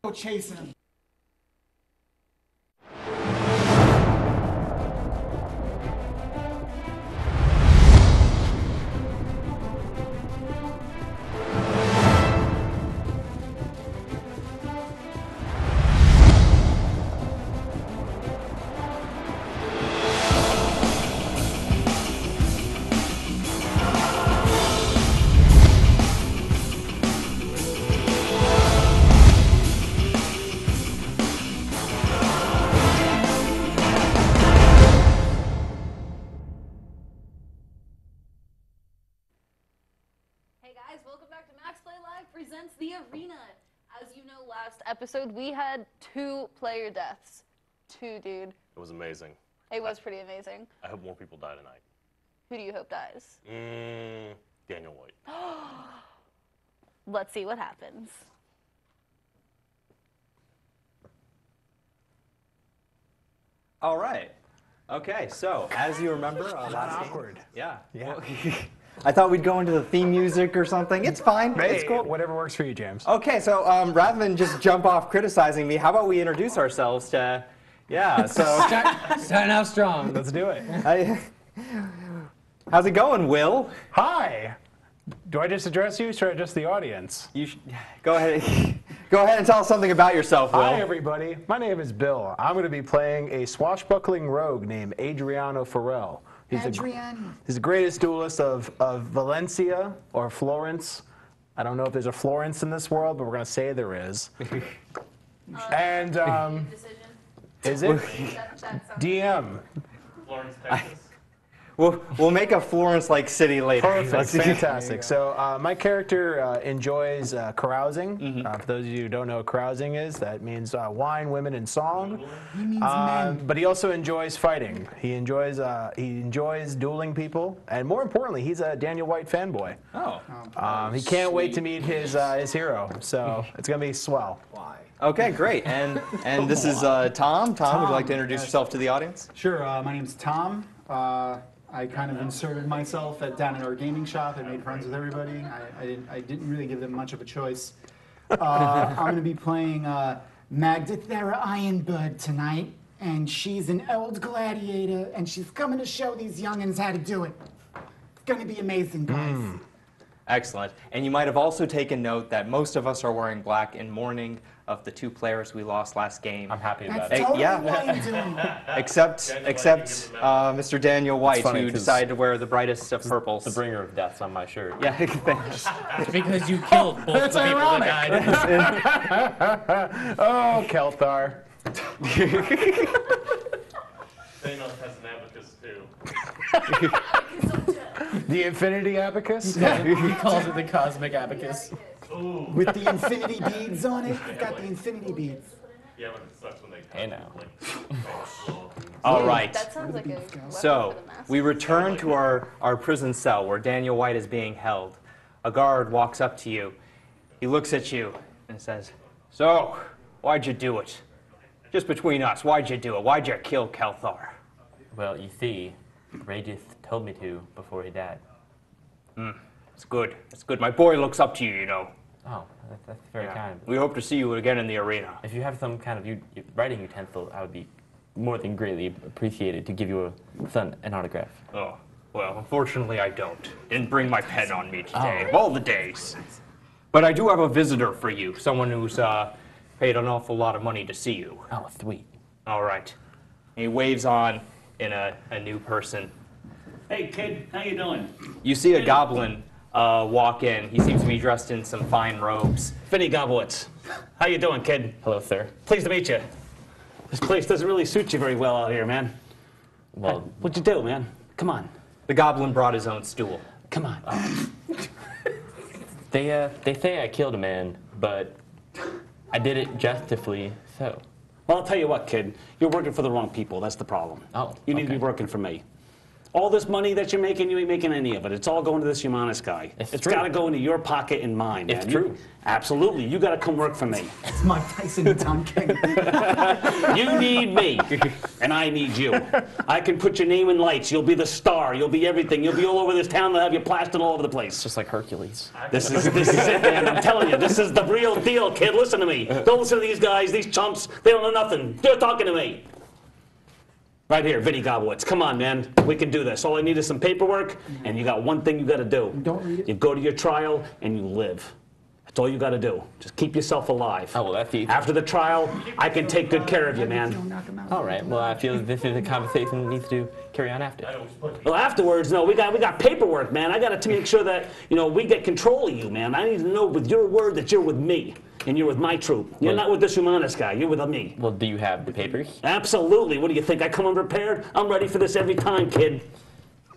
Go chasing him. Hey guys, welcome back to Max Play Live presents The Arena. As you know, last episode we had 2 player deaths. 2, dude. It was amazing. It was pretty amazing. I hope more people die tonight. Who do you hope dies? Daniel White. Let's see what happens. All right. Okay, so as you remember, last game, awkward. yeah. Yeah. I thought we'd go into the theme music or something. It's fine. It's cool. Whatever works for you, James. Okay, so rather than just jump off criticizing me, how about we introduce ourselves to, yeah, so. Starting out strong. Let's do it. How's it going, Will? Hi. Do I just address you, or should I address the audience? You go ahead. Go ahead and tell us something about yourself, Will. Hi, everybody. My name is Bill. I'm going to be playing a swashbuckling rogue named Adriano Farrell. He's the greatest duelist of Valencia or Florence. I don't know if there's a Florence in this world, but we're going to say there is. And Decision. is it? That sounds DM. Florence, Texas. We'll make a Florence-like city later. Perfect, fantastic. So my character enjoys carousing. For those of you who don't know what carousing is, that means wine, women, and song. He means men. But he also enjoys fighting. He enjoys dueling people, and more importantly, he's a Daniel White fanboy. Oh. He can't wait to meet his hero. So it's gonna be swell. Okay, great. And this is Tom. Tom, would you like to introduce yourself to the audience? Sure, my name's Tom. I kind of inserted myself down at our gaming shop. I made friends with everybody. I didn't really give them much of a choice. I'm going to be playing Magdathera Ironbird tonight, and she's an old gladiator, and she's coming to show these youngins how to do it. It's going to be amazing, guys. Excellent. And you might have also taken note that most of us are wearing black in mourning of the 2 players we lost last game. I'm happy about That's it. totally yeah. why I'm doing it. Except Mr. Daniel White, funny who 'cause decided to wear the brightest of purples. The bringer of death's on my shirt. Yeah, thanks. It's because you killed both the people that died. Oh, Kelthar. Thanos has an abacus too. The Infinity Abacus? He calls it the cosmic abacus. With the infinity beads on it. It's got the infinity beads. Yeah, but it sucks when they. Hey now. All right. That sounds like a weapon So, for the master. we return to our prison cell where Daniel White is being held. A guard walks up to you. He looks at you and says, "So, why'd you do it? Just between us, why'd you do it? Why'd you kill Kelthar?" Well, you see, Radius told me to before he died. It's good. It's good. My boy looks up to you, you know. Oh, that's very kind. We hope to see you again in the arena. If you have some kind of writing utensil, I would be more than greatly appreciated to give your son an autograph. Oh, well, unfortunately I don't. Didn't bring my pen on me today, of all the days. But I do have a visitor for you, someone who's paid an awful lot of money to see you. Oh, sweet. All right. He waves on in a new person. Hey kid, how you doing? You see a goblin walk in. He seems to be dressed in some fine robes. Finny Gobowitz. How you doing, kid? Hello, sir. Pleased to meet you. This place doesn't really suit you very well out here, man. Well, What'd you do, man? Come on. The goblin brought his own stool. Come on. they say I killed a man, but I did it justifully so. Well, I'll tell you what, kid. You're working for the wrong people. That's the problem. Oh, You need to be okay. working for me. All this money that you're making, you ain't making any of it. It's all going to this Humanis guy. It's true. got to go into your pocket and mine, It's man. true. Absolutely. You got to come work for me. It's Mike Tyson and Tom King. You need me, and I need you. I can put your name in lights. You'll be the star. You'll be everything. You'll be all over this town. They'll have you plastered all over the place. Just like Hercules. This is it, man. I'm telling you, this is the real deal, kid. Listen to me. Don't listen to these guys, these chumps. They don't know nothing. They're talking to me. Right here, Vinny Gobowitz. Come on, man. We can do this. All I need is some paperwork, and you got one thing you got to do. Don't read it. You go to your trial, and you live. That's all you got to do. Just keep yourself alive. Oh, well, that's easy. After the trial, I can take good care of you, man. Don't knock him out. All right. Well, I feel this is a conversation that needs to carry on after. Well, afterwards, no, we got paperwork, man. I got to make sure that, we get control of you, man. I need to know with your word that you're with me, and you're with my troop. You're not with this Humanis guy. You're with me. Well, do you have the papers? Absolutely. What do you think? I come unprepared? I'm ready for this every time, kid.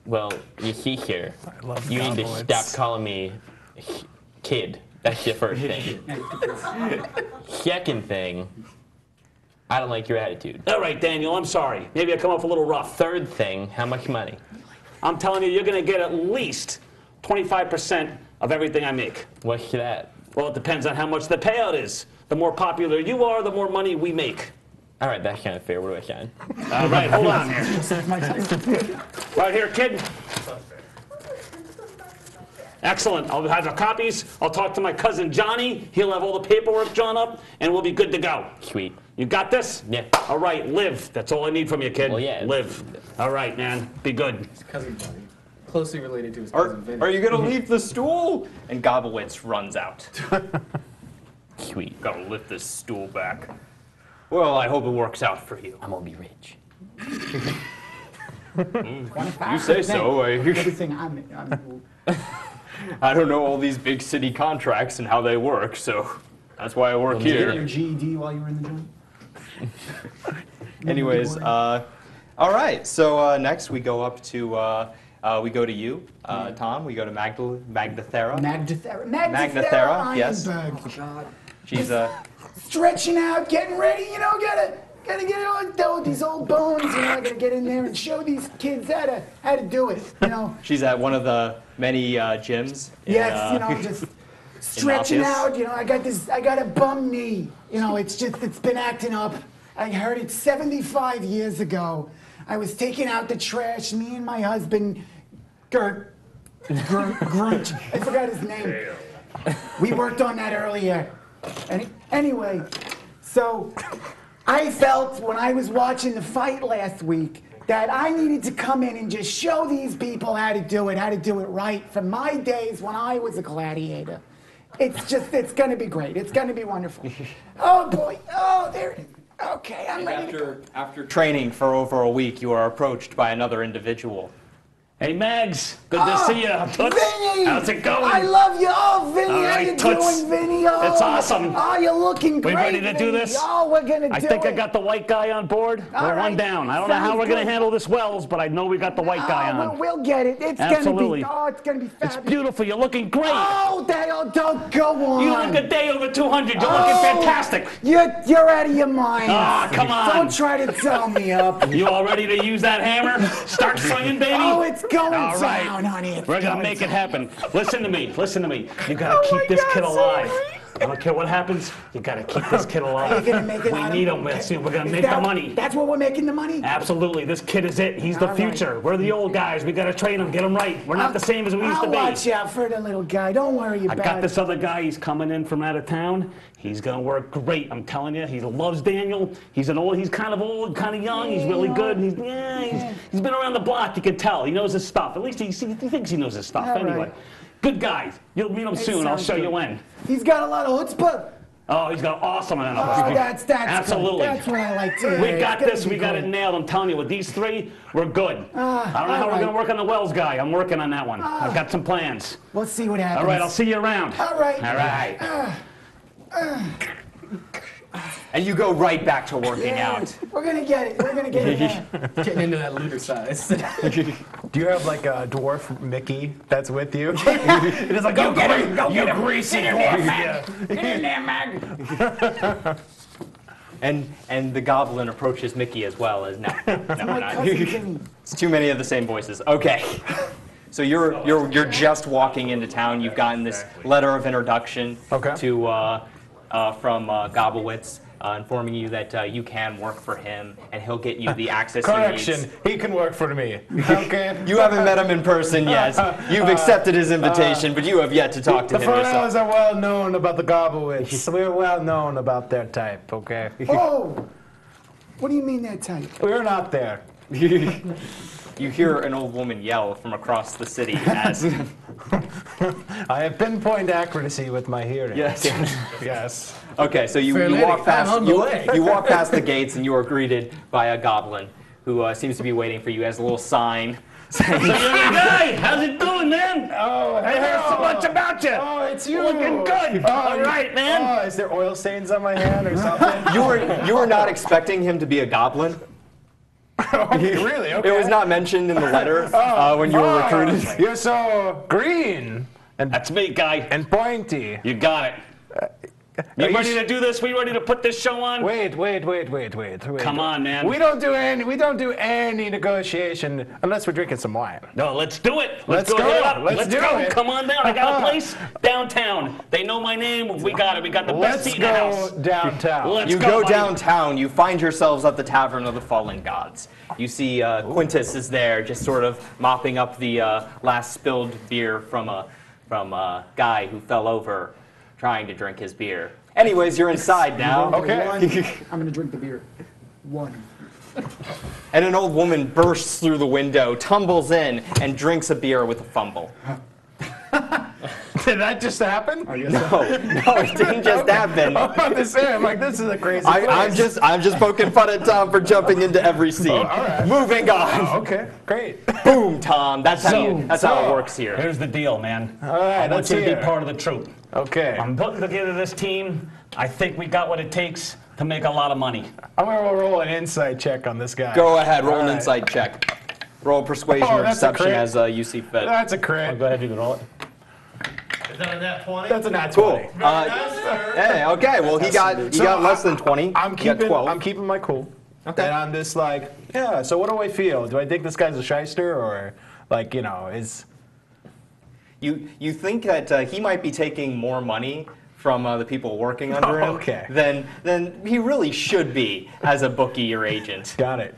Well, you see here, love you need to Gobowitz. stop calling me kid. That's your first thing. Second thing, I don't like your attitude. All right, Daniel, I'm sorry. Maybe I come off a little rough. Third thing, how much money? I'm telling you, you're going to get at least 25% of everything I make. What's that? Well, it depends on how much the payout is. The more popular you are, the more money we make. All right, that's kind of fair. What do I sign? All right, hold on here. Just like Mike Tyson. Right here, kid. Excellent. I'll have the copies. I'll talk to my cousin Johnny. He'll have all the paperwork drawn up, and we'll be good to go. Sweet. You got this? Yeah. All right, live. That's all I need from you, kid. Well, yeah. Live. All right, man. Be good. Cousin buddy. Closely related to his cousin Vinny. Are you gonna leave the stool? And Gobowitz runs out. Sweet. Gotta lift this stool back. Well, I hope it works out for you. I'm gonna be rich. You say so. Everything I don't know all these big city contracts and how they work, so that's why I work Did you get your here. GED while you were in the joint? Anyways, all right. So next we go up to we go to you, Tom. We go to Magdathera. Magnathera, yes. Ironberg. Oh, God. She's Stretching out, getting ready, gotta get all these old bones, I gotta get in there and show these kids how to do it, she's at one of the many gyms. Yes, just stretching Obvious. out, I got a bum knee, it's been acting up. I heard it 75 years ago. I was taking out the trash, me and my husband, Grunt, I forgot his name. We worked on that earlier. Anyway, so I felt when I was watching the fight last week that I needed to come in and just show these people how to do it right from my days when I was a gladiator. It's gonna be great. It's gonna be wonderful. Oh boy, there it is. Okay, I'm ready to go. After training for over a week, you are approached by another individual. Hey, Mags. Good to see you. Toots. Vinny! How's it going? I love you. Oh, Vinny, All how right, you Toots. doing, Vinny? Oh, It's awesome. Oh, you're looking great, We ready to do Vinny. this? Oh, we're gonna do I it. think I got the white guy on board. All We're right. one down. I don't know how Sounds we're going to good. handle this Wells, but I know we got the white guy on. We'll get it. It's Absolutely. it's gonna be fabulous. It's beautiful. You're looking great. Oh, don't go on. You look a day over 200. You're looking Oh, fantastic. You're out of your mind. Ah, come on. Don't try to tell me up. You all ready to use that hammer? Start swinging, baby. Oh, it's going All right. down, honey. It's We're going to going make it down. happen. Listen to me. You got to Oh keep my this God, kid alive. seriously? I don't care what happens. You got to keep this kid alive. You're gonna make it We out of- need him. We're going to Is make that- the money. That's what we're making the money? Absolutely. This kid is it. He's the All right. future. We're the old guys. We got to train him, get him right. We're not the same as we used to I'll be. watch out for the little guy. Don't worry I about got it. this other guy. He's coming in from out of town. He's gonna work great. I'm telling you. He loves Daniel. He's kind of old, kind of young. He's really good. He's been around the block. You can tell. He knows his stuff. At least he thinks he knows his stuff. All Anyway, right. good guy. You'll meet him soon. I'll sounds show good. you when. He's got a lot of chutzpah. Oh, he's got awesome Oh, enough. that's Absolutely. Good. That's what I like to hear. We got It's gonna this. be We got it good. nailed. I'm telling you, with these three, we're good. I don't know how all we're right. going to work on the Wells guy. I'm working on that one. I've got some plans. We'll see what happens. All right, I'll see you around. All right. All right. And you go right back to working Yeah, out. We're gonna get it. We're gonna get it. Getting into that looter size. Do you have like a dwarf Mickey that's with you? It is like, go get him, go get him. greasy dwarf. Yeah. And the goblin approaches Mickey as well as no, we're not. cousin Vinny. It's too many of the same voices. Okay. So you're just walking into town. You've gotten this letter of introduction Okay. to from Gobblewitz, informing you that you can work for him and he'll get you the access you Correction, need. he can work for me. Okay. You haven't met him in person yet. You've accepted his invitation, but you have yet to talk to The him yourself. Farrells are well known about the Gobblewitz. We're well known about their type, okay? Oh! What do you mean that type? We're not there. You hear an old woman yell from across the city as I have pinpoint accuracy with my hearing. yes. Yes. Okay, so you Fair lady, walk past I'm on the way. you walk past the gates and you are greeted by a goblin who seems to be waiting for you. Has a little sign saying, Hey, how's it going, man? Oh, I heard so much about you. Oh, it's you. Looking good. All right, man. Oh, is there oil stains on my hand or something? you were not expecting him to be a goblin. Really? Okay. It was not mentioned in the letter when you were recruited. You're so green and That's me, guy. pointy. You got it. You Are you ready to do this? We ready to put this show on? Wait. Come on, man. We don't do any negotiation unless we're drinking some wine. No, let's do it. Let's go. go. Hit it up. Let's do go. it. Come on down. I got a place downtown. They know my name. We got it. We got the best Let's seat in the go house. downtown. Let's You go, go buddy. downtown, you find yourselves at the Tavern of the Fallen Gods. You see Quintus is there, just sort of mopping up the last spilled beer from a guy who fell over trying to drink his beer. Anyways, you're inside now. Okay. I'm gonna drink the beer. One. And an old woman bursts through the window, tumbles in, and drinks a beer with a fumble. Did that just happen? No, it didn't just happen. I'm about to say, I'm like, this is a crazy place. I'm just poking fun at Tom for jumping into every scene. all right. Moving on. Okay, great. Boom, Tom. That's how it works here. Here's the deal, man. All right, I want let's you to hear. be part of the troop. Okay. I'm putting together this team. I think we got what it takes to make a lot of money. I'm gonna roll an insight check on this guy. Go ahead, roll All an right. insight check. Roll persuasion Oh, or that's a deception crit. as you see fit. That's a crit. Go ahead, you can roll it. Is that a nat 20? That's a nat Cool. 20. Hey, okay. Well, he got less than 20. I'm He got 12. keeping my cool. Okay. And I'm just like, yeah. So what do I feel? Do I think this guy's a shyster or like is? You think that he might be taking more money from the people working under him Okay. than he really should be as a bookie or agent. Got it.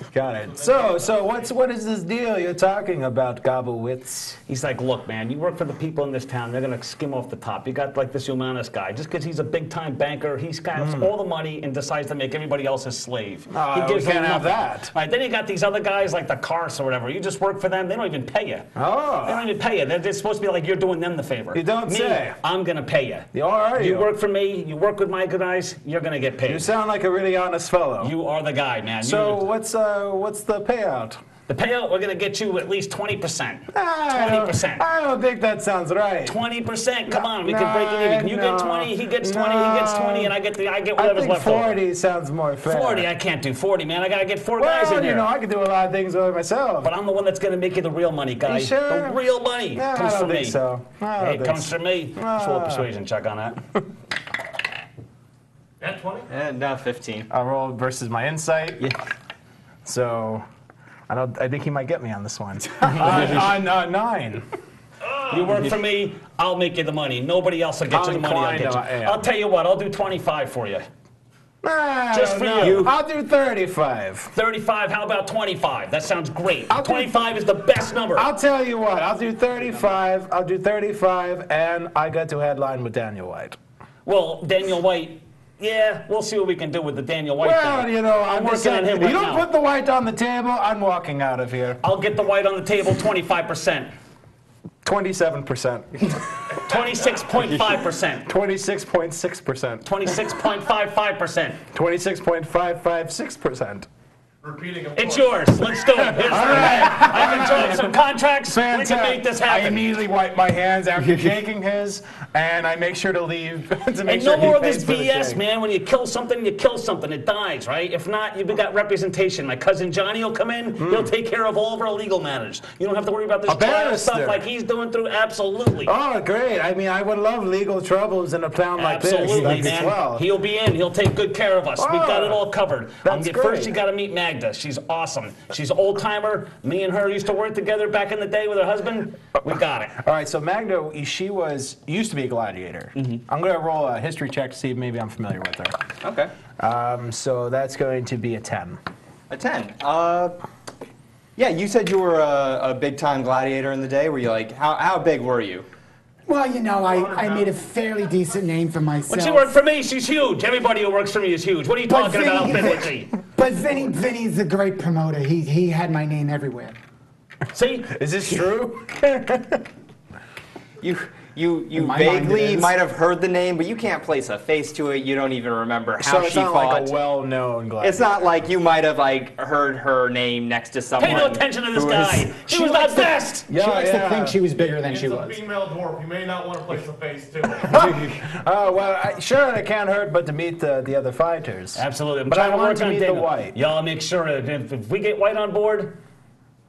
So what is this deal you're talking about, Gobblewitz? He's like, look, man, you work for the people in this town. They're going to skim off the top. You got like this Humanis guy. Just because he's a big-time banker, he's got all the money and decides to make everybody else his slave. We them can't have nothing. that. All right, then you got these other guys like the Cars or whatever. You just work for them. They don't even pay you. Oh. They don't even pay you. They're supposed to be like you're doing them the favor. You don't Me, say. I'm going to pay you. You are You work for me. You work with my guys. You're going to get paid. You sound like a really honest fellow. You are the guy, man. So what's the payout? the payout, we're going to get you at least 20%. I 20%. don't think that sounds right. 20%. Come on, we can break it even. You get 20, he gets 20, he gets 20, and I get I whatever's think left 40 over. sounds more fair. 40, I can't do 40, man. I got to get four guys in Well, here. you know, I can do a lot of things by myself. But I'm the one that's going to make you the real money, guy. You sure? The real money No, comes I don't from think me. so. I don't Hey, think comes so. from me. Just roll a persuasion check on that. At 20? And now 15. I'll roll versus my insight. Yeah. So, I think he might get me on this one. on 9. You work for me, I'll make you the money. Nobody else will get you I'm the money. I'll inclined get you. to- I'll tell you what, I'll do 25 for you. Just for no. you. I'll do 35. 35, how about 25? That sounds great. I'll do- 25 is the best number. I'll tell you what. I'll do 35. I'll do 35, and I got to headline with Daniel White. Well, Daniel White, yeah, we'll see what we can do with the Daniel White Well, thing. you know, I'm I'm just working on saying, him you right don't now. put the White on the table, I'm walking out of here. I'll get the White on the table 25%. 27%. 26.5%. 26.6%. 26.55%. 26.556%. Repeating, of It's course. yours. Let's do it. Here's I've enjoyed some contracts. We can make this I happen. immediately wipe my hands after shaking his, and I make sure to leave to make And sure no more of he this pays for the BS, shake. man. When you kill something, it dies, right? If not, you've got representation. My cousin Johnny will come in. He'll take care of all of our legal matters. You don't have to worry about this A trial stuff barrister. like he's doing through. Absolutely. Oh, great. I mean, I would love legal troubles in a town like this. Absolutely, as man. well. He'll be in. He'll take good care of us. We've got it all covered. That's First, great. you got to meet Magda. She's awesome. She's an old timer. Me and her used to work together back in the day with her husband. We got it. All right, so Magda, she used to be a gladiator. I'm going to roll a history check to see if maybe I'm familiar with her. Okay. So that's going to be a 10. A 10. Yeah, you said you were a big-time gladiator in the day. Were you like, how big were you? Well, you know, I made a fairly decent name for myself. When she worked for me, she's huge. Everybody who works for me is huge. What are you talking about, biblically? But Vinny's a great promoter. He had my name everywhere. See? Is this true? You In my mind, vaguely it is. might have heard the name, but you can't place a face to it. You don't even remember how So it's she not fought. like a well-known gladiator. It's not like you might have like heard her name next to someone. Pay no attention to this who guy. She was likes not to- best. She likes to think she was bigger than It's she a was. female dwarf. You may not want to place a face to it. Well, sure, it can't hurt but to meet the other fighters. Absolutely. I'm But trying I to want work to on meet the Daniel. White. Y'all make sure if we get White on board,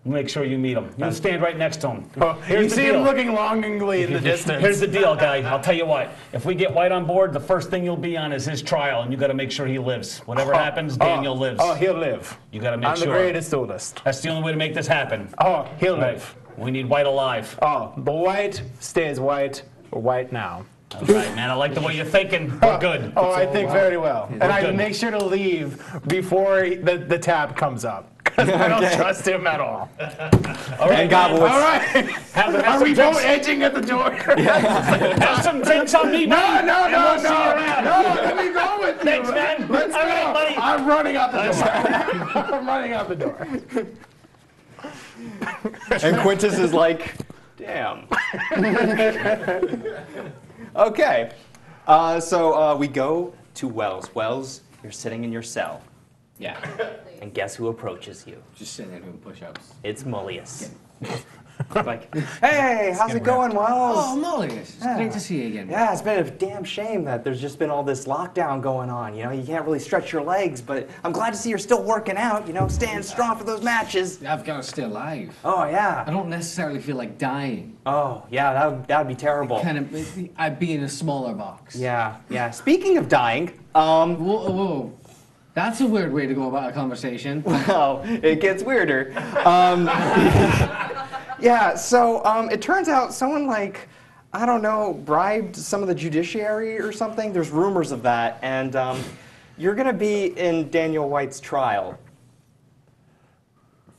make sure you meet him. You stand right next to him. You Here's the see him deal. looking longingly in the distance. Here's the deal, guy. I'll tell you what. If we get White on board, the first thing you'll be on is his trial, and you got to make sure he lives. Whatever happens, Daniel lives. Oh, he'll live. You got to make I'm sure. the greatest duelist. That's the only way to make this happen. Oh, he'll Right. live. We need White alive. Oh, the White stays white. We're white now. All right, man. I like the way you're thinking. We're good. Oh, I think very well. And I good. make sure to leave before the tab comes up. 'Cause I don't trust him at all. All right, And Gobowitz. All right. Have Are some we drinks. both edging at the door? Have some drinks on me, No, man. no, and no, we'll see you around. no. Let me go with you. Thanks, man. Let's All go. right, buddy. I'm running out the door. I'm running out the door. And Quintus is like, damn. Okay. So we go to Wells. Wells, you're sitting in your cell. Yeah. And guess who approaches you? Just sitting there doing push-ups. It's Mullius. Like, hey, how's it going, Wells? Oh, Mullius. It's great to see you again. Yeah, it's been a damn shame that there's just been all this lockdown going on. You know, you can't really stretch your legs, but I'm glad to see you're still working out, you know, staying strong for those matches. I've got to stay alive. Oh, I yeah. don't necessarily feel like dying. Oh, yeah, that'd be terrible. I'd be in a smaller box. Yeah, yeah. Speaking of dying, Whoa, whoa. That's a weird way to go about a conversation. well, it gets weirder. Yeah, so it turns out someone like, I don't know, bribed some of the judiciary or something. There's rumors of that, and you're gonna be in Daniel White's trial.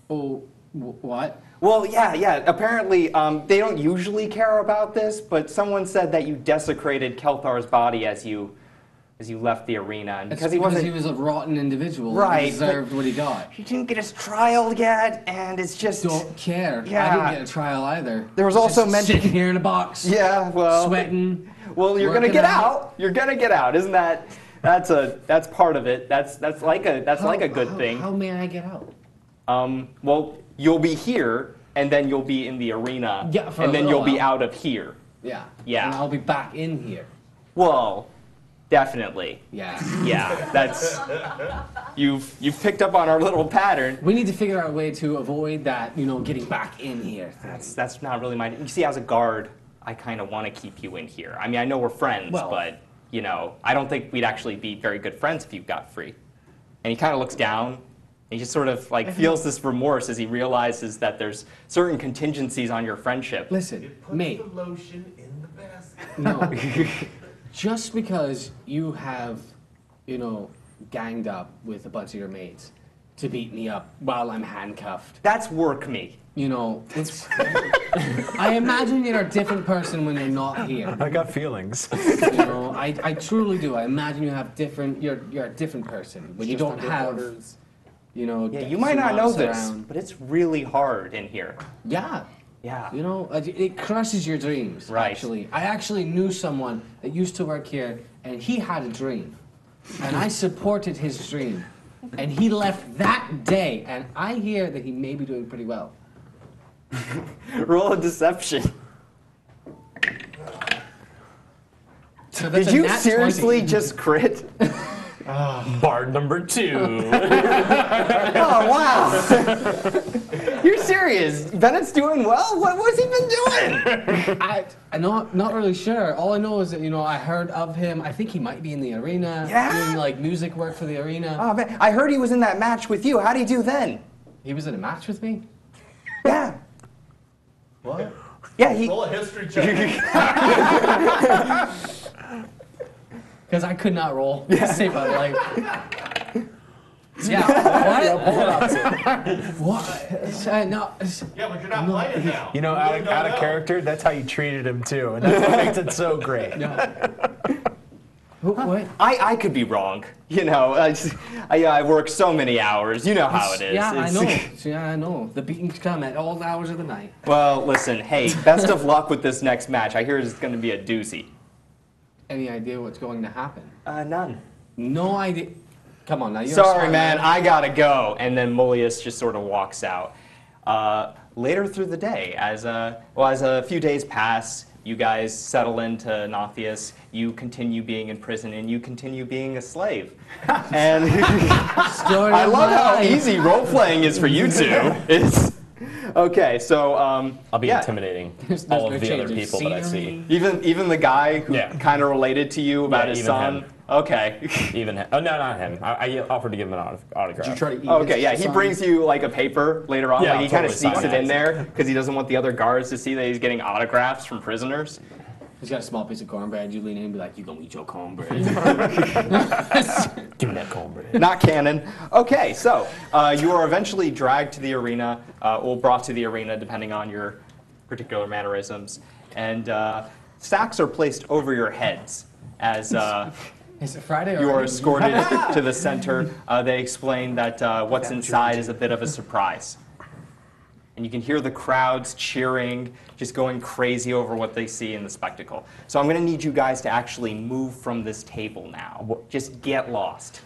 Oh, what? Well, yeah. Apparently, they don't usually care about this, but someone said that you desecrated Kelthar's body as you left the arena, and It's because he wasn't. he was a rotten individual. Right, He deserved what he got. He didn't get his trial yet, and it's just. Don't care. I Yeah. didn't get a trial either. There was also Just sitting here in a box. Yeah, well. Sweating. Well, you're gonna working get out. You're gonna get out. Isn't that? That's part of it. That's like a good thing. How may I get out? Well, you'll be here, and then you'll be in the arena, Yeah, for a and then little you'll be while. out of here. Yeah. Yeah. And I'll be back in here. Well, definitely. Yeah. Yeah, that's you've picked up on our little pattern. We need to figure out a way to avoid that, getting back in here. That's not really my. You see, as a guard, I kind of want to keep you in here. I mean, I know we're friends, Well- but I don't think we'd actually be very good friends if you got free. And he kind of looks down. And he just sort of like feels this remorse as he realizes that there's certain contingencies on your friendship. Listen, mate. The lotion in the basket. No. Just because you have, ganged up with a bunch of your mates to beat me up while I'm handcuffed. That's work me. It's. I imagine you're a different person when you're not here. I got feelings. I truly do. I imagine you have different. You're a different person when you don't have. Yeah, you might not know this, but it's really hard in here. Yeah. Yeah. It crushes your dreams. Right. Actually, I actually knew someone that used to work here, and he had a dream, and I supported his dream. And he left that day, and I hear that he may be doing pretty well. Roll a deception. So that's Did a you nat seriously 20. just crit? Bard number 2. Oh, wow. You're serious? Bennett's doing well? What's he been doing? I'm not really sure. All I know is that, I heard of him. I think he might be in the arena, Yeah? doing like music work for the arena. Oh, man. I heard he was in that match with you. How'd he do then? He was in a match with me? Yeah. What? Yeah, he. Roll a history check. Because I could not roll to save my life. Yeah, what? No. Yeah, but you're not playing now. You know, You out really of, don't out of know. character, that's how you treated him too, and that's what makes it so great. What? I could be wrong. I work so many hours. You know how it is. Yeah, I It's- know. Yeah, I know. The beatings come at all hours of the night. Well, listen, hey, best of luck with this next match. I hear it's going to be a doozy. Any idea what's going to happen? None. No idea. Come on, now you're a Sorry, smart man, I gotta go. And then Mullius just sort of walks out. Later through the day, as a few days pass, you guys settle into Nothius, you continue being in prison, and you continue being a slave. And Story I of love my how life. easy role-playing is for you two. It's, okay, so, I'll be yeah. intimidating There's all no of the other change in people that I see. scenery. Even the guy who Yeah. kind of related to you about Yeah, his even son? him. Okay. Even him. Oh, no, not him. I offered to give him an autograph. Did you try to eat Okay, his yeah, he son? brings you like a paper later on. Yeah, Like he I'll kind of totally sneaks sign it in it. there because he doesn't want the other guards to see that he's getting autographs from prisoners. He's got a small piece of cornbread. You lean in and be like, you gonna eat your cornbread. Give me that cornbread. Not canon. Okay, so you are eventually dragged to the arena, or brought to the arena, depending on your particular mannerisms, and stacks are placed over your heads as Is it Friday you are already? escorted to the center. They explain that what's inside is a bit of a surprise. And you can hear the crowds cheering, just going crazy over what they see in the spectacle. So I'm going to need you guys to actually move from this table now. Just get lost.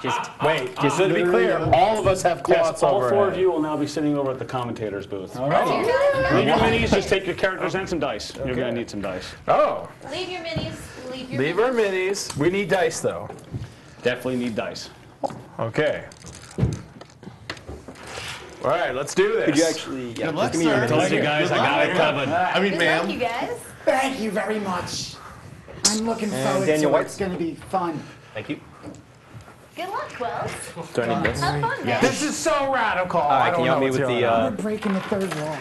Just Wait, just to be clear, all of us have cloths Yes, all over four our of you will now be sitting over at the commentator's booth. All right. Leave your minis, just take your characters and some dice. You're going to need some dice. Oh, Leave your minis. Leave your leave our minis. We need dice though. Definitely need dice. Okay. All right, let's do this. could you actually Good luck, just give me your sir. Told minutes you here. guys, I got it covered. I mean, Good luck, ma'am. you guys. Thank you very much. I'm looking forward Daniel to it. White. It's going to be fun. Thank you. Good luck, Wells. Do I need this? Have fun, man. This is so radical. All I right, don't can you help know me what's with going the? on. We're breaking the third wall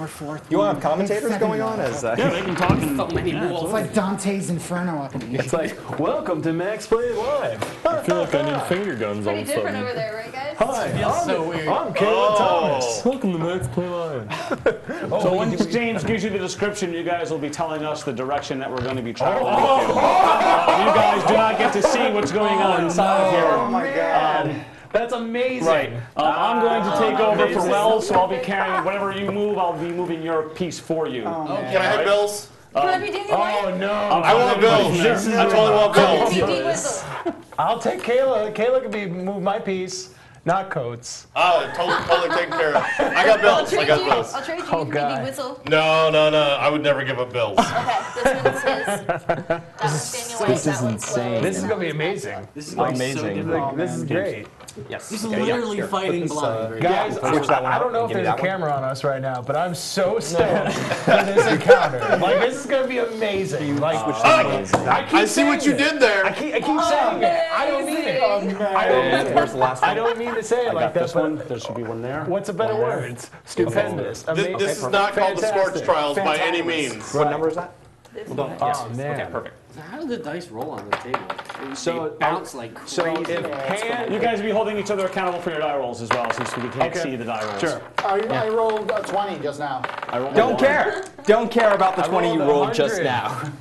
or fourth. You want to have wall. commentators Seven going on wall. as? Yeah, they can talk and So many rules. It's like Dante's Inferno up in here. It's like, welcome to Max Play Live. I feel like I need finger guns all Pretty of a different sudden. over there, right, guys? Hi, feels so weird. I'm Caleb Thomas. Welcome to Max Play Live. So once James gives you the description, you guys will be telling us the direction that we're going to be traveling to. You guys do not get to see what's going on inside here. Oh my God. That's amazing. Right. I'm going to take over for Wells, so I'll be carrying whatever you move. I'll be moving your piece for you. Can I have bills? Can I be Daniel White? Oh no. I want bills. I totally want Can I bills. be D Whistle? I'll take Kayla. Kayla can be move my piece, not coats. Oh, totally taken care of. I got I'll bills. I trade got you. bills. I'll trade you. Oh, You can be D God. Whistle. No. I would never give up bills. Okay, this one's his. That one's Daniel White. That one's Wells. This is That gonna be one's amazing. This is like Amazing. so This different. is great. Yes. He's Okay, yeah, literally here. fighting Put this, blind. right Guys, switch that one I out don't know and if give me there's a that one. camera on us right now, but I'm so stoked for this encounter. Like, this is gonna be amazing. Like, I see what you did there. I keep saying it. I don't mean it. And where's the last I one? don't mean to say it I like got that, this one. but There should be one there. what's a better word? It's stupendous. This is not called the sports Fantastic. trials by any Fantastic. means. What number is that? This Well, one. don't, yes. Oh, man. Okay, perfect. So how did the dice roll on the table? So, They bounce like So crazy. if hand, You guys will be holding each other accountable for your die rolls as well, since we can't Okay. see the die rolls. sure. I rolled a 20 just now. I rolled a Don't one. care. Don't care about the 20 you rolled a rolled just 100. now.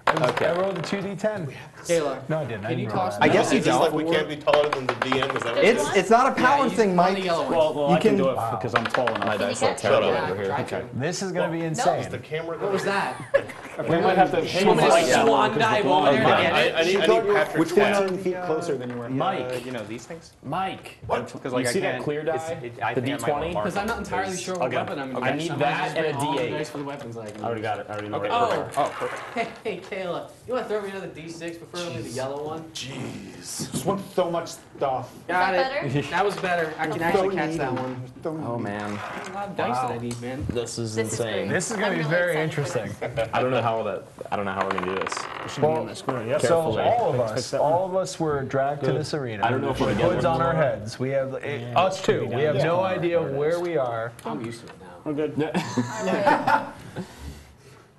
I rolled a 2d10. Kayla. No, I didn't. Can you know toss that. I guess Is you this like don't. we can't be taller than the DM? Is that what It's not a power you thing, find Mike. the yellow one. Well, You I can can- do it because I'm tall enough. My dice Can you look catch terrible Yeah, over here. try to. This is going to be the insane. camera? What was that? We might have to hang Want me to like that swan one, 'cause dive the over blonde there to guy- get it? I need Patrick's hat. 15 feet closer than you were. Mike. You know these things? Mike. Because You see that can't- clear it's- die? I The think I might wanna D20? mark Because I'm not it, entirely because- sure what Okay. weapon I'm going I to need use. that and a all the D8. dice for the weapons I can I already use. got it. I already know Okay, right Oh. there. Oh, perfect. Hey, Kayla, you want to throw me another D6, preferably the yellow one? Just want so much stuff. Got that it. better? That was better. I can actually catch that one. Oh man, There's a lot of dice that I need, man. this is This is insane. great. This is going to be I'm very really excited for interesting. I don't know how we're gonna do this. Well, Yep. so Carefully. all of us were dragged to this arena. I don't know if we're with together. hoods on our heads. We have us too. We have no idea where we are. I'm used to it now. We're good.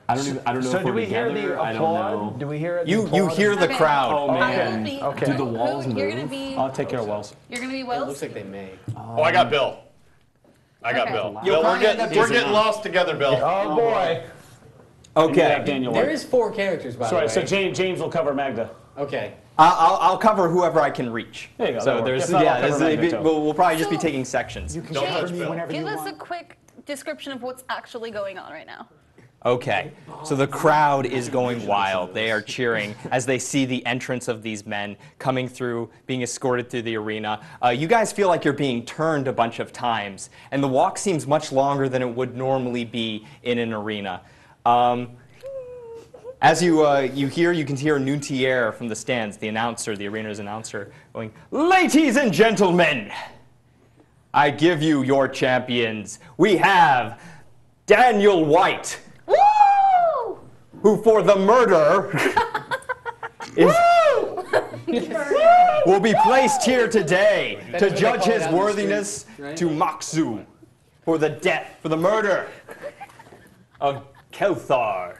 I don't know So if do we're we hear together. the I don't know. applaud? Do we hear it? You hear the Okay. crowd. Oh I man. will be, Okay. Do the walls You're gonna move? be. I'll take care of Wells. You're gonna be It Wells. looks like they may. Oh, I got Bill. I got Okay. Bill. You'll Bill, probably end up we're using getting it. lost together, Bill. Oh boy. Okay. Daniel There White. is 4 characters, by the Sorry, way. so James will cover Magda. Okay. I'll cover whoever I can reach. There you go, So that'll work. there's If not, I'll yeah, cover Magda, too. we'll probably just be So- taking sections. You can Don't show touch me Bill. whenever Give you us want. a quick description of what's actually going on right now. Okay, so the crowd is going wild. They are cheering as they see the entrance of these men coming through, being escorted through the arena. You guys feel like you're being turned a bunch of times, and the walk seems much longer than it would normally be in an arena. As you can hear Nuntier from the stands, the announcer, the arena's announcer, going, "Ladies and gentlemen, I give you your champions. We have Daniel White, Woo! who for the murder will be placed here today to That's what they judge call it his out in the worthiness streets, right? to Maksu for the murder of Kelthar.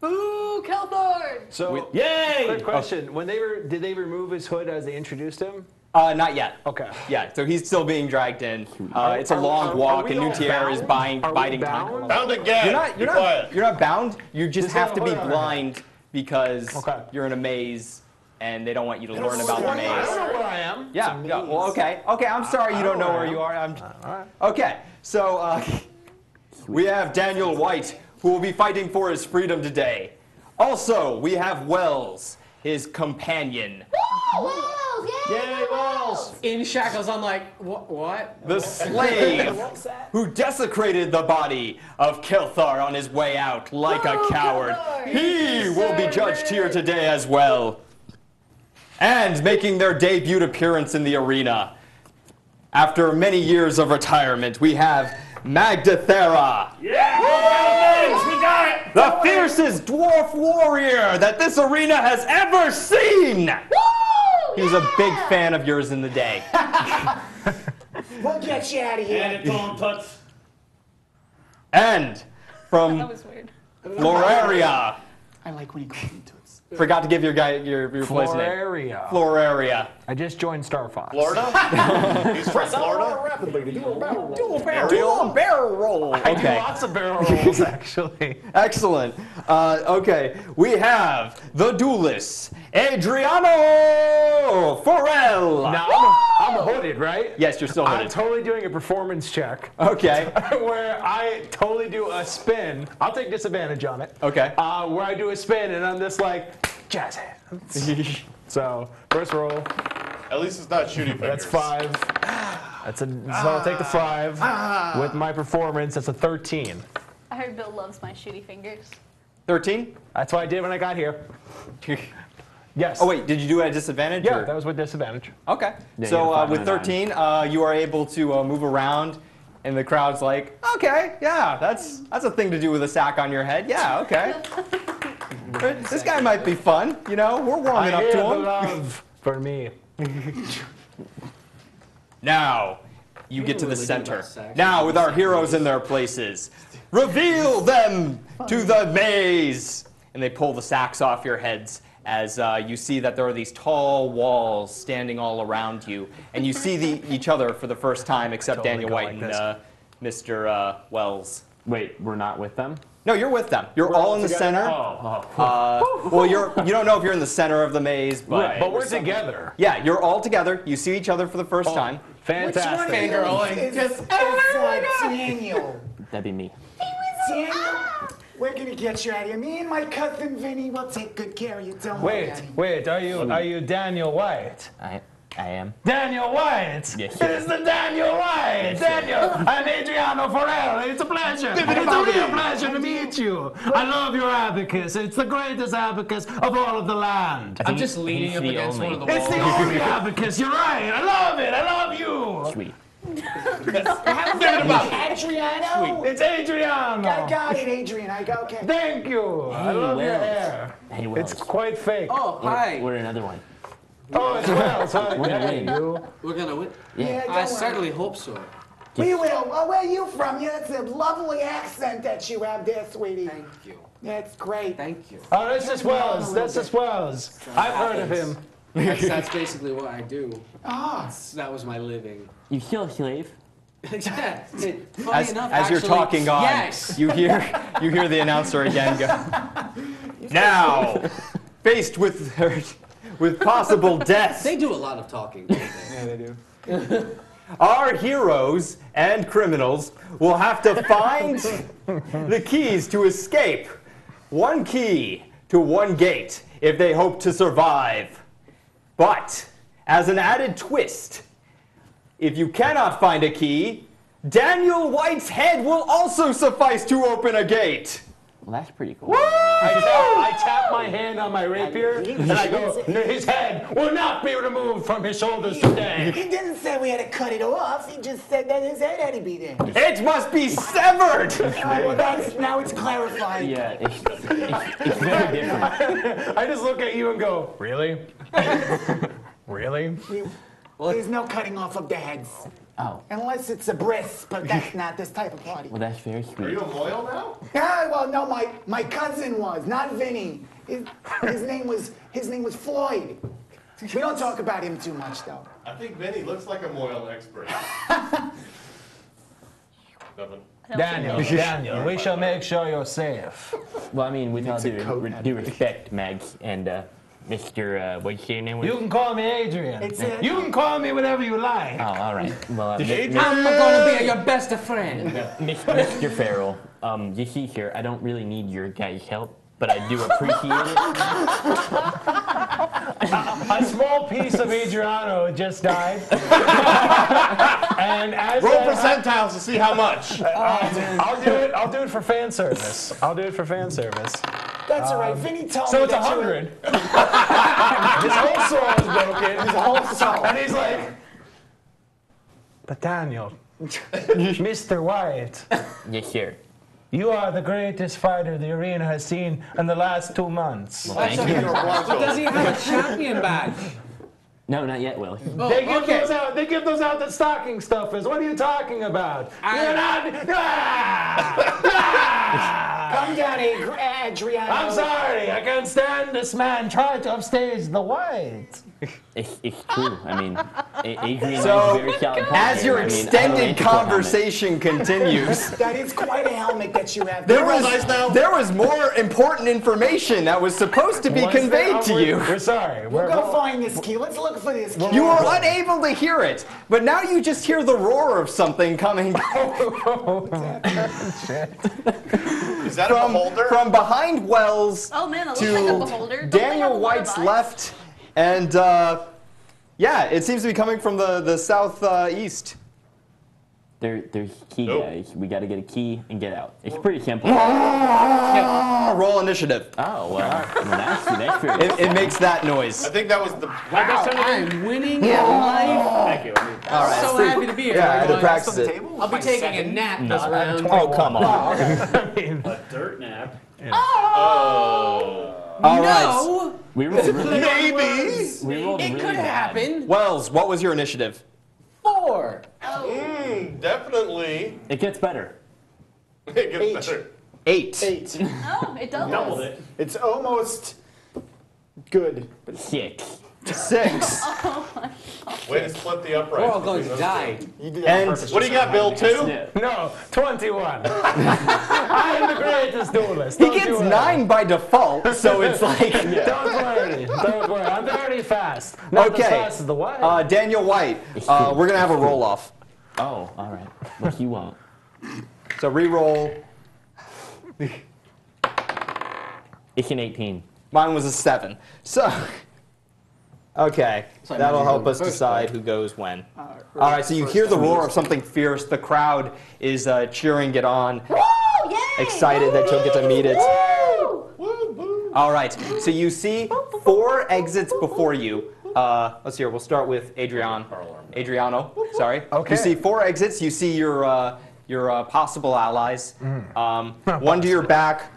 Ooh, Kelthord! So, Yay! quick question: did they remove his hood as they introduced him? Not yet. Okay. Yeah, so he's still being dragged in. It's a long are walk, we and all Nuntier is bound? Are we biding bound? time. Bound again. You're Be quiet. not bound. You just Just have to be hold on. blind because Okay. you're in a maze, and they don't want you to learn about the I maze. don't know where I am. Yeah. Well, okay. I'm sorry you don't know where you are. Okay. So we have Daniel White, who will be fighting for his freedom today. Also, we have Wells, his companion. Wells! Yay! Yay, Wells! In shackles, I'm like, what? The slave who desecrated the body of Kelthar on his way out like a coward. Kelthar! He will be judged here today as well. And making their debut appearance in the arena. After many years of retirement, we have Magdathera, We got it! the fiercest dwarf warrior that this arena has ever seen. Woo! He was a big fan of yours in the day. We'll get you out of here. And it's on Toots. And That from was weird. Floraria. I like when you call me to it. Forgot to give your place name. Floraria. Floraria. I just joined Star Fox. Florida? He's from Florida? Dual barrel roll. I do Okay. lots of barrel rolls, actually. Excellent. Okay. We have the duelist, Adriano Forel. Now, I'm hooded, right? Yes, you're still I'm hooded. totally doing a performance check Okay. where I totally do a spin. I'll take disadvantage on it. Okay. Where I do a spin and I'm just like, jazz hands. So, first roll, At least it's not shooting that's fingers. 5. So I'll take the 5. With my performance, that's a 13. I heard Bill loves my shooty fingers. 13? That's what I did when I got here. Yes. Oh, wait. Did you do it at disadvantage? Yeah, or- that was with disadvantage. Okay. Yeah, So you're 5 with and a 13, you are able to move around, and the crowd's like, okay, yeah, that's a thing to do with a sack on your head. Yeah, okay. This guy might be fun. You know, we're warming up hear to the him. love for me. Now, you get to the really do center. about sex. Now, with our heroes in their places, reveal them to the maze. And they pull the sacks off your heads as you see that there are these tall walls standing all around you. And you see each other for the first time, except Totally Daniel go White like and this. Mr. Wells. Wait, we're not with them? No, you're with them. You're all in the center. Well, you don't know if you're in the center of the maze, but But we're together. yeah, you're all together. You see each other for the first time. Fantastic. It's Daniel. That'd be me. Daniel, we're gonna get you out of here. Me and my cousin Vinny will take good care of you. Don't worry. Wait, are you Daniel White? I am. Daniel White! Yes, It is the Daniel White! Daniel, I'm Adriano Farrell. It's a pleasure. It's a real pleasure to meet you. I love your abacus. It's the greatest abacus of all of the land. I'm just leaning up the against one only. of the It's walls. the only abacus. You're right. I love it. I love you. Sweet. Adriano? It's Adriano. I got it, Adrian. I got okay. Thank you. I love your Wells. hair. Hey, Wells. It's quite fake. Oh, hi. We're another one. Oh, it's Wells. Hi. We're gonna Hey, win. you. We're gonna win. Yeah, don't I worry. certainly hope so. We will. Oh, where are you from? Yeah, that's a lovely accent that you have there, sweetie. Thank you. That's great. Thank you. Oh, this is Wells. This is Wells. I've heard of him. That's basically what I do. Ah, That was my living. You kill a slave? Yeah. Funny As, enough, as you're actually, talking on, Yes. you hear the announcer again go. Now, faced with possible death, They do a lot of talking. Don't they? Yeah, they do. our heroes and criminals will have to find the keys to escape. One key to one gate if they hope to survive. But as an added twist, if you cannot find a key, Daniel White's head will also suffice to open a gate. Well, that's pretty cool. I tap my hand on my rapier and I go, his head will not be removed from his shoulders today. he didn't say we had to cut it off. He just said that his head had to be there. It must be severed! Well, now it's clarified. Yeah, it's very different. I just look at you and go, really? Really? There's no cutting off of the heads. Oh, Unless it's a bris, but that's not this type of party. well, that's very Are sweet. you a loyal now? Yeah, well, no, my cousin was, not Vinny. His name was Floyd. We don't talk about him too much, though. I think Vinny looks like a Moyle expert. Nothing. Daniel, we shall make sure you're safe. Well, I mean, with all a coat due respect, Mags and Mr. What's your name? You can call me Adrian. It's You can call me whatever you like. Oh, all right. Well, I'm gonna be your best friend. Mr. Farrell, you see here, I don't really need your guys' help, but I do appreciate it. A small piece of Adriano just died. And as Roll percentiles to see how much. I'll do it for fan service. I'll do it for fan service. That's all right. Vinny told So me it's that you 100. His whole soul is broken. His whole soul. And he's like, but Daniel, Mr. White, Yes, sir. you are the greatest fighter the arena has seen in the last 2 months. Thank you. But does he have a champion badge? No, not yet, Will. They give those out. They give those out to stocking stuffers. What are you talking about? You're not. Come down, Adriano. I'm sorry. I can't stand this man trying to upstage the White. It's true. I mean, Adrian So, is very solid. As your I mean, I don't extended like to put on it. conversation continues, That is quite a helmet that you have. there real nice now. was more important information that was supposed to be conveyed to you. We're sorry. We'll go find this key. Let's look for this key. You were unable to hear it, but now you just hear the roar of something coming Is that a beholder? from behind Wells Oh man, it looks like a to beholder. Don't they have a Daniel lot of White's eyes? left, and yeah, it seems to be coming from the southeast. There's key, Nope. guys. We got to get a key and get out. It's pretty simple. Roll initiative. Oh, well, that's very It makes that noise. I think that was the. I'm winning in life. Thank you. All right. So happy to be here. Yeah, I had to everyone. practice it. I'll be taking a nap this round. Oh, come on. A dirt nap. Oh. All right. No, We rolled really, Maybe. we rolled it really could bad. happen. Wells, what was your initiative? 4. Definitely. It gets better. It gets better. 8. 8. Oh, it does. Doubled it. It's almost good. 6. 6. Way to split the uprights. We're all going to between those die. You did that on And purpose. two. What do you got, Bill? 2? Yeah. No, 21. I I am the greatest duelist. He Don't you gets worry. 9 by default, so it's like. Don't worry. Don't worry. I'm very fast. Not as Okay. fast as the White. Daniel White, we're gonna have a roll off. Oh, all right. Like you won't. So re-roll. Ich an 18. Mine was a 7. So. Okay, So I that'll imagine help you're us the first decide player. who goes when. All right, so you hear the roar of something fierce. The crowd is cheering it on, Woo! Yay! excited that you'll get to meet it. Woo! All right, so you see 4 exits before you. Let's see here. We'll start with Adriano. Sorry. Okay. You see 4 exits. You see your possible allies. One to your back,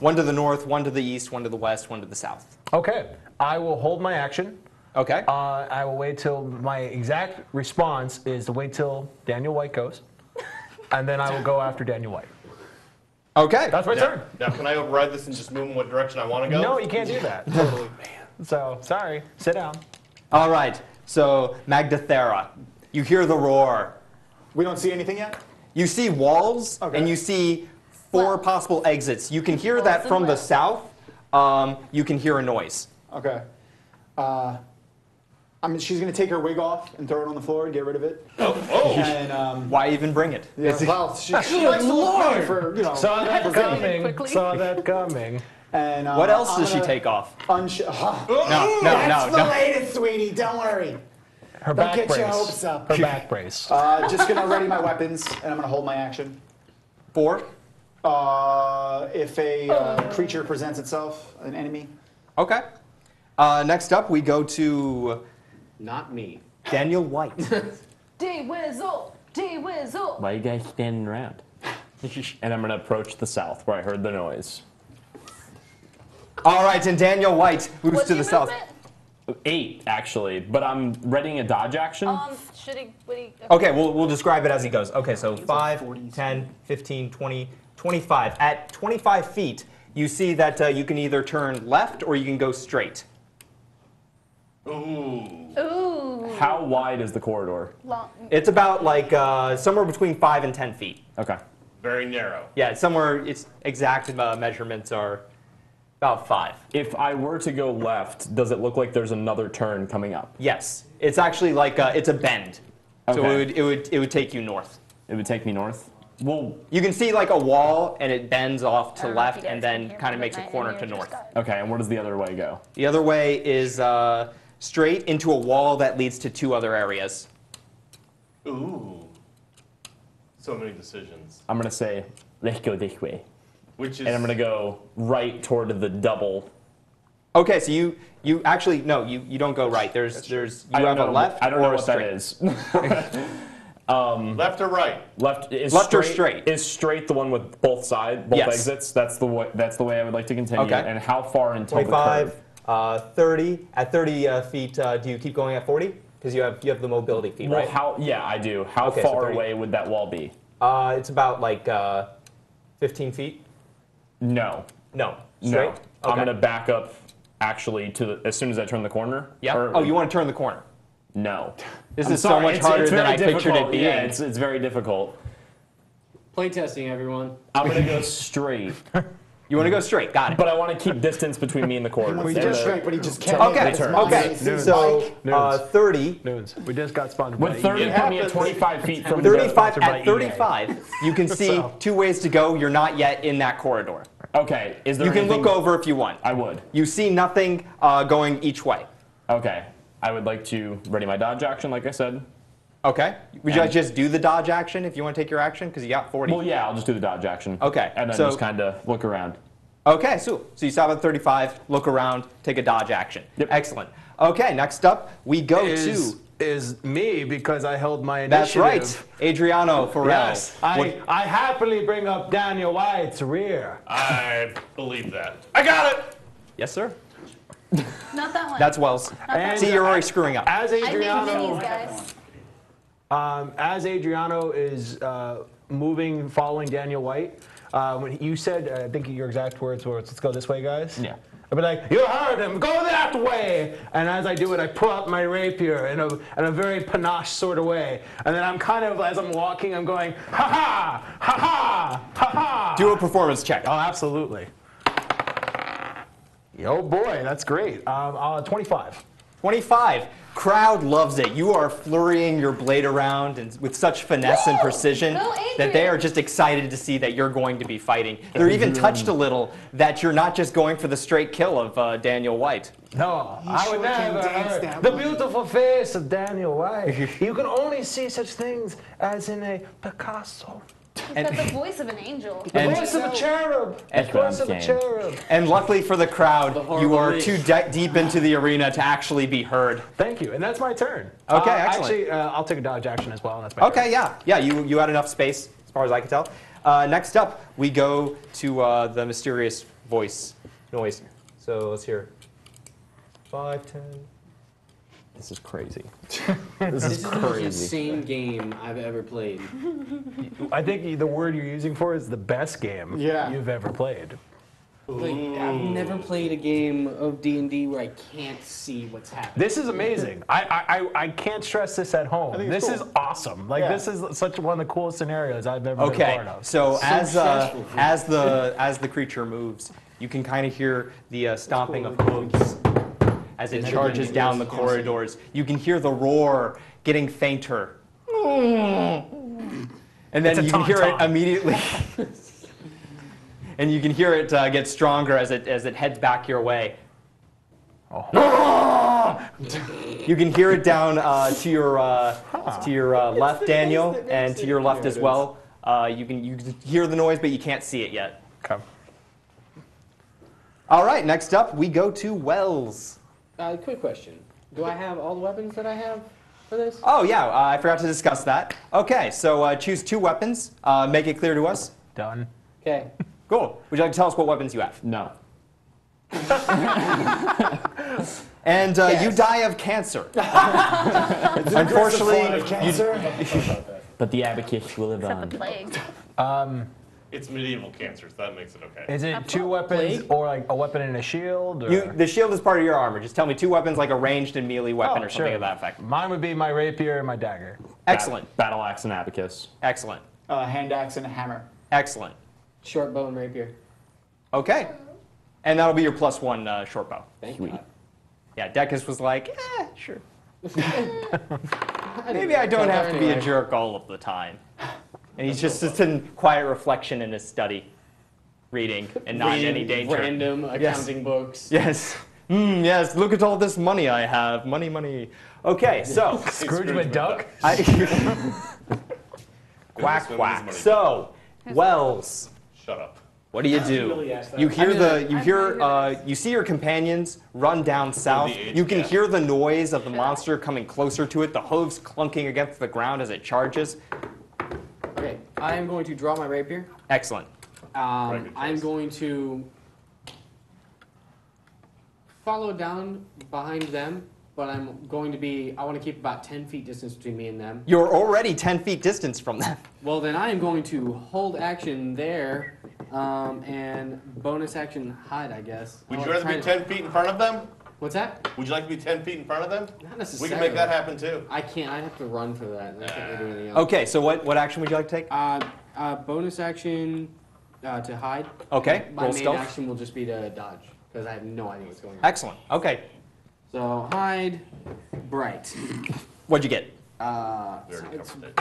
one to the north, one to the east, one to the west, one to the south. Okay. I will hold my action. Okay. I will wait till my exact response is to wait till Daniel White goes, and then I will go after Daniel White. Okay. That's my turn. Now, can I override this and just move in what direction I want to go? No, you can't do that. Totally. So sorry. Sit down. All right. So Magdathera, you hear the roar. We don't see anything yet? You see walls, Okay. and you see 4 Left. possible exits. You can hear Walls that and from the left. south. You can hear a noise. Okay. She's going to take her wig off and throw it on the floor and get rid of it. Oh. And, Why even bring it? yeah, well, she likes to look pretty for, you know. Saw that for coming. quickly. Saw that coming. And, What else I'm does she gonna take off? No, That's no. the latest, sweetie. Don't worry. Her Don't back get brace. your hopes up. Her back brace. Just going to ready my weapons, and I'm going to hold my action. 4. If a creature presents itself, an enemy. Okay. Next up, we go to Not me. Daniel White. D-Wizzle! D-Wizzle! Why are you guys standing around? And I'm gonna approach the south where I heard the noise. All right, and Daniel White moves What's to your the south. movement? 8 actually, but I'm readying a dodge action. Should he, would he? Okay, we'll describe it as he goes. Okay, so 5, 10, 15, 20, 25. At 25 feet, you see that you can either turn left or you can go straight. Ooh. Ooh. How wide is the corridor? Long. It's about like somewhere between 5 and 10 feet. Okay. Very narrow. Yeah, somewhere its exact measurements are about 5. If I were to go left, does it look like there's another turn coming up? Yes, it's actually like it's a bend, so Okay. it would take you north. It would take me north. Well, You can see like a wall and it bends off I to don't know if left you and guys then can hear kind of me, makes a but my corner ear to just north. died. okay, and where does the other way go? The other way is straight into a wall that leads to 2 other areas. Ooh. So many decisions. I'm gonna say, let's go this way. Which is. And I'm gonna go right toward the double. Okay, so you actually no, you don't go right. There's you I don't have a know- left I don't or know a what straight. that is. Left or right? Left is Left or straight. straight? Is straight the one with both Yes. exits? That's the way I would like to continue. Okay. And how far until the 25, curve? 30. At 30 feet, do you keep going at 40? Because you have the mobility feet, Well, right? yeah, I do. How Okay, so far 30. away would that wall be? It's about like 15 feet. No. No, straight. No. I'm gonna back up actually as soon as I turn the corner. Yeah. Or- Oh, you want to turn the corner? No. This I'm is so sorry, much it's harder than very I pictured it difficult. being. Yeah, it's very difficult. Playtesting, everyone. I'm gonna go straight, You want to go straight? Got it. but I want to keep distance between me and the corner. We And just the- straight, but he just can't. Okay. make it. turn. Okay. It's his So bike. Nudes. 30. Nudes. We just got sponsored Would by 30 EA. put me at 25 feet from 35 sponsored by at EA. 35. You can see So- 2 ways to go. You're not yet in that corridor. the? Okay. Is there You can anything- look over if you want. I would. You see nothing going each way. Okay. I would like to ready my dodge action, like I said. Okay. Would you And- guys just do the dodge action if you want to take your action? Because you got 40. Well, yeah, I'll just do the dodge action. Okay, And then so- just kind of look around. Okay, so you stop at 35, look around, take a dodge action. Yep. Excellent. Okay, next up, we go to... Is me because I held my initiative. That's right, Adriano Farrell. Yes, I happily bring up Daniel White's rear. I believe that. I got it! Yes, sir. Not that one. That's Wells. And See, you're already screwing up. As I made Adriano, minis, guys. as Adriano is moving, following Daniel White, when you said, I think your exact words were, "Let's go this way, guys." Yeah. I'd be like, "You heard him. Go that way." And as I do it, I pull out my rapier in a very panache sort of way, and then I'm kind of, as I'm walking, I'm going, "Ha ha, ha ha, ha Do a performance check. Oh, absolutely. Oh boy, that's great. 25. 25. Crowd loves it. You are flurrying your blade around and with such finesse and precision Go, that they Adrian. are just excited to see that you're going to be fighting. They're even touched a little that you're not just going for the straight kill of Daniel White. No, I would sure can never dance hurt that the way. beautiful face of Daniel White. You can only see such things as in a Picasso. He's got the voice of an angel. The And- voice of a cherub. That's The what I'm voice of a saying. cherub. And luckily for the crowd, you are horrible too deep into the arena to actually be heard. Thank you, and that's my turn. Okay, excellent. Actually, I'll take a dodge action as well, and that's my turn. Okay, yeah, you had enough space, as far as I can tell. Next up, we go to the mysterious voice noise. So let's hear 5, 10. This is crazy. This is the most crazy. insane game I've ever played. I think the word you're using for is the best game you've ever played. Like, I've never played a game of D&D where I can't see what's happening. This is amazing. I can't stress this at home. think it's This is cool. awesome. Like Yeah. this is such one of the coolest scenarios I've ever been Okay, part of. so as stressful. as the creature moves, you can kind of hear the stomping of hooves as it charges down the corridors. You can hear the roar getting fainter, and then It's a you can hear it tauntaun. immediately, and you can hear it get stronger as it heads back your way. You can hear it down to your left, Daniel, and to your left as well. You can hear the noise, but you can't see it yet. Okay. All right, next up we go to Wells. Quick question. Do I have all the weapons that I have for this? Oh yeah, I forgot to discuss that. Okay, so choose 2 weapons. Make it clear to us. Done. Okay. Cool. Would you like to tell us what weapons you have? No. And you die of cancer. Unfortunately, Cancer. But the abacus will live Except the on. plague. It's medieval cancer, so that makes it okay. Is it That's 2 not weapons plague. or like a weapon and a shield? Or? the shield is part of your armor. Just tell me 2 weapons, like a ranged and melee weapon or something of that effect. Mine would be my rapier and my dagger. Excellent. Battle axe and abacus. Excellent. Hand axe and a hammer. Excellent. Short bow and rapier. Okay. And that'll be your +1 short bow. Thank you. Yeah, Decus was like, sure. Maybe I don't have to be a jerk all of the time. And he's just in quiet reflection in his study, reading and not in any danger. Random accounting books. Yes. Yes, look at all this money I have. Money, money. Okay, so. Scrooge McDuck? Quack, Scrooge quack. McDuck. So, Wells, Shut up. what do you do? really asked that. You hear I'm you see your companions run down south. age You can gap. hear the noise of the monster coming closer to it, the hooves clunking against the ground as it charges. Okay, I am going to draw my rapier. Excellent. Very good I'm choice. going to follow down behind them, but I'm going to be, I want to keep about 10 feet distance between me and them. You're already 10 feet distance from them. Well, then I am going to hold action there and bonus action hide, I guess. Would I you wanna rather be try 10 feet in front of them? What's that? Would you like to be 10 feet in front of them? Not We necessarily. can make that happen too. I can't. I'd have to run for that. And I can't really do anything else. Okay, so what action would you like to take? Bonus action to hide. Okay, My roll main stealth. action will just be to dodge because I have no idea what's going on. Excellent. Okay, So hide, bright. what'd you get? We already It's covered it.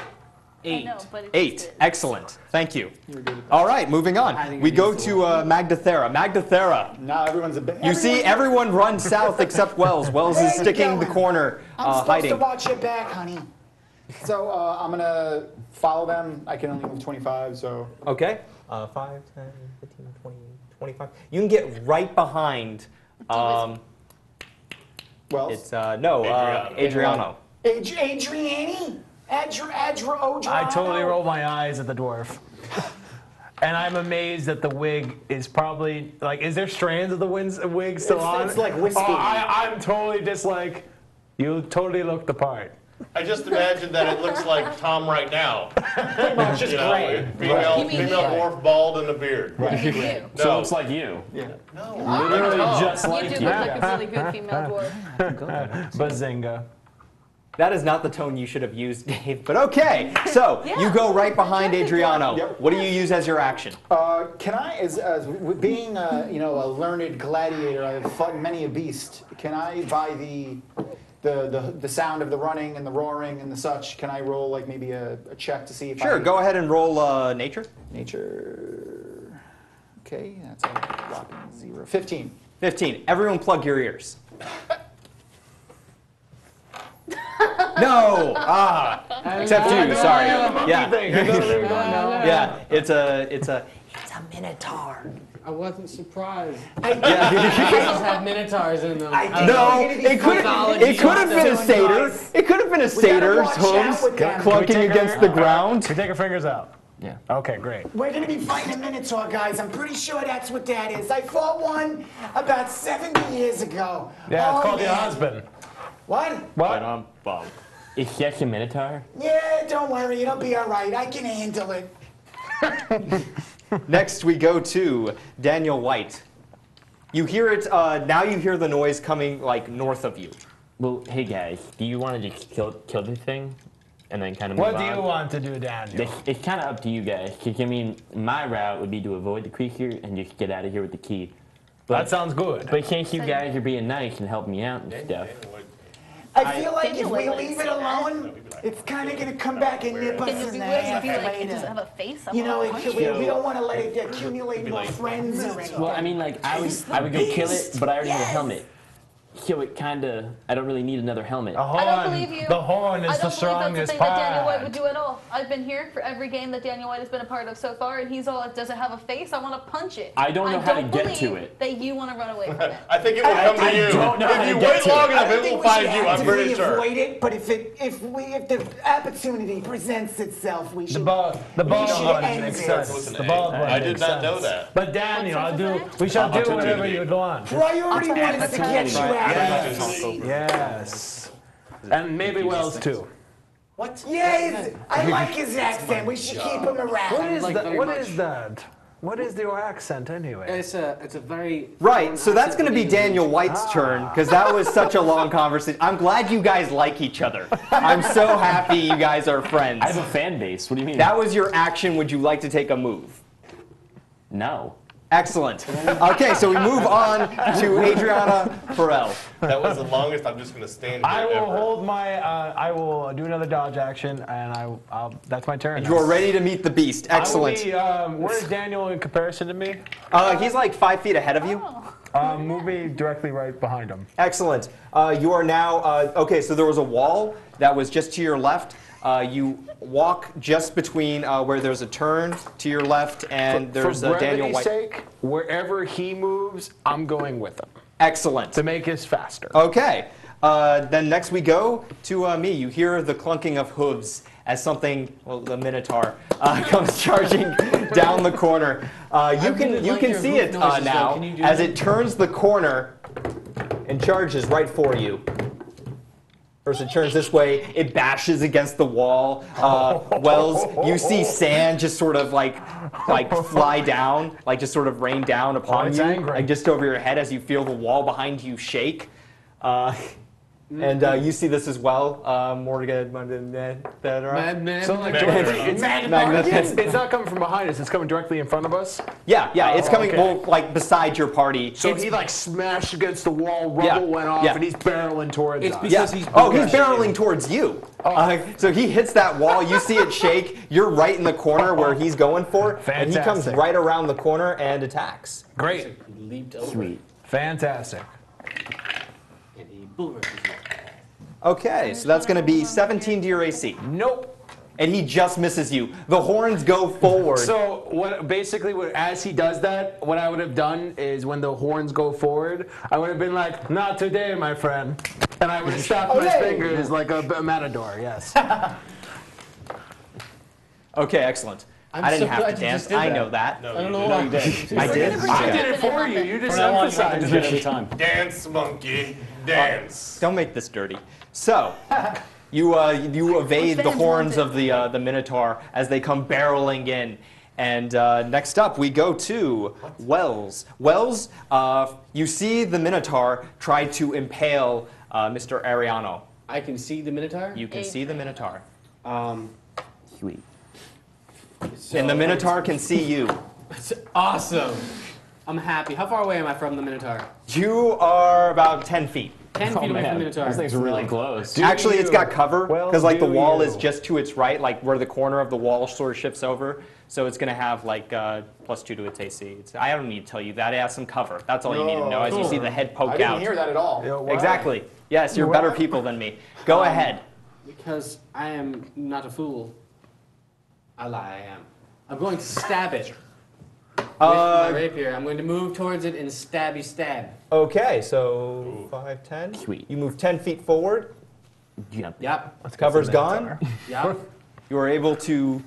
8. I know, but it's 8. just- Excellent. Thank you. You're good at that. All right, moving on. Hiding We go against the to Magdathera. Magdathera. Now everyone's a bit. You see everyone run south except Wells. Wells is Where you sticking the going? corner, I'm supposed hiding. to watch your back, honey. So I'm gonna follow them. I can only move 25, so Okay. 5, 10, 15, 20, 25. You can get right behind. well. It's Adriano. Adriano. Adriani? Adriano. I totally roll my eyes at the dwarf. And I'm amazed that the wig is probably, like, is there strands of the wig still on? It's like whiskey. Oh, I'm totally just like, you totally look the part. I just imagine that it looks like Tom right now. It's just You know, gray. female, You mean female me? dwarf, bald, and a beard. You can do. No, So it looks like you. Literally just You like do you. look like a really good female dwarf. Bazinga. That is not the tone you should have used, Dave. But okay, so you go right behind Adriano. Yep. What do you use as your action? Can I, as being a learned gladiator, I've fought many a beast. Can I, by the sound of the running and the roaring and the such, can I roll like maybe a check to see if Sure, go ahead and roll nature. Nature. Okay, that's a whopping 0. 15. 15. Everyone plug your ears. No! Except you, sorry. Yeah. Yeah, it's a minotaur. I wasn't surprised. Yeah. These have minotaurs in them. No, it could have been a satyr. It could have been a satyr's hooves clunking against the ground. Can we take our fingers out? Yeah. Okay, great. We're gonna be fighting a Minotaur, guys. I'm pretty sure that's what that is. I fought one about 70 years ago. Yeah, it's called your man. husband. What? What? Is he actually a minotaur? Yeah, don't worry, it'll be all right. I can handle it. Next, we go to Daniel White. You hear it, now you hear the noise coming, like, north of you. Well, hey guys, do you want to just kill the thing? And then kind of move on? What do you want to do, Daniel? It's kind of up to you guys. 'Cause, I mean, my route would be to avoid the creature and just get out of here with the key. But, That sounds good. But since you guys are being nice and helping me out and stuff, I feel like if we leave it alone, it's kind of gonna come back and nip us Can you in be the weird ass and be like, it later. doesn't have a face? You know, I wanna punch we don't want to let it accumulate more friends or anything. well, I mean, like I would go kill it, but I already have a helmet. So it kind of, I don't really need another helmet. I don't believe you. The horn is I the don't believe strongest that's the thing that Daniel White would part. do at all. I've been here for every game that Daniel White has been a part of so far, and he's all like, does it have a face? I want to punch it. I don't know how to get to believe it. That you want to run away from it. I think it will come to you. don't know how If to you get wait to long it. enough, I it think will we find should you. I'm pretty actively sure. avoid it, but if the opportunity presents itself, we The should. bald should one end makes it. sense. The bald one I did makes not know sense. that. But Daniel, What's we shall do Opportunity. whatever you'd want. Priority one is to get you out of here. Yes. And maybe Wells too. What? Yeah, I like his accent. We should keep him around. What is like that? very What much. is that? What is your accent anyway? It's a very Right, so that's going to be Daniel White's turn, because that was such a long conversation. I'm glad you guys like each other. I'm so happy you guys are friends. I have a fan base. What do you mean? That was your action. Would you like to take a move? No. Excellent. Okay, so we move on to Adriana Farrell. That was the longest. I'm just going to stand here. I will ever. hold my. I will do another dodge action, and that's my turn. You are ready to meet the beast. Excellent. Where's Daniel in comparison to me? He's like 5 feet ahead of you. Move me directly right behind him. Excellent. You are now, okay, so there was a wall that was just to your left. You walk just between where there's a turn to your left and there's For Daniel brevity's White. sake, wherever he moves, I'm going with him Excellent. to make us faster. Okay. Then next we go to me. You hear the clunking of hooves as something, well, the Minotaur, comes charging down the corner. You can your see hoof it noises, though. now Can you do as that? it turns the corner and charges right for you. First it turns this way, it bashes against the wall. Wells, you see sand just sort of like fly down, like just sort of rain down upon it's you, angry. like just over your head as you feel the wall behind you shake. And you see this as well, Morgan, Madman. So like, Magnificent. it's not coming from behind us. It's coming directly in front of us. Yeah, it's coming okay. well, like beside your party. So he like smashed against the wall. Rubble went off, yeah. and he's barreling towards It's us. because Yeah. he's Oh, he's bigger. barreling towards you. So he hits that wall. You see it shake. You're right in the corner where he's going for, and he comes Fantastic. right around the corner and attacks. Great. Leaped over. Sweet. Fantastic. And he bull rushed his wall. Okay, so that's going to be 17 to your AC, Nope. and he just misses you. The horns go forward. So as he does that, what I would have done is when the horns go forward, I would have been like, "Not today, my friend," and I would have stopped my Okay. fingers like a matador. Yes. Okay, excellent. I didn't so have glad to you dance. just did I that. know that. No, I don't you know did why. not. I did. I did it for you. You just emphasized it every it. time. Dance, monkey, dance. Don't make this dirty. So, you evade the fans horns want of the Minotaur as they come barreling in. And next up, we go to Wells. Wells, you see the Minotaur try to impale Mr. Ariano. I can see the Minotaur? You can see the Minotaur. Sweet. So And the Minotaur can see you. It's awesome. I'm happy. How far away am I from the Minotaur? You are about 10 feet. 10 feet away from the Man, Minotaur. this thing's really close. Actually, it's got cover Well, because like the do wall you. is just to its right, like where the corner of the wall sort of shifts over. So it's going to have like +2 to its AC. I don't need to tell you that. It has some cover. That's all you need to know as you see the head poke I didn't out. hear that at all. Yeah, why? Exactly. Yes, you're better people than me. Go ahead. Because I am not a fool. I lie, I am. I'm going to stab it. With my rapier. I'm going to move towards it and stabby stab. Okay, so 5, 10. Sweet. You move 10 feet forward. Yep. Yep. Cover's gone. Yep. You are able to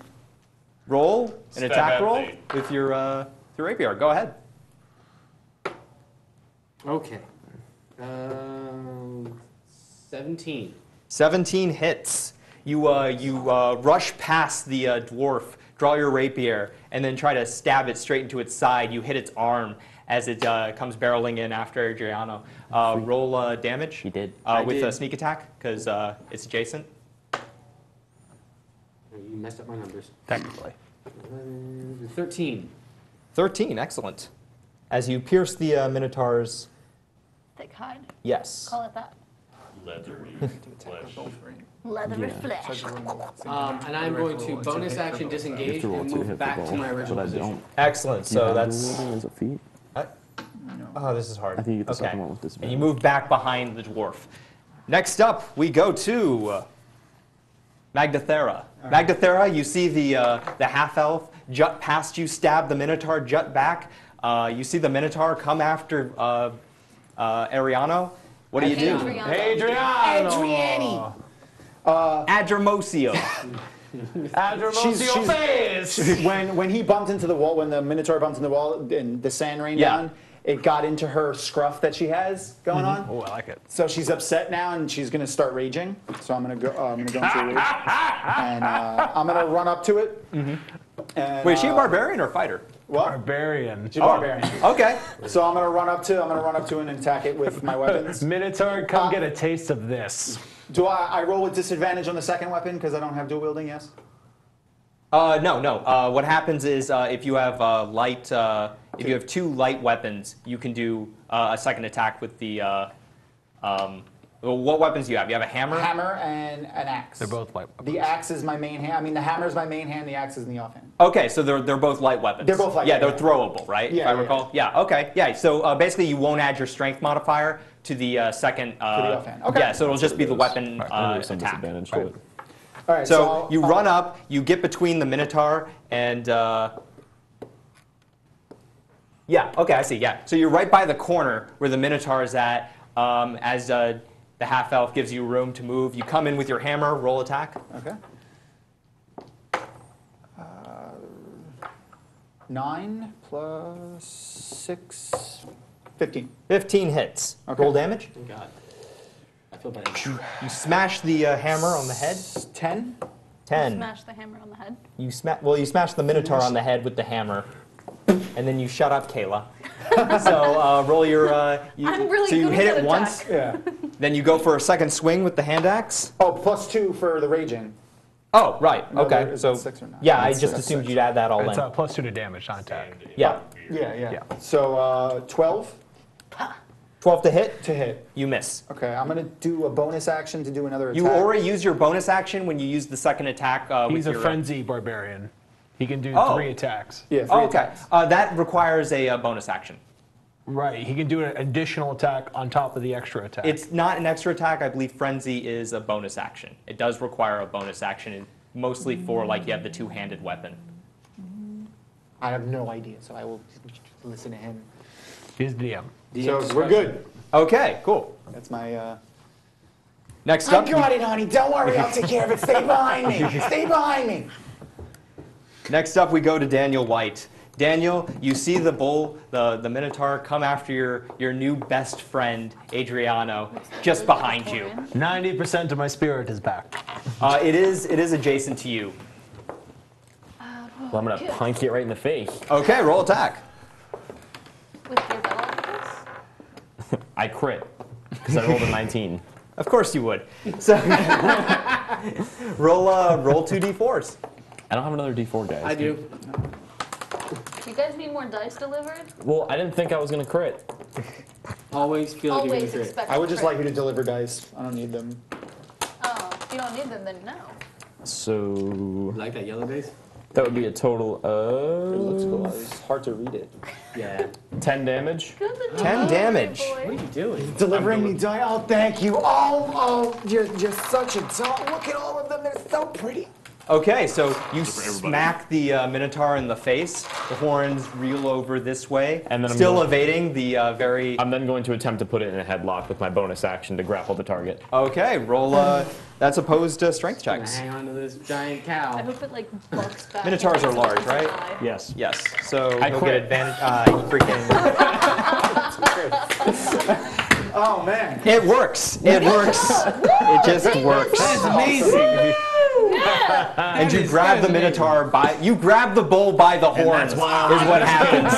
roll an Stab attack at roll me. with your rapier. Go ahead. Okay. 17. 17 hits. You rush past the dwarf, draw your rapier, and then try to stab it straight into its side. You hit its arm as it comes barreling in after Adriano. Roll damage. He did. With a did. sneak attack, because it's adjacent. You messed up my numbers. Technically. 13. 13, excellent. As you pierce the Minotaur's, Thick hide. yes. Call it that. Leathery flesh. Leathery flesh. And I'm going to bonus action disengage and move back to my original position. Excellent, so that's... As a feat. Oh, this is hard. I think you get the Okay. second one with And disadvantage. you move back behind the dwarf. Next up, we go to Magdathera. Magdathera, you see the half-elf jut past you, stab the Minotaur, jut back. You see the Minotaur come after Ariano. What do you do? Adriano. Adramosio. When he bumped into the wall, when the Minotaur bumped into the wall and the sand rained Yeah. down, it got into her scruff that she has going on. Oh, I like it. So she's upset now, and she's gonna start raging. So I'm gonna go into a rage, and I'm gonna run up to it. And, Wait, is she a barbarian or a fighter? What? Barbarian. She's a barbarian. Okay. So I'm gonna run up to it and attack it with my weapons. Minotaur, come get a taste of this. Do I roll with disadvantage on the second weapon because I don't have dual wielding? Yes. No. What happens is if you have if you have 2 light weapons, you can do a second attack with the. What weapons do you have? You have a hammer. A hammer and an axe. They're both light weapons. The axe is my main hand. I mean, the hammer is my main hand. The axe is in the offhand. Okay, so they're both light weapons. They're both light, Yeah, yeah, they're yeah. throwable, right? Yeah, if I yeah, recall. Yeah. Okay. Yeah. So basically, you won't add your strength modifier to the second. the offhand. Okay. Yeah. So it'll just be the weapon There's some attack. disadvantage to it. All right. So you I'll- run up, you get between the Minotaur and. Yeah. Okay. I see. Yeah. So you're right by the corner where the Minotaur is at. As the half elf gives you room to move, you come in with your hammer. Roll attack. Okay. 9 plus 6, 15. 15 hits. Okay. Roll damage. Thank God. I feel better. You smash the hammer on the head. 10. 10. Smash the hammer on the head. You smash the Minotaur on the head with the hammer, and then you shut up, Kayla. So roll your. I'm really so you good hit at it once, Yeah. then you go for a second swing with the hand axe. Oh, plus 2 for the raging. Oh, right. No, Okay. is So it 6 or 9? yeah, I That's just 6. assumed you'd add that all It's in. +2 to damage, not attack. Yeah. Yeah. So 12 12 to hit. to hit. You miss. Okay, I'm gonna do a bonus action to do another attack. You already used your bonus action when you used the second attack. He's with a your, frenzy barbarian. He can do Oh. 3 attacks. Yeah. 3 Oh, okay. attacks. That requires a bonus action. Right. He can do an additional attack on top of the extra attack. It's not an extra attack. I believe frenzy is a bonus action. It does require a bonus action, and mostly for like you have the 2-handed weapon. I have no idea, so I will listen to him. He's DM. So we're good. Okay, cool. That's my. Next I up, got it, honey. Don't worry, I'll take care of it. Stay behind me. Stay behind me. next up we go to Daniel White. Daniel, you see the bull, the Minotaur, come after your new best friend, Adriano, just behind you. 90% of my spirit is back. It is adjacent to you. Well, I'm gonna punch it right in the face. Okay, roll attack. With your battle axe? I crit because I rolled a 19. Of course you would. So roll 2 d4s. I don't have another D4, guys. I do. You guys need more dice delivered? Well, I didn't think I was gonna crit. Always feel like you're Always gonna crit. expect I would just crit. like you to deliver dice. I don't need them. Oh, if you don't need them, then no. So You like that yellow dice? that would be a total It looks of cool. It's hard to read it. Yeah. 10 damage. 10 damage. What are you doing? Delivering me dice. Oh, thank you. Oh, you're such a doll. Look at all of them. They're so pretty. Okay, so you smack the Minotaur in the face. The horns reel over this way, And then I'm still going- evading the very. I'm then going to attempt to put it in a headlock with my bonus action to grapple the target. Okay, roll. That's opposed to strength checks. Hang on to this giant I cow. hope it like bucks back. Minotaurs are large, right? Yes. Yes. So I he'll quit. get advantage. You freaking. Oh man. It works. It works. It just works. That's amazing. And you grab the Minotaur by, you grab the bull by the horns, is what happens.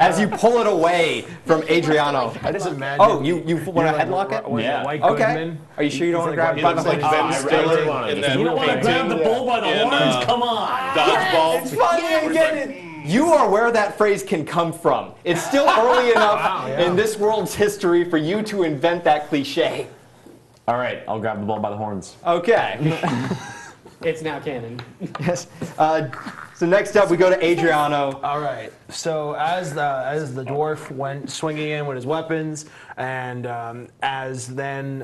As you pull it away from Adriano. I just imagine. Oh, you want to headlock it? Yeah. White Okay. Goodman. Are you sure you don't want to grab it He by the looks like horns? Ben Stiller really in wanna- that You don't want to grab painting the bull by the in, horns? Come on. Dodgeball. Funny and get it. You are where that phrase can come from. It's still early enough in this world's history for you to invent that cliche. All right, I'll grab the bull by the horns. Okay. It's now canon. Yes. So next up, we go to Adriano. All right. So as the dwarf went swinging in with his weapons, and as then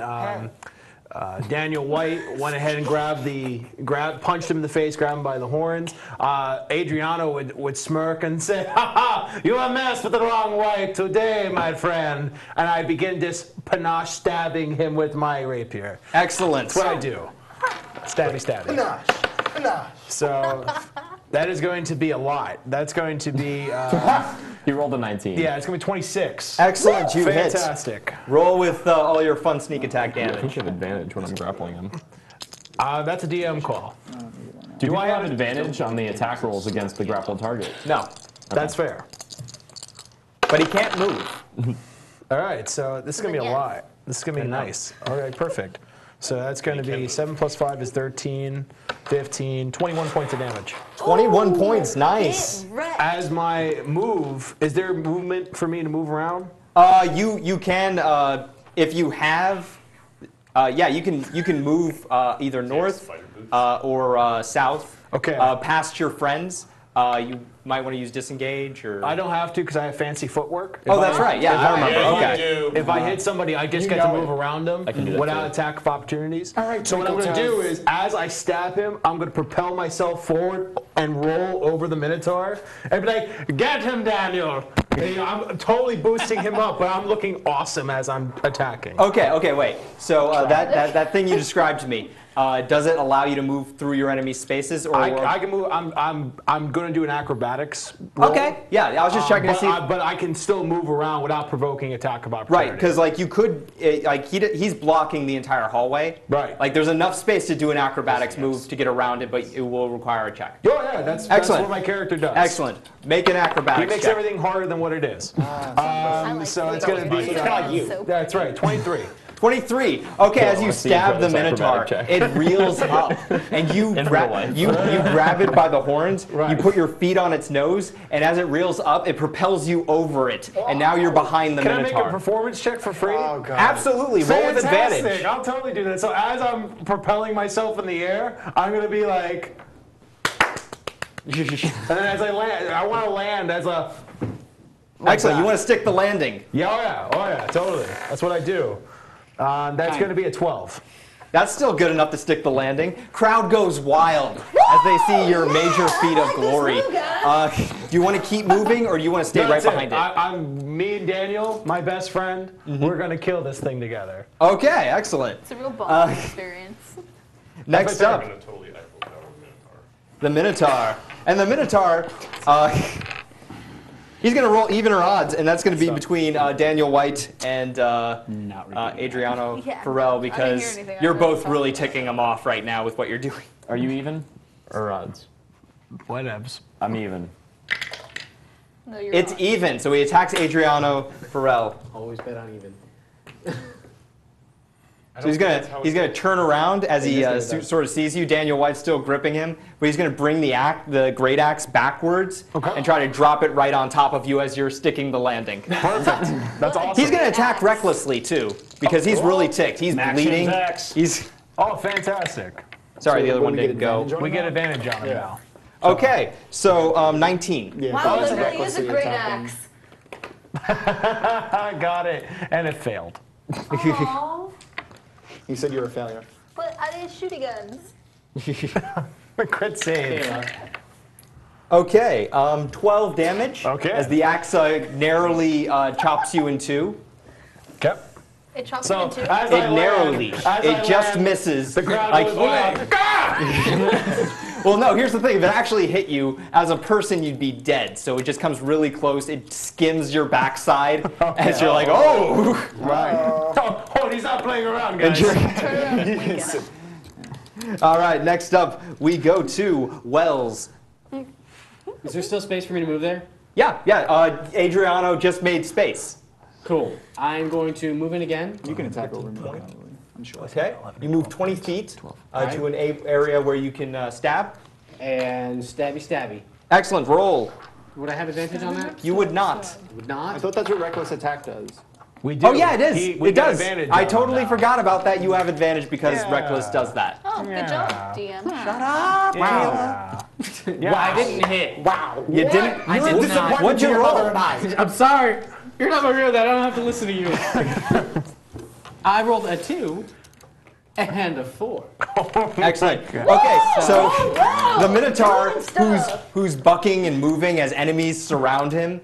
Daniel White went ahead and punched him in the face, grabbed him by the horns. Adriano would smirk and say, "Ha ha! You have messed with the wrong White today, my friend." And I begin just panache stabbing him with my rapier. Excellent. That's what I do. Stabby, stabby. So that is going to be a lot. That's going to be, He rolled a 19. yeah, it's going to be 26. Excellent. You hit. Fantastic. Roll with all your fun sneak attack I think damage. you have advantage when I'm grappling him. That's a DM call. Do people have advantage on the attack rolls against the grappled target? No, That's fair. but he can't move. All right, so this is going to be a Yes. lot. This is going to be nice. All right, perfect. So that's going to be 7 plus 5 is 13, 15, 21 points of damage. 21 points. Nice. As my move, is there movement for me to move around? You can if you have. Yeah, you can move either north or south. Okay. Past your friends. You might want to use disengage or. I don't have to because I have fancy footwork. Oh, that's right. Yeah, I remember. Yeah, Okay. you do. If I hit somebody, I just You get to know move around them can do that without too. attack of opportunities. All right, so what I'm Twinkle going to do Toes. is, as I stab him, I'm going to propel myself forward and roll over the Minotaur and be like, "Get him, Daniel!" And, you know, I'm totally boosting him up, but I'm looking awesome as I'm attacking. Okay. Wait. So that thing you described to me. Does it allow you to move through your enemy's spaces, or I can move. I'm going to do an acrobatics. Roll. Okay. Yeah, I was just checking to see. But I can still move around without provoking attack of opportunity. Right, because like you could, he's blocking the entire hallway. Right. Like there's enough space to do an acrobatics move to get around it, but it will require a check. Oh yeah, that's Excellent. what my character does. Excellent. Make an acrobatics He makes check. everything harder than what it is. like So it's that. going to be. It's kinda like you. That's right. 23. 23. Okay, as you let's see stab the this Minotaur, acrobatic check. it reels up, and you In real life. you grab it by the horns. Right. You put your feet on its nose, and as it reels up, it propels you over it, and now you're behind the Can I make a Minotaur. performance check for free? Oh, God. Absolutely. Roll with Fantastic. advantage. I'll totally do that. So as I'm propelling myself in the air, I'm going to be like, and then as I land, I want to land as a. Excellent. that. You want to stick the landing. Yeah, oh yeah, totally. That's what I do. That's going to be a 12. That's still good enough to stick the landing. Crowd goes wild as they see your major feat of glory. Do you want to keep moving, or do you want to stay right That's it. behind it? I'm me and Daniel, my best friend. We're going to kill this thing together. Okay, excellent. It's a real bonding experience. Next up, I'm gonna totally Eiffel Tower Minotaur. the Minotaur. And the Minotaur, he's going to roll even or odds, and that's going to be between Daniel White and Adriano Yeah, Farrell, I didn't hear because anything. I you're really both thought really about ticking him off right now with what you're doing. Are you even? Or odds? Whatevs. I'm even. No, you're It's not. even, so he attacks Adriano Farrell. Always bet on even. So he's gonna turn around as he sort of sees you. Daniel White's still gripping him, but he's gonna bring the great axe backwards and try to drop it right on top of you as you're sticking the landing. Perfect. That's awesome. He's gonna attack recklessly too, because he's really ticked. He's bleeding. He's Oh, fantastic. sorry, the other what one do we didn't get go. advantage on We it get now? advantage on him now. Okay, so 19. Yeah, Wow, that's that really is a recklessly great attacking. axe. Got it. And it failed. Aww. You said you were a failure. But I didn't shoot guns. Crit save. Okay, 12 damage. Okay. As the axe narrowly chops you in two. Okay. It chopped So, him in two. as I It narrowly. land, It just misses. The crowd Like, goes wild. well, no, here's the thing. If it actually hit you, as a person, you'd be dead. So it just comes really close. It skims your backside as you're like, oh! Right. Oh, he's not playing around, And guys. you're- Turn around and blink at him. All right, next up, we go to Wells. Is there still space for me to move there? Yeah. Adriano just made space. Cool. I'm going to move in again. You can attack over me. I'm sure. Okay. You move 20 feet to an area where you can stab. And stabby. Excellent. Roll. Would I have advantage on that? You would not. Would I not? thought that's what reckless attack does. We do. Oh yeah, it is. We It get does. advantage I on him totally now. forgot about that. You have advantage because Yeah. Reckless does that. Oh, good job, DM. Shut up. Wow. Well, I didn't hit. Wow. You didn't. I did not. What'd you roll? I'm sorry. You're not my real dad. I don't have to listen to you. I rolled a 2 and a 4. Excellent. Okay, so the Minotaur, who's bucking and moving as enemies surround him,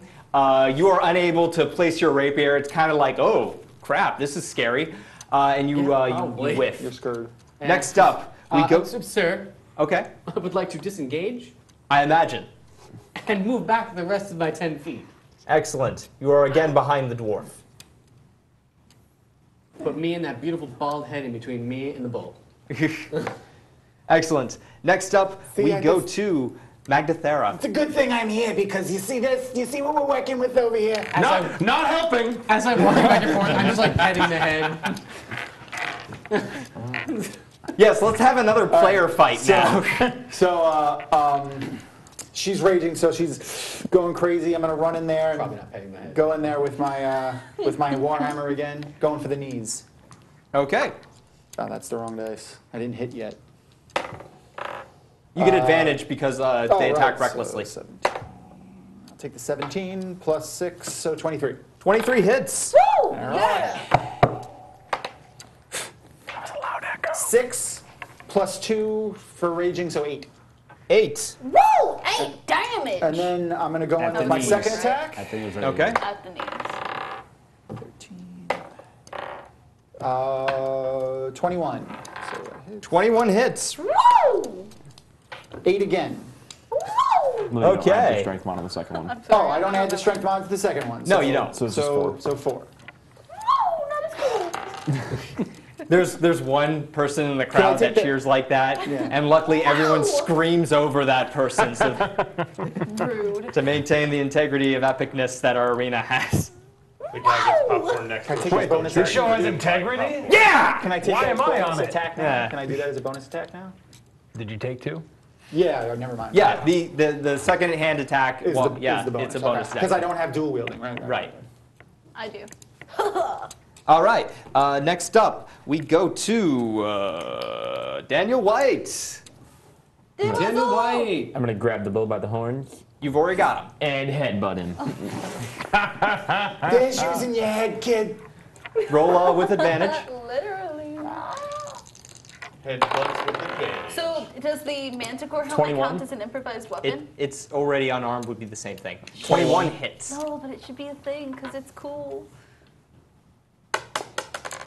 you are unable to place your rapier. It's kind of like, oh crap, this is scary, and you probably. whiff. You're screwed. Next up, we go. Sir, Okay, I would like to disengage I imagine. and move back the rest of my 10 feet. Excellent. You are again behind the dwarf. Put me and that beautiful bald head in between me and the bull. Excellent. Next up, See, we I go just- to Magdathera. It's a good thing I'm here because you see this? You see what we're working with over here? Not helping. As I'm walking back and forth, I'm just like petting the head. Yes, let's have another player fight now. So, she's raging, so she's going crazy. I'm gonna run in there Probably and not petting the head. go in there with my warhammer again, going for the knees. Okay. Oh, that's the wrong dice. I didn't hit yet. You get advantage because Oh, they attack right, recklessly. So 17. I'll take the 17 plus 6, so 23. 23 hits. Woo! Yeah! 6 plus 2 for raging, so 8. 8. Woo! 8 damage! And then I'm gonna go in At with the my knees. second attack. I think it was right. Okay. At the knees. 21. So that hits. 21 hits. Woo! 8 again. Woo! No, you don't. I have Okay. the strength mod on the second one. Oh, I don't add the strength mod to the second one. No, you don't. So it's just 4. So 4. Woo! Not as cool. There's one person in the I crowd take that that? cheers like that, Yeah. and luckily everyone Wow. screams over that person so, Rude. to maintain the integrity of epicness that our arena has. The guy gets popcorn next Can I to take him. his bonus This attack? show has integrity? Yeah! Can I take Why that as am I bonus on it? attack now? Yeah. Can I do that as a bonus attack now? Did you take 2? Yeah, never mind. Yeah, the second hand attack, Is well, the, yeah, is the bonus. it's a bonus Because attack. I don't have dual wielding, right? Right. I do. All right, next up, we go to Daniel White. Daniel White! I'm gonna grab the bull by the horns You've already got him. and headbutt him. There's shoes in your head, kid. Roll with advantage. Literally. Headbutts with advantage. So, does the Manticore helmet 21? count as an improvised weapon? It's already unarmed would be the same thing. 21 hits. No, but it should be a thing because it's cool.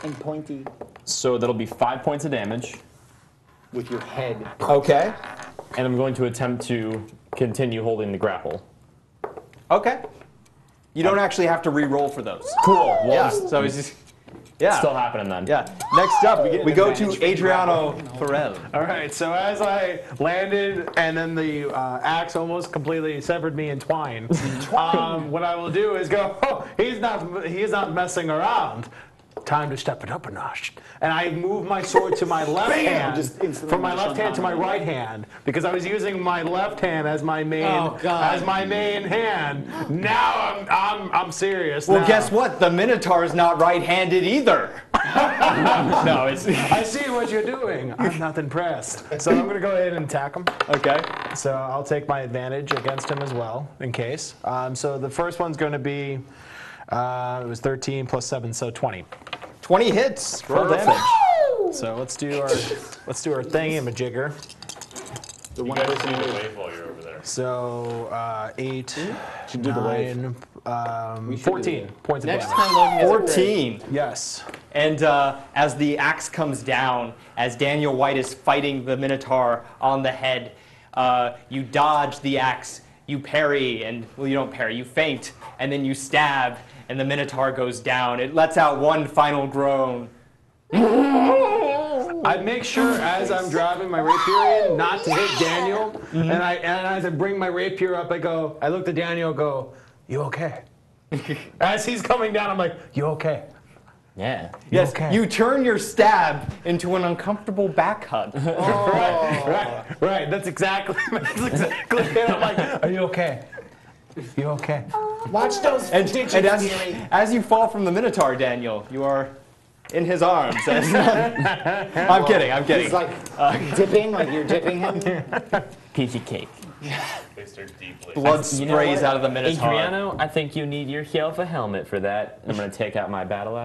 And pointy So that'll be 5 points of damage, with your head. Okay. and I'm going to attempt to continue holding the grapple. Okay. You don't actually have to re-roll for those. Cool. Well, Yeah. it's So it's just, yeah. still happening then. Yeah. Next up, we go to advantage for Adriano Farrell. All right, so as I landed and then the axe almost completely severed me in twine, what I will do is go, oh, he is not messing around. time to step it up a notch. And I move my sword to my left hand, Just instantly from my mash left hand to my right hand, because I was using my left hand as my main, hand. Now I'm serious. Well, now. guess what? The Minotaur's not right-handed either. No, it's I see what you're doing. I'm not impressed. So I'm gonna go ahead and attack him. okay. So I'll take my advantage against him as well, in case. So the first one's going to be, it was 13 plus 7, so 20. 20 hits. Roll Perfect. damage. So let's do our thingy-majigger. You guys need to wave while you're over there. So 8, Should do the wave. 9, 14 points of Next damage. time, loading is 14. Yes. And as the axe comes down, as Daniel White is fighting the Minotaur on the head, you dodge the axe, you parry, and, well, you don't parry, you feint, and then you stab, and the Minotaur goes down. It lets out one final groan. I make sure as I'm driving my rapier in not to hit Daniel, and as I bring my rapier up, I look to Daniel and go, you okay? As he's coming down, I'm like, you okay? Yeah. Yes, okay? you turn your stab into an uncomfortable back hug. Right, that's exactly it. I'm like, are you okay? You okay? Watch those And digits, Deary. as you fall from the Minotaur, Daniel, you are in his arms. I'm kidding. It's like dipping, like you're dipping him. Peachy cake. They start deeply. Blood You know sprays what? out of the Minotaur. Adriano, I think you need your Hjelfa helmet for that. I'm going to take out my battle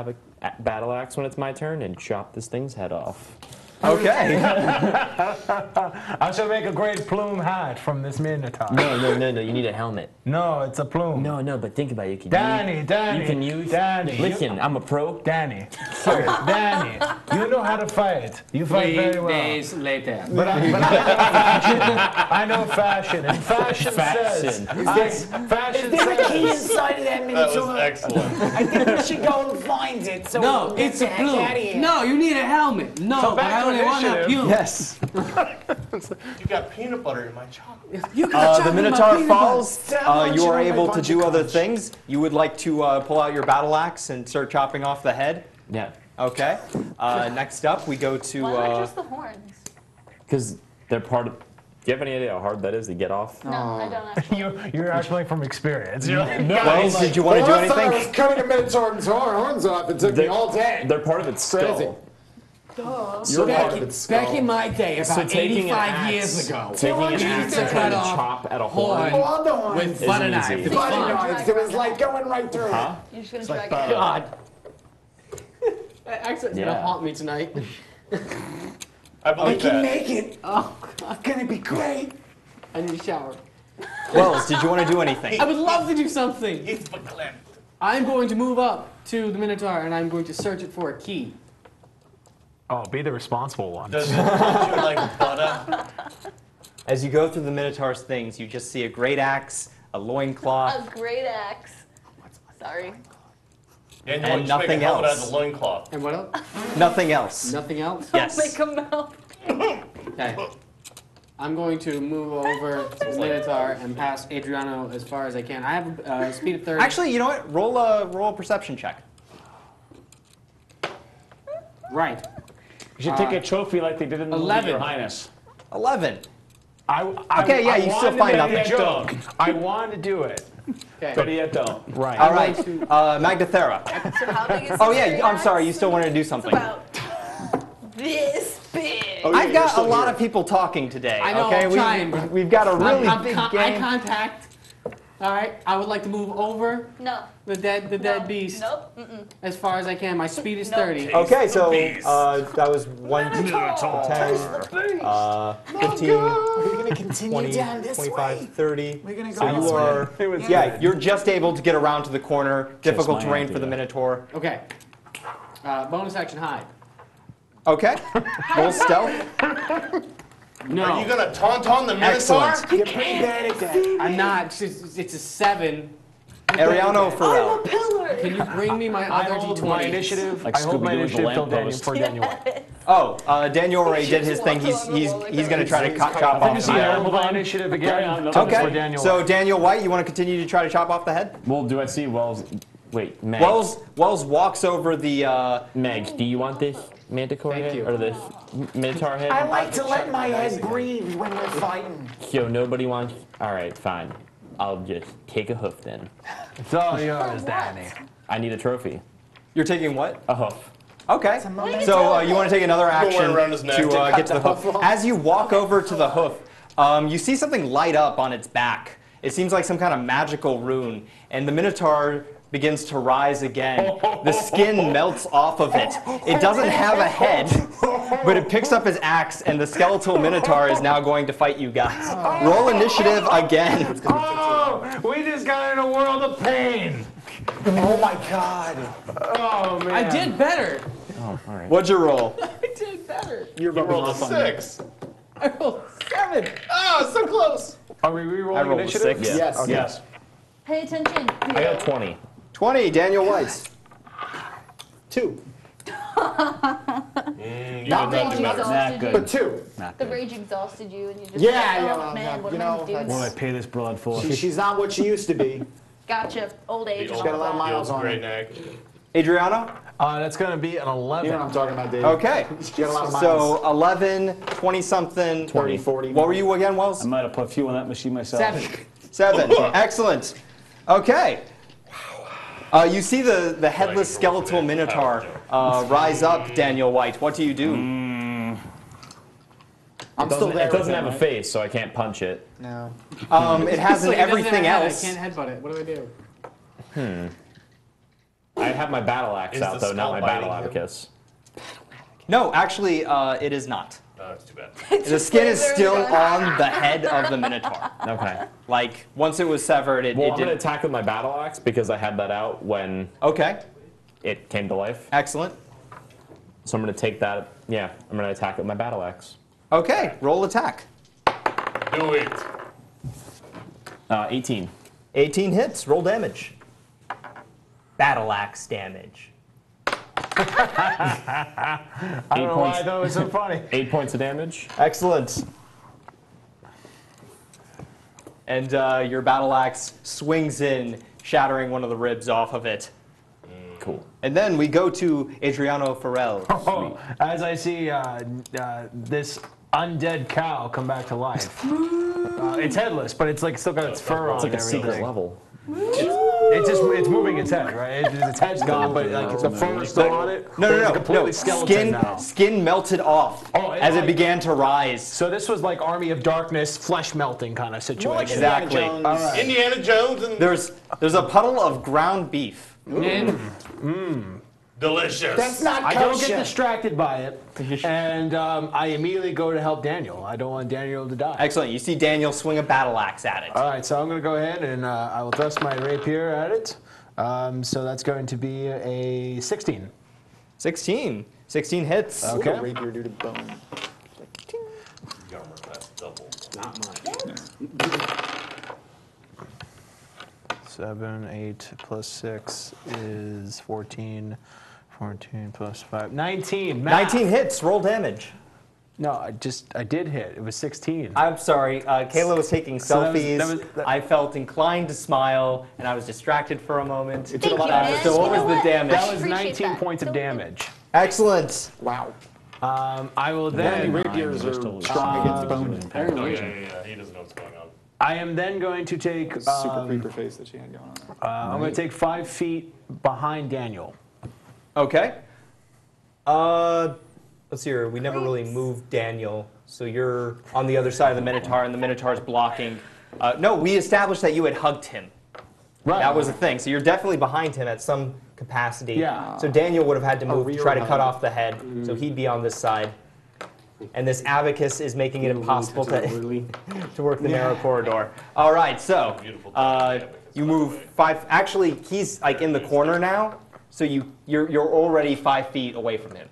axe when it's my turn and chop this thing's head off. Okay. I shall make a great plume hat from this Minotaur. No, you need a helmet. No, it's a plume. No, but think about it. You can Danny, you can use. Danny. Listen, I'm a pro. Danny, Danny, you know how to fight. You fight 3 very well. days later. But I know fashion, and fashion says. Fashion There's a key says. inside of that That was Minotaur. excellent. I think we should go and find it. So No, we can it's get a the heck blue. outta here. No, you need a helmet. No, So but back I to only want a initiative. pew. Yes. You got peanut butter in my chocolate. You got The Minotaur falls. Someone You are should able have to a do bunch of other crunch. things. You would like to pull out your battle axe and start chopping off the head. Yeah. Okay. Next up, we go to. Why not just the horns? Because they're part of. Do you have any idea how hard that is to get off? No, I don't actually. You're actually from experience. You're like, Well, did you want to do Last time I anything? was cutting a Minotaur's horns off. It took me all day. They're part of its Crazy. skull. You're part of its skull. Back in my day, about taking an 85 axe- years ago, Taking an you axe used to and cut trying to off chop at a horn. horn All the horns. with butter knife. easy. It was Butter fun. knives. It was like going right through it. You're just gonna drag it. God. That accent's Yeah. gonna haunt me tonight. I We believe can that. make it. Oh, It's gonna be great. I need a shower. Wells, did you want to do anything? I would love to do something. It's verklempt. I'm going to move up to the Minotaur and I'm going to search it for a key. oh, be the responsible one. Does it like butter? As you go through the Minotaur's things, you just see a great axe, a loincloth. A great axe. Sorry. And, And nothing helmet else. as a loincloth. And what else? Nothing else. Nothing else? Yes. Make a mouth. Okay. I'm going to move over to the Minotaur and pass Adriano as far as I can. I have a speed of 30. Actually, you know what? Roll a perception check. Right. You should take a trophy like they did in the movie, 11. Your Highness. 11. Okay, yeah, you still wanted find to make nothing. a joke. I wanted to do it. Okay. Better yet, don't. Right. All right, Magdathera. So how big is Oh this yeah, great I'm axe? sorry. You still wanted to do It's something. about this big. I've got a lot of people talking today. I know, okay, I'm trying. we've got a really big Eye game. contact. All right. I would like to move over No. the dead No. beast Nope. Mm-mm. as far as I can. My speed is No. 30. Okay, so that was 1, 2, 10, Oh, 15, We're gonna continue 20, down this 25, way. 30. We're gonna go So this you are, way. yeah, you're just able to get around to the corner. Difficult my terrain for idea. the Minotaur. Okay. Bonus action hide. Okay, roll stealth. No. Are you gonna taunt on the Minotaur? Excellent. You're pretty bad at that. I'm not. It's a 7. Ariano Farrell. Pillar. Can you bring me my I other hold D20? my initiative. Like I hold my Scooby-Doo with the initiative till Daniel lamppost. for Daniel White. Oh, Daniel already did his thing. He's gonna try to chop off the I head. hold my initiative Carry again. on, no. till it's for Okay, Daniel so White. Daniel White, you want to continue to try to chop off the head? Well, do I see Wells Wait, Meg. Wells walks over the. Meg, do you want this Manticore Thank head you. or this Minotaur head? I like to let my head breathe when we're fighting. So nobody wants. All right, fine. I'll just take a hoof then. It's all yours, Danny. I need a trophy. You're taking what? A hoof. Okay. memento. So you want to take another Put one action around his neck. to To get to the hoof. As you walk over to the hoof, you see something light up on its back. It seems like some kind of magical rune, and the Minotaur begins to rise again. The skin melts off of it. It doesn't have a head, but it picks up his axe, and the skeletal Minotaur is now going to fight you guys. Roll initiative again. Oh, we just got in a world of pain. Oh my God. Oh man. I did better. Oh, all right. What'd you roll? I did better. You rolled a 6. I rolled 7. Oh, so close. Are we I re-rolling rolled a initiative? 6. Yes. Okay. Yes. Pay attention. I got a 20. 20, Daniel Weiss. 2. You did not The rage do better. exhausted good. you. But 2. The rage exhausted you, and you just Yeah, like, yeah, oh well, man, what you am I know, gonna do? that's- What do I pay this broad for? She's not what she used to be. Gotcha. Old age. The and old- got a lot of all that. miles the old on great it. neck. Adriano? That's going to be an 11. You know what I'm talking about, Dave. Okay. She got a lot of miles. So 11, 20-something. 30, 40. What were you again, Wells? I might have put a few on that machine myself. 7. 7. Excellent. Okay. You see the headless skeletal Minotaur rise up, Daniel White. What do you do? I'm still there. It doesn't have a face, so I can't punch it. No. It has So an he doesn't have everything a head, else. I can't headbutt it. What do I do? I have my battle axe Is out the though, not skull my battle biting him? abacus. No, actually, it is not. Oh, that's too bad. The skin is laser still gun. on the head of the Minotaur. Okay. Like, once it was severed, it Well, I'm did. gonna attack with my battle axe because I had that out when Okay, it came to life. excellent. So I'm gonna take that. Yeah, I'm gonna attack with my battle axe. Okay, roll attack. Do it. 18. 18 hits, roll damage. Battle axe damage. I don't know why that was so funny. 8 points of damage. Excellent. And your battle axe swings in, shattering one of the ribs off of it. Cool. And then we go to Adriano Farrell. Oh, as I see this undead cow come back to life. It's headless, but it's like still got its fur on It's like and a everything. secret level. It's moving its head, right? Its head's gone, but like the fur is still on it. No, Or no, is it no, completely no. skeleton now. Skin melted off Oh, as it like- began to rise. So this was like Army of Darkness, flesh melting kind of situation. Exactly. Indiana Jones. All right. Indiana Jones and There's a puddle of ground beef. delicious. That's not I don't kosher. get distracted by it, and I immediately go to help Daniel. I don't want Daniel to die. Excellent. You see Daniel swing a battle axe at it. All right, so I'm going to go ahead and I will thrust my rapier at it. So that's going to be a 16. 16. 16 hits. What Okay. a rapier do to bone. Armor, that's double. Not mine. 7, 8 plus 6 is 14. 14 plus 5. 19. Math. 19 hits. Roll damage. No, I did hit. It was 16. I'm sorry. Kayla was taking So that was- selfies. I felt inclined to smile, and I was distracted for a moment. Thank you, man. So what You was know the what? damage? that was appreciate 19 that. points of Don't- damage. Excellent. Wow. I will Many then. rapiers are strong against bone. Oh, yeah. He doesn't know what's going on. I am then going to take. Super creeper face that she had going on. I'm going to take 5 feet behind Daniel. Okay. Let's see here. We never really moved Daniel, so you're on the other side of the Minotaur, and the Minotaur's blocking. No, we established that you had hugged him. Right. That was the thing. So you're definitely behind him at some capacity. Yeah. So Daniel would have had to move to rear try to hug. cut off the head, so he'd be on this side. And this abacus is making it impossible to work the narrow corridor. All right, so you move 5. Actually, he's like in the corner now, so you're already 5 feet away from him.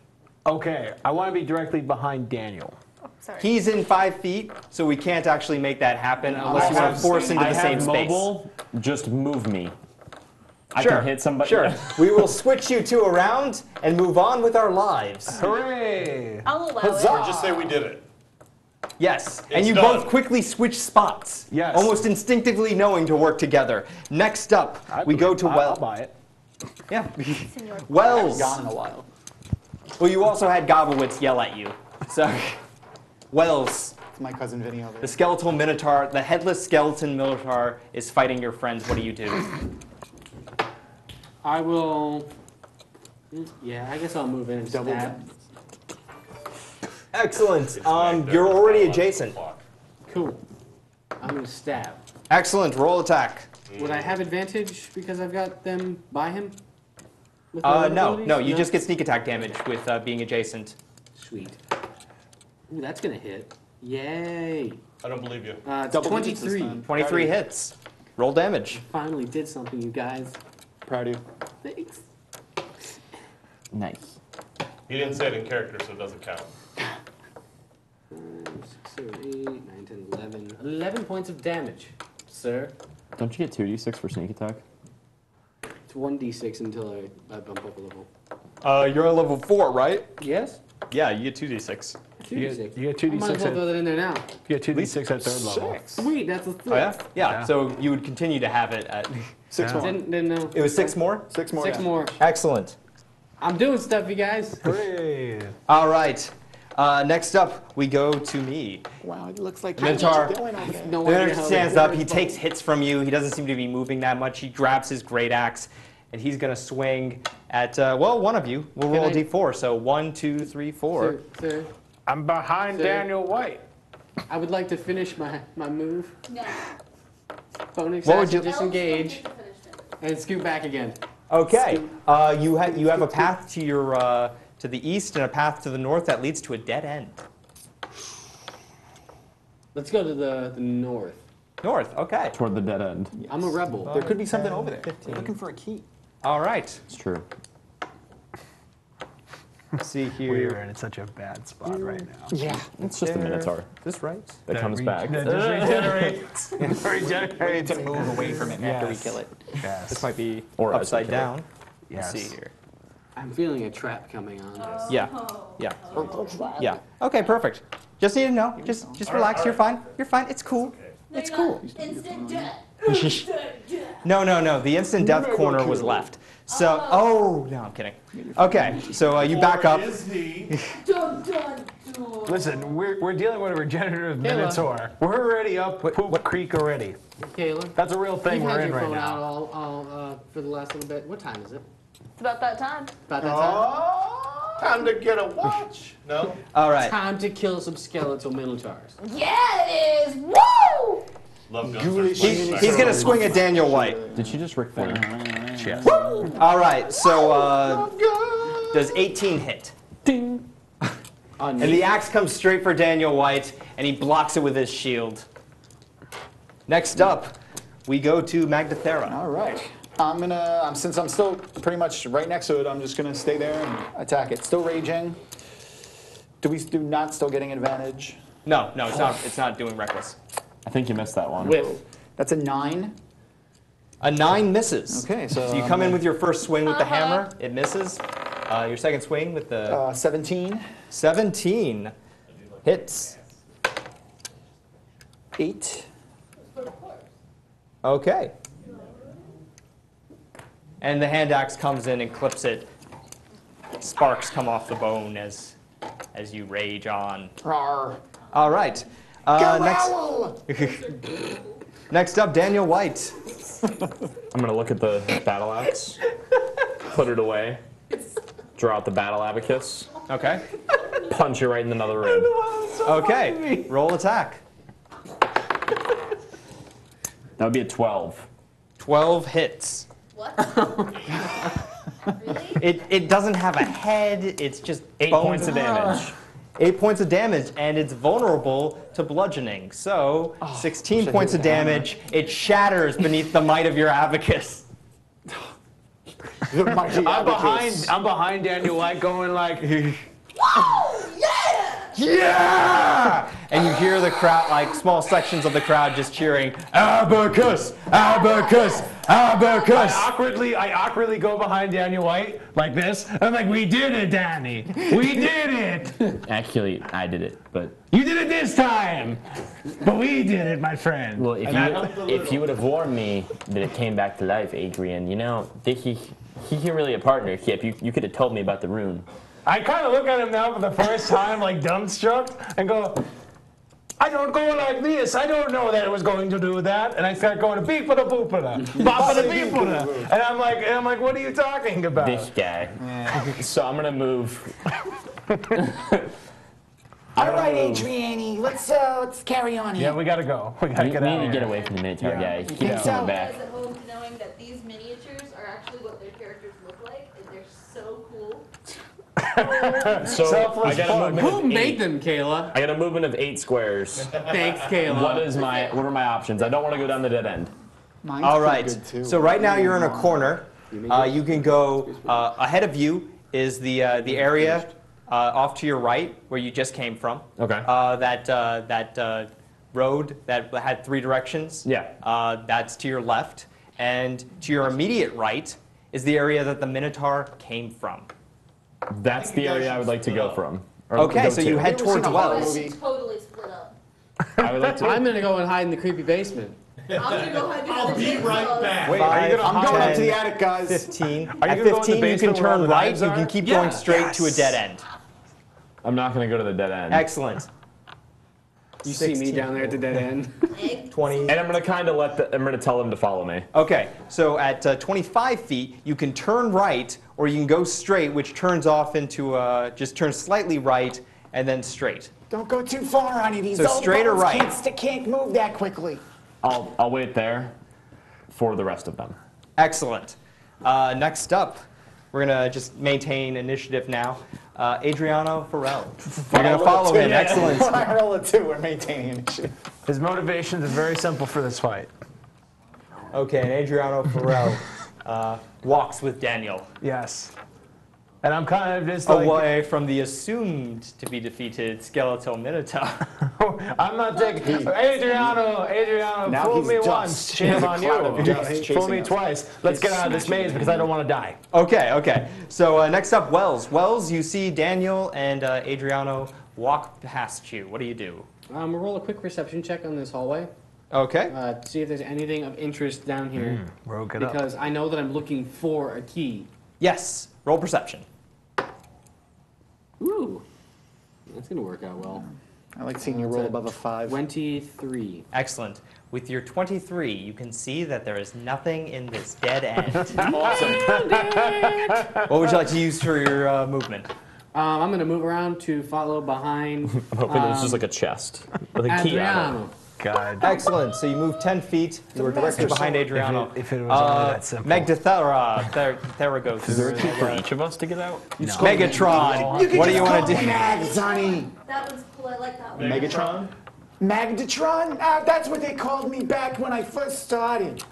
Okay, I want to be directly behind Daniel. Sorry. He's in 5 feet, so we can't actually make that happen unless you want to force into I the same have space. mobile. Just move me. I Sure. can hit somebody. Sure. We will switch you two around and move on with our lives. Hooray! I'll allow Or it. just say we did it. Yes, and It's you done. both quickly switch spots. Yes. Almost instinctively knowing to work together. Next up, we go to I'll Wells. buy it. Yeah. Senor. Wells. Gone in a while. Well, you also had Gobblewitz yell at you. So, Wells, It's my cousin Vinny over the there. skeletal minotaur, the headless skeleton minotaur is fighting your friends. What do you do? I will. Yeah, I guess I'll move in and Double stab. Excellent. You're already adjacent. Cool. I'm gonna stab. Excellent. Roll attack. Would I have advantage because I've got them by him? With my No, abilities? you just get sneak attack damage with being adjacent. Sweet. Ooh, that's gonna hit. Yay. I don't believe you. It's Double digits this 23. time. 23 hits. Roll damage. Finally did something, you guys. Proud of you. Thanks. Nice. He didn't say it in character, so it doesn't count. 6, 7, 8, 9, 10, 11. 11 points of damage, sir. Don't you get 2d6 for sneak attack? It's 1d6 until I bump up a level. You're at level 4, right? Yes? Yeah, you get 2d6. 2d6. You get I might as 2d6 well at, throw that in there now. you get 2d6 at third level. Sweet, that's a 6. Oh, yeah? Yeah, Yeah. so you would continue to have it at... 6 more. Didn't know. It was 6 more? 6 more. 6 yeah. more. Excellent. I'm doing stuff, you guys. Hooray! All right. Next up, we go to me. Wow, it looks like Minotaur. you're doing over there. No The idea Minotaur how stands they- up. He takes hits from you. He doesn't seem to be moving that much. He grabs his great axe, and he's going to swing at, one of you. We'll roll a I- d4. So 1, 2, 3, 4. Sir, I'm behind Sir. Daniel White. I would like to finish my move. No. Bonus What would action, you- disengage, and scoot back again. Okay. You have a path to your to the east and a path to the north that leads to a dead end. Let's go to the north. North. Okay. Toward the dead end. I'm a rebel. There could be something over there. 15. Looking for a key. All right. It's true. Let's see We're here. in such a bad spot right now. Yeah. It's just a Minotaur This right? that comes back. That just regenerates. regenerates. To move away from it after we Yes. kill it. Yes. This might be Or upside kill it. down. Yes. Let's see here. I'm feeling a trap coming on us. Yeah. Yeah. Yeah. Okay, perfect. Just need to know. Just relax. You're fine. You're fine. It's cool. It's cool. Instant death. No. The instant death corner was left. So, no, I'm kidding. Okay, so you back up. Is he? Dun, dun, dun. Listen, we're dealing with a regenerative Kayla. Minotaur. We're already up Poop Creek already. Kayla, That's a real thing you've we're had in your right phone out now. all for the last little bit. What time is it? It's about that time. About that time? Oh, time to get a watch. No? All right. Time to kill some skeletal minotaurs. Yeah, it is. Woo! Love guns. He's going to swing at Daniel White. Did she just Rick Flair? Yes. All right, so does 18 hit? On And me. the axe comes straight for Daniel White, and he blocks it with his shield. Next up, we go to Magdathera. All right. Since I'm still pretty much right next to it, I'm just gonna stay there and attack it. Still raging. Do we do not still getting advantage? No, it's not doing reckless. I think you missed that one. Whip. That's a 9. A 9 misses. Okay, so you I'm come in gonna- with your first swing with the hammer, it misses. Your second swing with the 17, 17 hits. 8. Okay. And the hand axe comes in and clips it. Sparks come off the bone as you rage on. Rawr. All right. Next up, Daniel White. I'm gonna look at the battle axe, put it away, draw out the battle abacus, Okay. punch you right in another rib. Okay. Roll attack. That would be a 12. 12 hits. What? Really? It doesn't have a head. It's just 8 bones. points of damage. 8 points of damage, and it's vulnerable to bludgeoning. So, 16 points of damage. It shatters beneath the might of your abacus. I'm behind Daniel White going like, Yeah! And you hear the crowd, like small sections of the crowd just cheering, Abacus! Abacus! Abacus! I awkwardly go behind Daniel White like this. I'm like, we did it, Danny. We did it. Actually, I did it, but You did it this time. But we did it, my friend. well, And if you would have warned me that it came back to life, Adrian, you know, this is He ain't really a partner, Kip. You could have told me about the rune. I kind of look at him now for the first time, like dumbstruck, and go, I don't go like this. I don't know that it was going to do that. And I start going, beep for the boop for the, bop for the beep for the. And I'm like, what are you talking about? This guy. So I'm gonna move. All right, Adriani, let's carry on here. Yeah, we gotta go. We gotta We get need out to of get here. away from the Minotaur guy. He think keeps so? coming back. Guys at home knowing that these miniatures are actually what their characters look like, and they're so cool. So Selfless I got a plug. movement Who of made 8. them, Kayla? I got a movement of 8 squares. Thanks, Kayla. What are my options? I don't want to go down the dead end. Mine's All pretty right. good, too. So right now you're in a corner. You can go ahead of you is the area off to your right where you just came from. Okay. That road that had 3 directions. Yeah. That's to your left, and to your immediate right is the area that the Minotaur came from. That's the area I would like to go from. Or Okay, go so to. you head towards seen a horror Wells. movie. Totally split up. I would like to. I'm gonna go and hide in the creepy basement. I'm gonna go hide behind I'll the be right tables. back. Wait, are you gonna I'm going up to the 10, attic, guys. 15. Are you At gonna go in the 15, you can basement where all turn the right. knives You are? can keep Yeah. going straight to a Yes. dead end. I'm not going to go to the dead end. Excellent. You see me down there at the dead end. Egg. 20. And I'm going to kind of I'm going to tell them to follow me. Okay, so at 25 feet, you can turn right, or you can go straight, which turns off into just turn slightly right and then straight. Don't go too far on it. These So old straight or bones right? can't move that quickly. I'll wait there for the rest of them. Excellent. Next up, we're gonna just maintain initiative now. Adriano Farrell. You're gonna follow him. Excellent. When I roll a 2, we're maintaining initiative. His motivations is very simple for this fight. Okay, and Adriano Farrell walks with Daniel Yes. And I'm kind of just like, away from the assumed to be defeated skeletal Minotaur. I'm not taking. Adriano, Now fool he's me dust. once, shame He's a on cloud of you. dust Fool chasing me us. twice. Let's get out of this maze because I don't want to die. Okay. So next up, Wells. Wells, you see Daniel and Adriano walk past you. What do you do? We'll roll a quick perception check on this hallway. Okay. To see if there's anything of interest down here. Rogue it up. Because I know that I'm looking for a key. Yes. Roll perception. Ooh. That's gonna work out well. I like seeing you roll above a 5. 23. Excellent. With your 23, you can see that there is nothing in this dead end. Awesome. What would you like to use for your movement? I'm gonna move around to follow behind I'm hoping it's just like a chest with a key on it. Adriano. God. Excellent. So you move 10 feet. You were directly behind Adriano. If it was only that simple. Megdathera, Theragos. Is there a key for each of us to get out? Megatron. What do you want to do? Mags, honey. That one's cool. I like that one. Megatron? Magdatron? That's what they called me back when I first started.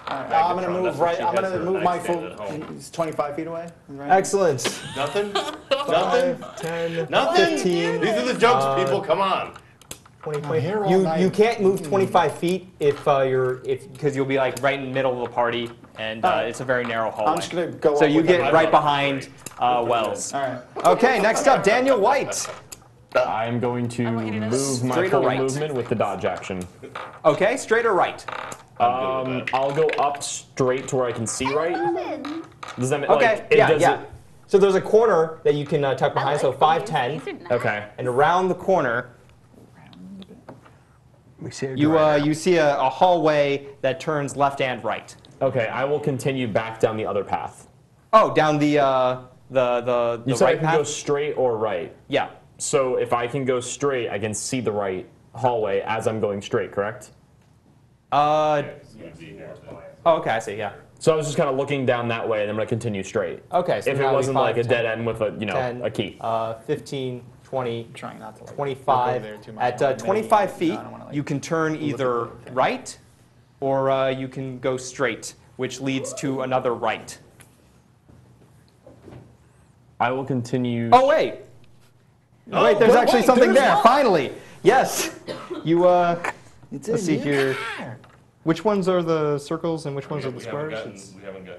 I'm gonna Megatron, move that's what right. she I'm has gonna for move my nightstand full. at home. It's 25 feet away. Right? Excellent. Nothing? Nothing? 10, Nothing? 15. These are the jokes, people. Come on. 20. here all You night. can't move 25 feet because you'll be like right in the middle of the party, and it's a very narrow hallway. I'm just gonna go. So up you with get it. right behind Wells. All right. Okay, next up, Daniel White. I'm going to move my Straight or full right? movement with the dodge action. Okay, straight or right? I'll go up straight to where I can see right. Does that mean Okay, like it yeah. doesn't? So there's a corner that you can tuck behind, so 5'10", Okay. and around the corner, We see a you driver. you see a hallway that turns left and right. Okay, I will continue back down the other path. Oh, down the You said I right can path? go straight or right. Yeah. So if I can go straight, I can see the right hallway as I'm going straight, correct? Oh, okay, I see, yeah. So I was just kind of looking down that way, and I'm going to continue straight. Okay, so If now it it'll be wasn't like a 5, dead end with a 10, a key. 15, 20, Trying not to. Like, 25. look over there too much. At 25 feet, No, I don't wanna, like, you can turn either right or you can go straight, which leads to another right. I will continue. Oh, wait. Wait, there's actually something there. Finally. Yes. You, let's see here. Which ones are the circles and which ones are the squares? We haven't got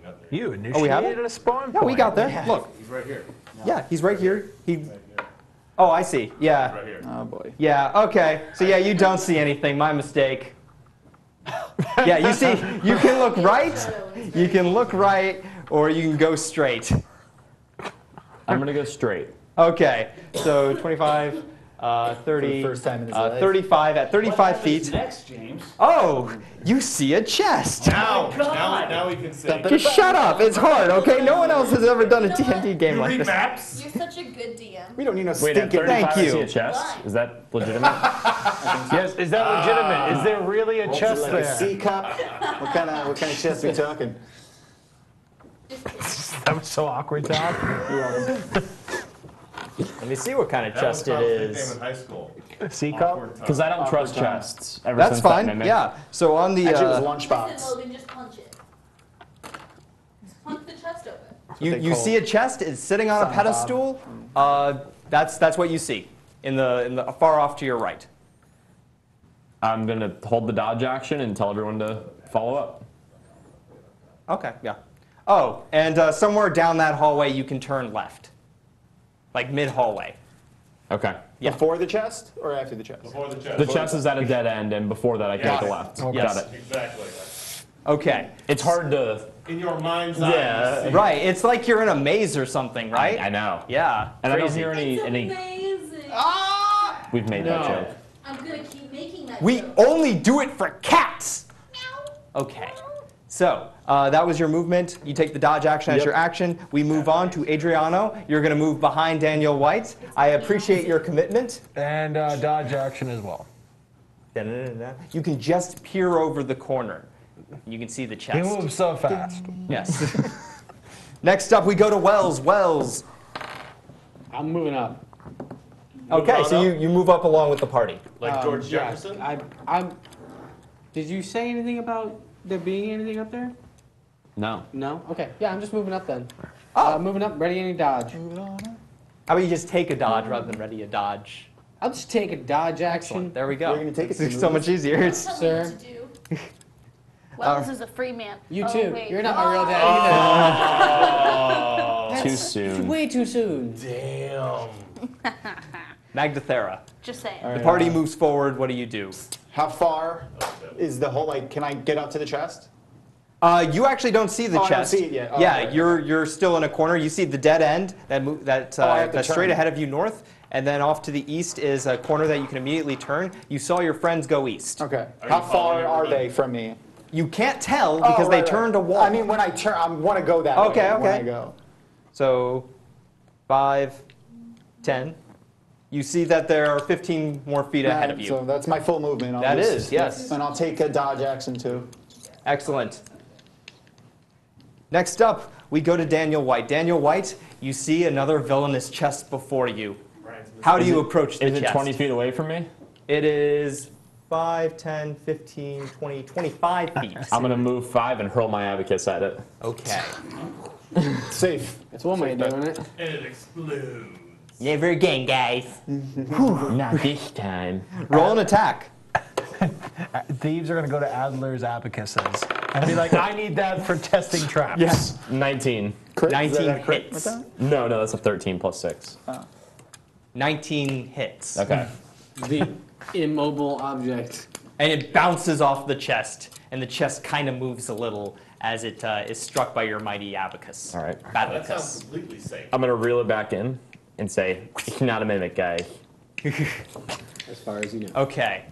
there. You Oh, we have it? initiated a spawn Yeah, we point. got there. Look. He's right here. Yeah, he's right here. Oh, I see. Yeah. Right here. Oh boy. Yeah, okay. So yeah, you don't see anything. My mistake. Yeah, you see, you can look right. You can look right or you can go straight. I'm going to go straight. Okay, so 25, 30, For the first time in his life. 35 at 35 feet. Next, James. Oh, you see a chest. Now we can say. Just shut up. It's hard, okay? No one else has ever done a D&D game like Read this. maps. You're such a good DM. We don't need no Wait, at stinking. 35 Thank I you. see a chest? Is that legitimate? Yes, is that legitimate? Is there really a chest Like a there? C cup? What kind of chest we talking? That was so awkward, Tom. Let me see what kind of chest it is. In high school. C cup? Because I don't trust time. chests. Ever That's since that fine. mimic. Yeah. So on the Actually, it was Listen, lunchbox. Logan, just punch it. Just punch the chest open. you see a chest. It's sitting on a pedestal. That's what you see in the far off to your right. I'm going to hold the dodge action and tell everyone to follow up. Okay. Yeah. Oh, and somewhere down that hallway you can turn left, like mid hallway. Okay. Yeah. Before the chest or after the chest? Before the chest. The chest is at a dead end, and before that I can Got take a it. left. Yes. Got it. Exactly. Okay. It's hard to... In your mind's eye. Yeah. you see- Right. It's like you're in a maze or something, right? I know. Yeah. And I don't crazy. hear It's any... amazing. We've made that No. joke. I'm gonna keep making that. We joke. only do it for cats. Meow. Okay. So that was your movement. You take the dodge action as Yep. your action. We move on to Adriano. You're going to move behind Daniel White. I appreciate your commitment. And dodge action as well. Da-da-da-da. You can just peer over the corner. You can see the He chest. moves so fast. Yes. Next up, we go to Wells. Wells. I'm moving up. Okay, on so up. you move up along with the party. Like George Yeah, Jefferson. I'm. Did you say anything about there being anything up there? No. No? Okay. Yeah, I'm just moving up then. Oh. Moving up, ready any dodge. How about you just take a dodge rather than ready a dodge? I'll just take a dodge action. Excellent. There we go. You're gonna take it It's to so move. much easier. It's, Tell me Sir. what to do. Wells is a free man. You Oh, too. wait. You're not my real dad either. Too That's soon. Way too soon. Magdathera. Just saying. The party moves forward. What do you do? How far is the whole, like, can I get up to the chest? You actually don't see the Oh, I don't chest. see it yet. Oh, yeah, okay. you're still in a corner. You see the dead end I have that's to straight turn. ahead of you north, and then off to the east is a corner that you can immediately turn. You saw your friends go east. Okay. Are How you far following are everybody? they from me? You can't tell because Oh, they right, turned right. a wall. I mean, when I turn, I want to go that Okay, way. When okay. I go. So 5, 10. You see that there are 15 more feet ahead of you. So that's my full movement. I'll That just- is, yes. And I'll take a dodge action too. Excellent. Next up, we go to Daniel White. Daniel White, you see another villainous chest before you. How do you approach the Is it chest? 20 feet away from me? It is 5, 10, 15, 20, 25 feet. I'm going to move 5 and hurl my abacus at it. Okay. Safe. That's one way of doing it. And it explodes. Never again, guys. Not this time. Roll an attack. Thieves are going to go to Adler's abacuses and be like, I need that for testing traps. Yes. 19. Crit? Is 19 that a crit hits. with that? No, that's a 13 plus 6. 19 hits. Okay. The immobile object. And it bounces off the chest, and the chest kind of moves a little as it is struck by your mighty abacus. All right. That sounds Abacus. completely safe. I'm going to reel it back in and say, you're not a mimic guy. As far as you know. Okay.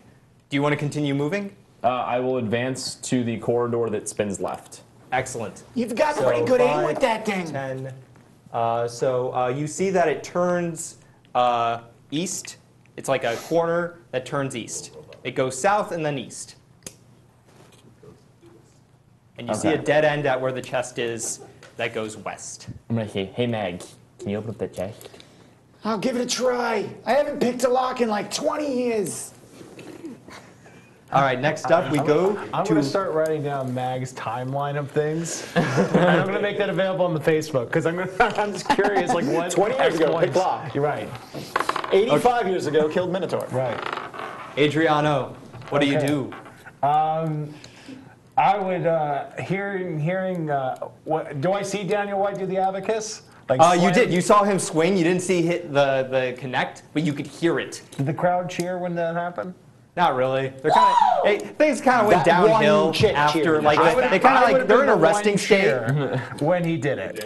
Do you want to continue moving? I will advance to the corridor that spins left. Excellent. You've got So pretty good aim 5, with that thing. 10. So you see that it turns east. It's like a corner that turns east. It goes south and then east. And you see a Okay. dead end at where the chest is that goes west. I'm going to say, hey, Mag, can you open up that chest? I'll give it a try. I haven't picked a lock in like 20 years. All right, next up we go I'm to going to start writing down Mag's timeline of things. And I'm going to make that available on the Facebook because I'm just curious, like what 20 years ago, exploits- pick lock. You're right. 85 years ago, killed Minotaur. Right. Adriano. What do you Okay. do? I would hearing. What, do I see Daniel White do the abacus? Like You slam? did. You saw him swing. You didn't see hit the connect, but you could hear it. Did the crowd cheer when that happened? Not really. They're kind of things kind of went That one downhill chick after cheered. like they kind of like they're in a resting state. when he did it.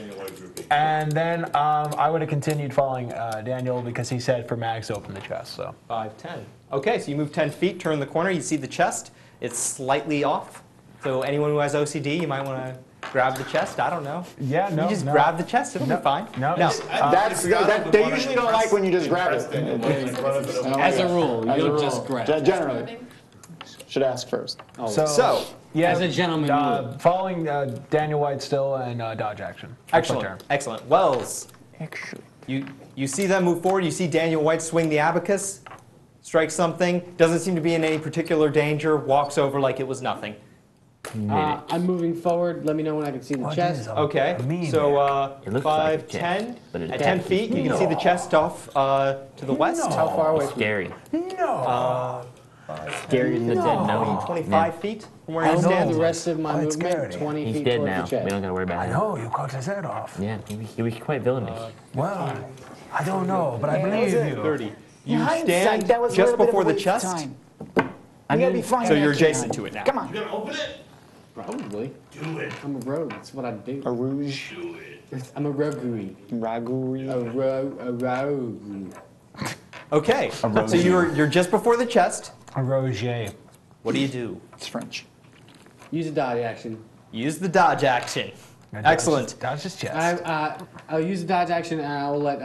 And then I would have continued following Daniel because he said for Max to open the chest. So 5, 10. Okay, so you move 10 feet, turn the corner, you see the chest. It's slightly off. So anyone who has OCD, you might want to grab the chest. I don't know. yeah, no, You just no. grab the chest. It'll be fine. No, No. They usually don't like when you just grab it. As a rule, As a you'll rule. just grab. Generally. Should ask first. So, yeah, As a gentleman, you would. following Daniel White still and dodge action. That's my turn. excellent, excellent. Wells, you see them move forward. You see Daniel White swing the abacus, strike something. Doesn't seem to be in any particular danger. Walks over like it was nothing. I'm moving forward. Let me know when I can see the chest. Okay, mean so It looks 5, like a chest, 10. but it At 10 feet, you can see the chest off to the west. How far away from Scary. No. Scary as the dead. No, 25 feet from where I'll you move stand. the rest of my it's movement scary. 20 he's feet dead towards now. the chest. We don't gotta worry about I him. know, you cut his head off. Yeah, he was quite villainous. Well, I don't know, but I believe you. 30. You Hindsight, stand that was a just little bit of before a the waste of chest. time. We gotta be fine. So you're after adjacent that. to it now. Come on. You gonna open it? Probably. Do it. I'm a rogue. That's what I do. A rouge. Do it. I'm a roguery. Ragu. A rogue. Okay, so you're just before the chest. A Roger. What do? It's French. Use a dodge action. Use the dodge action. Excellent. Dodge his chest. I'll use the dodge action and I'll let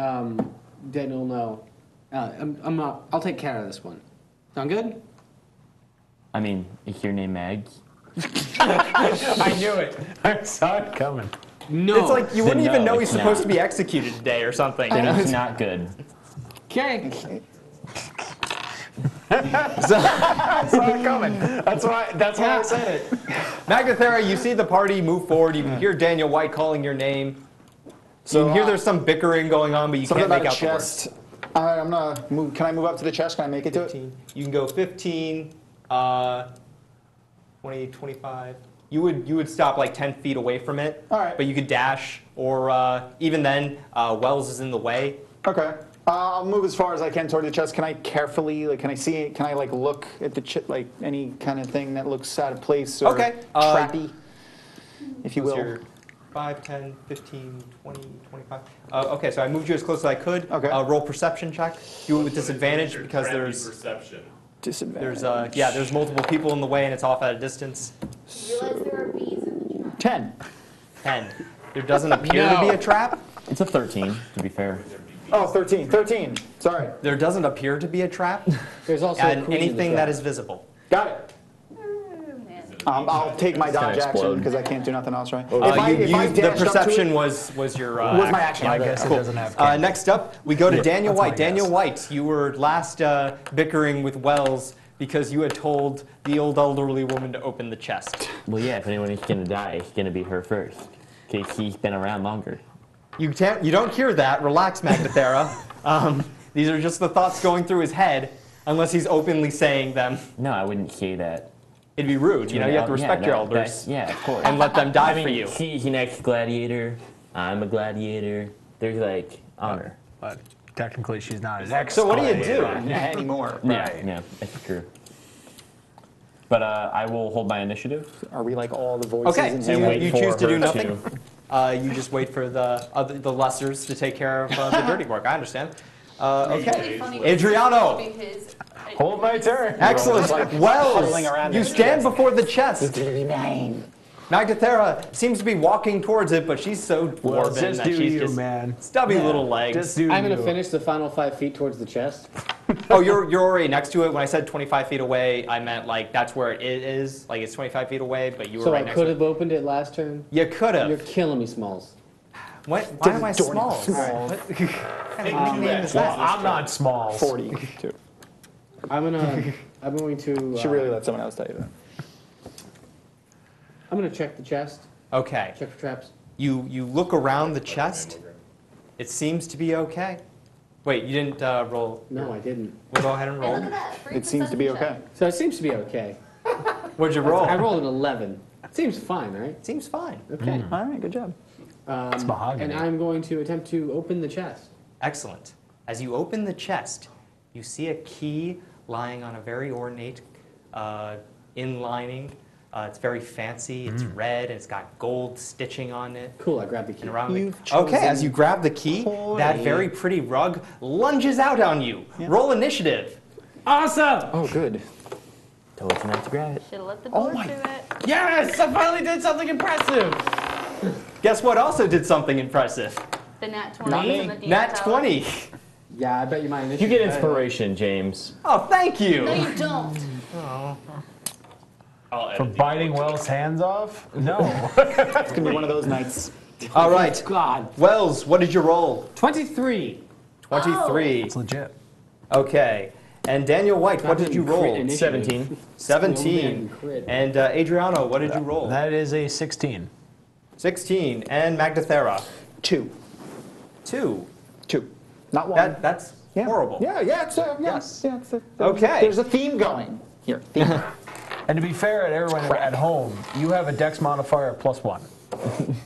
Daniel know. I'll take care of this one. Sound good? I mean, is your name Mags? I knew it. I saw it coming. No. It's like you wouldn't Then even no, know he's it's supposed not. to be executed today or something. You know? It's not good. Okay. I saw it coming. That's why I said it. Magnathera, you see the party move forward. You can hear Daniel White calling your name. So, you can hear there's some bickering going on, but you Something can't about make a out the words. chest. All right, I'm gonna move. Can I move up to the chest? Can I make it to it? 15. You can go 15, 20, 25. You would stop like 10 feet away from it. All right. But you could dash, or even then, Wells is in the way. Okay. I'll move as far as I can toward the chest. Can I carefully, like, can I see? Can I like look at the like any kind of thing that looks out of place or Okay, trappy, if you What's will? your 5, 10, 15, 20, 25. Okay, so I moved you as close as I could. Okay. Roll perception check. Do it with disadvantage because there's perception. Disadvantage. there's multiple people in the way and it's off at a distance. You realize there are bees in the trap. 10. 10. There doesn't appear to be a trap. It's a 13, to be fair. Oh, 13. 13. Sorry. There doesn't appear to be a trap. There's also a And queen in the anything trap. that is visible. Got it. I'll take my gonna dodge action explode. because I can't do nothing else, right? The dashed perception up was your was my action. I Okay. guess it Cool. doesn't have. Next up, we go to Daniel that's my White. Daniel guess. White, you were last bickering with Wells because you had told the old elderly woman to open the chest. Well, yeah, if anyone is gonna die, it's gonna be her first. Because he's been around longer. You don't hear that. Relax, Magnathera. These are just the thoughts going through his head, unless he's openly saying them. No, I wouldn't say that. It'd be rude. You know, you have to respect your no, elders yeah, of course. and let them die I mean, for you. He's an ex-gladiator. I'm a gladiator. There's like honor. But technically, she's not an ex. So what do you do? Not anymore. Yeah, yeah, that's true. But I will hold my initiative. Are we like all the voices? Okay, in so and here? wait you for choose to do her nothing. You just wait for the lessers to take care of the dirty work. I understand. Okay, Adriano. Hold my turn. Excellent. huddling Wells, around you this stand chest. before the chest. Mine. Magnathera seems to be walking towards it, but she's so Well, dwarven just that do she's you, just man. stubby little legs. Just do I'm you. gonna finish the final 5 feet towards the chest. Oh, you're already next to it. When I said 25 feet away, I meant like that's where it is. Like it's 25 feet away, but you were So right I next could to it. have opened it last turn. You could You're have. killing me, Smalls. Why am I small? What kind of nickname is Well, that? I'm not small. 42. I'm going to. Should really let someone else tell you that. I'm gonna check the chest. Okay. Check for traps. You look around the chest. It seems to be okay. Wait, you didn't roll. No, I didn't. We'll go ahead and Look roll. at that. Free It seems to be perception okay. check. So it seems to be okay. What'd you roll? I rolled an 11. Seems fine, right? Seems fine. Okay. All right, good job. mahogany. And I'm going to attempt to open the chest. Excellent. As you open the chest, you see a key lying on a very ornate inlining. It's very fancy. It's red and it's got gold stitching on it. Cool, I grabbed the key. And around the, You've okay, as chosen you grab the key, that very pretty rug lunges out on you. Roll initiative. Awesome! Oh, good. Told you not to grab it. Should have let the Oh door my- do it. Yes! I finally did something impressive! Guess what also did something impressive? The nat 20 Not me. and the DM Nat tower. 20. Yeah, I bet you my initiative. You get inspiration, James. Oh, thank you. No, you don't. I'll For edit the biting Wells' hands off? No. It's gonna be one of those nights. All right. God. Wells, what did you roll? 23. 23. It's legit. Okay. And Daniel White, what did you roll? Crit initiative. 17. 17. Crit. And Adriano, what did you roll? That is a 16. 16. And Magdathera? 2. 2. 2. Not one. That's yeah. horrible. Yeah, it's Yes. yeah, it's Okay. There's a theme going here. Theme. And to be fair, at everyone at home, you have a dex modifier of +1.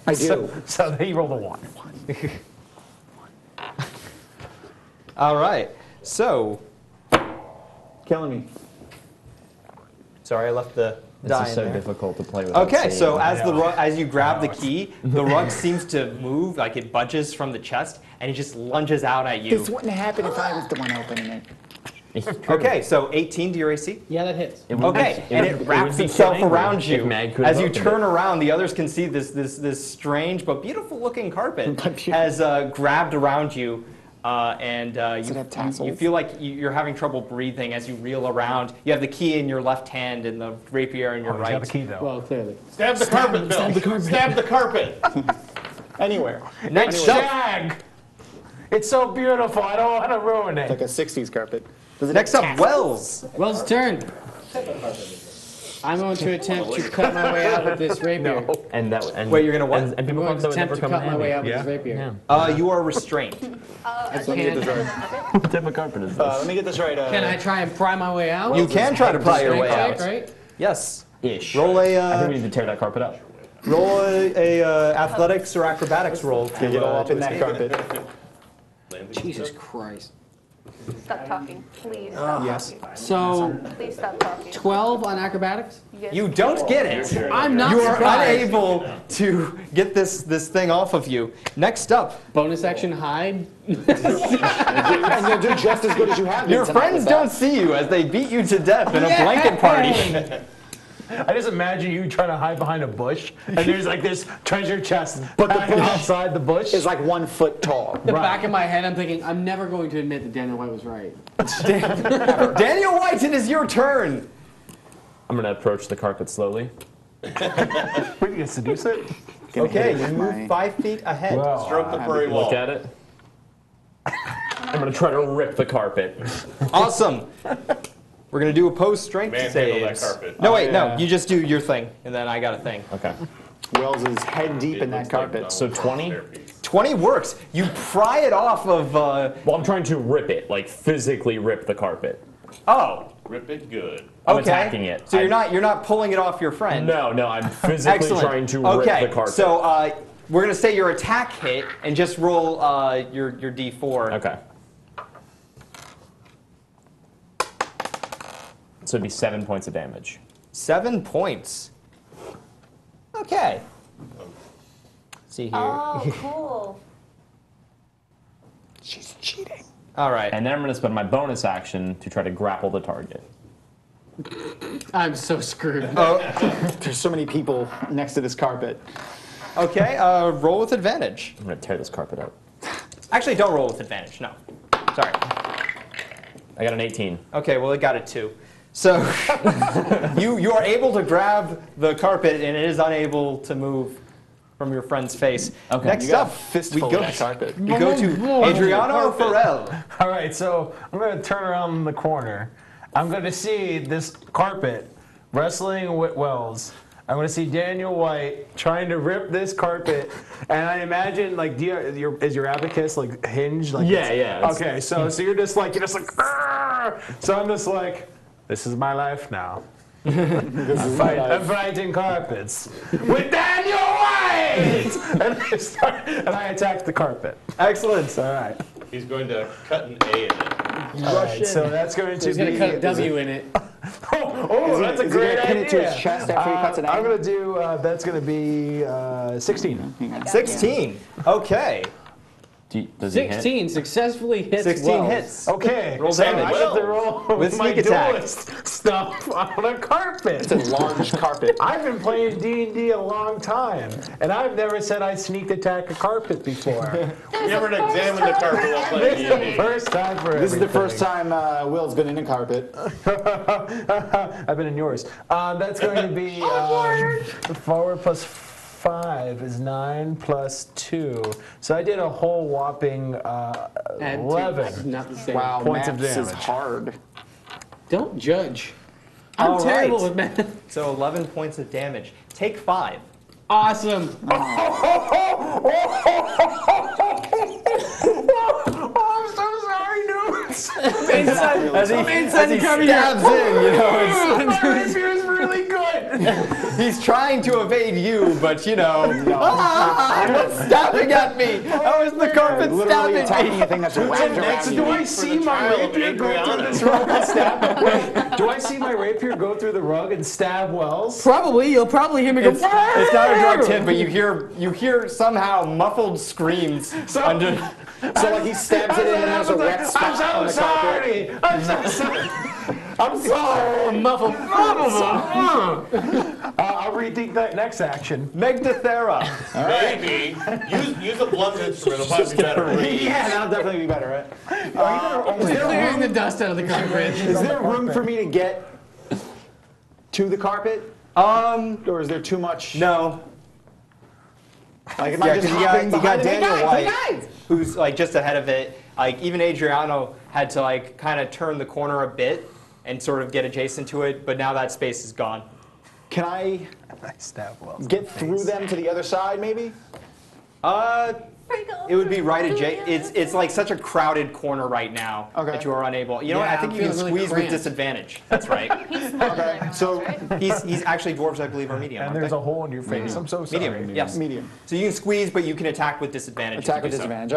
I do. So he rolled a 1. All right. So, Killing me. sorry, I left the This die is in so there. difficult to play with. Okay, so as the know. as you grab the key, the rug seems to move, like it budges from the chest, and it just lunges out at you. This wouldn't happen if I was the one opening it. Okay, so 18 to your AC. Yeah, that hits. Okay, and it wraps be itself killing around if you. Mag could As have you opened turn it. around, the others can see this strange but beautiful looking carpet But beautiful. has grabbed around you, and it have you tassels? feel like you're having trouble breathing as you reel around. You have the key in your left hand and the rapier in your He's right. got the key, though. Well, clearly. Stab the carpet, Bill. Stab the carpet. Anywhere. Next up, Jag! It's so beautiful. I don't want to ruin it. Like a 60s carpet. Does it next have up, tassels? Wells. Wells' turn. I'm going to attempt to cut my way out with this rapier. And that. And, Wait, you're gonna what? And I'm people going thought to that would attempt never to come cut my way out with Yeah. this rapier. Yeah. You are restrained. I Let me get this can't. right. What type of carpet is this? Let me get this right. Can I try and pry my way out? You can try to pry your way Strength out. check, right? Yes. Ish. Roll I think a we need to tear that carpet up. athletics or acrobatics roll. To, Get all up in that escape. carpet. Jesus Christ. Stop talking. Please stop Yes. talking. So, Please stop talking. 12 on acrobatics? Yes. You don't get it. I'm not You are surprised. unable to get this thing off of you. Next up, Bonus action hide. And you'll do just as good as you have been your tonight friends with that. don't see you as they beat you to death in a blanket party. I just imagine you trying to hide behind a bush, and there's like this treasure chest hanging outside the bush. It's like 1 foot tall. The back of my head, I'm thinking, I'm never going to admit that Daniel White was right. Daniel White, it is your turn. I'm gonna approach the carpet slowly. Wait, you gonna seduce it? Gonna Okay, hit it you with move my- 5 feet ahead. Wow. Stroke the furry Look wall. at it. I'm gonna try to rip the carpet. Awesome. We're gonna do opposed strength Manhandle that saves. carpet. No, wait, yeah. no. You just do your thing, and then I got a thing. Okay. Wells is head deep in that carpet. So 20? 20 works. You pry it off of. Well, I'm trying to rip it, like physically rip the carpet. Oh. Rip it good. I'm Okay. attacking it. So you're not pulling it off your friend. No, I'm physically Excellent. trying to Okay, rip the carpet. so we're gonna say your attack hit and just roll your d4. Okay. So it'd be 7 points of damage. 7 points. Okay. See here. Oh, cool. She's cheating. All right. And then I'm going to spend my bonus action to try to grapple the target. I'm so screwed. There's so many people next to this carpet. Okay. Roll with advantage. I'm going to tear this carpet up. Actually, don't roll with advantage. No. Sorry. I got an 18. Okay. Well, it got it too. So you are able to grab the carpet and it is unable to move from your friend's face. Okay. Next You got up, a fistful we go of that carpet. We go to Adriano Farrell. All right, so I'm going to turn around the corner. I'm going to see this carpet wrestling with Wells. I'm going to see Daniel White trying to rip this carpet, and I imagine like, is your abacus like hinged? Like Yeah, yeah, it's- Okay, so you're just like "Arr!" So I'm just like, this is my life now. I'm fighting carpets with Daniel White, and I attack the carpet. Excellent. All right. He's going to cut an A in it. Alright, so that's going to He's be. gonna cut a W in it. That's a Is he great gonna pin idea. it to his chest after he cuts it out? I'm gonna do. That's gonna be 16. 16. Okay. Does he hit? 16 successfully hits 16 Wells. hits. Okay. Roll so damage. I get to roll With my sneak attack. duelist stuff on a carpet. It's a large carpet. I've been playing D&D a long time, and I've never said I sneak attack a carpet before. You never examined the carpet while playing This is the D&D. first time for This is the everything. first time Will's been in a carpet. I've been in yours. That's going to be 4 plus 5 is 9 plus 2. So I did a whole whopping Add 11 Not the same. Wow, points of maths is damage. hard. Don't judge. I'm All terrible right. with math. So 11 points of damage. Take 5. Awesome. Oh, I'm so sorry, dudes. As he stabs in, you know, My rapier's really good. he's trying to evade you, but you know, what's stabbing at me? How is the carpet Literally attacking stabbing me? anything that's wrapped Next, around do you. I see my trial of rapier go through Adriano. this rug and stab? Wait, do I see my rapier go through the rug and stab Wells? Probably. You'll probably hear me go. It's not a direct hit, but you hear somehow muffled screams under. So like he stabs it in and there's a wet spot on I'm the so carpet. sorry. I'm so sorry. I'm sorry. Muffled. I'll rethink that next action. Megdathera. Maybe. Use a blunt instrument. It'll probably be better. Yeah, that'll definitely be better, right? Clearing the dust out of the carpet. Is there room for me to get to the carpet? Or is there too much? No. Like, am I Yeah, just because hopping you got behind him? Daniel Hey, White, guys! who's like just ahead of it. Like even Adriano had to like kind of turn the corner a bit and sort of get adjacent to it, but now that space is gone. Can I I stab Wells. get through them to the other side, maybe? It would be right adjacent. It's like such a crowded corner right now Okay. that you are unable. You know what? Yeah, I think I'm you can feeling really squeeze with cramped. disadvantage. That's right. He's smaller than everyone so- else, right? he's actually dwarves, I believe, are medium. And aren't there's they? a hole in your face. I'm so sorry. medium. Yes. Medium. So you can squeeze, but you can attack with disadvantage. if Attack you with do so. disadvantage.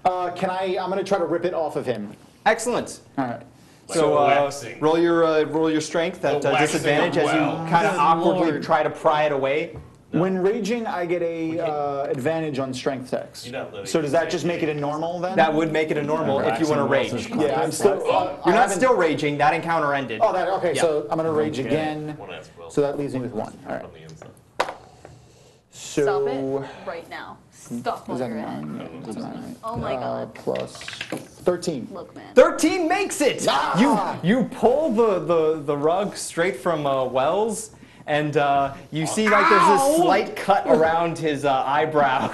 All right. I'm going to try to rip it off of him. Excellent. All right. So waxing. roll your strength at The waxing disadvantage of as you well. kind of Good awkwardly Lord. try to pry it away. When raging, I get a advantage on strength checks. You're not letting So does me that just make it a normal then? That would make it a normal if you want to rage. Yeah, I'm still. You're not still raging. That encounter ended. Oh, that okay. Yeah. So I'm gonna rage again. One ask Will. So that leaves me with 1. All right. From the inside. So Stop it right now. Stop while is that you're in. 9? That's 9, right? Oh my god. Plus 13. Look, man. 13 makes it. Ah! You pull the rug straight from Wells, and you see like there's this slight cut around his eyebrow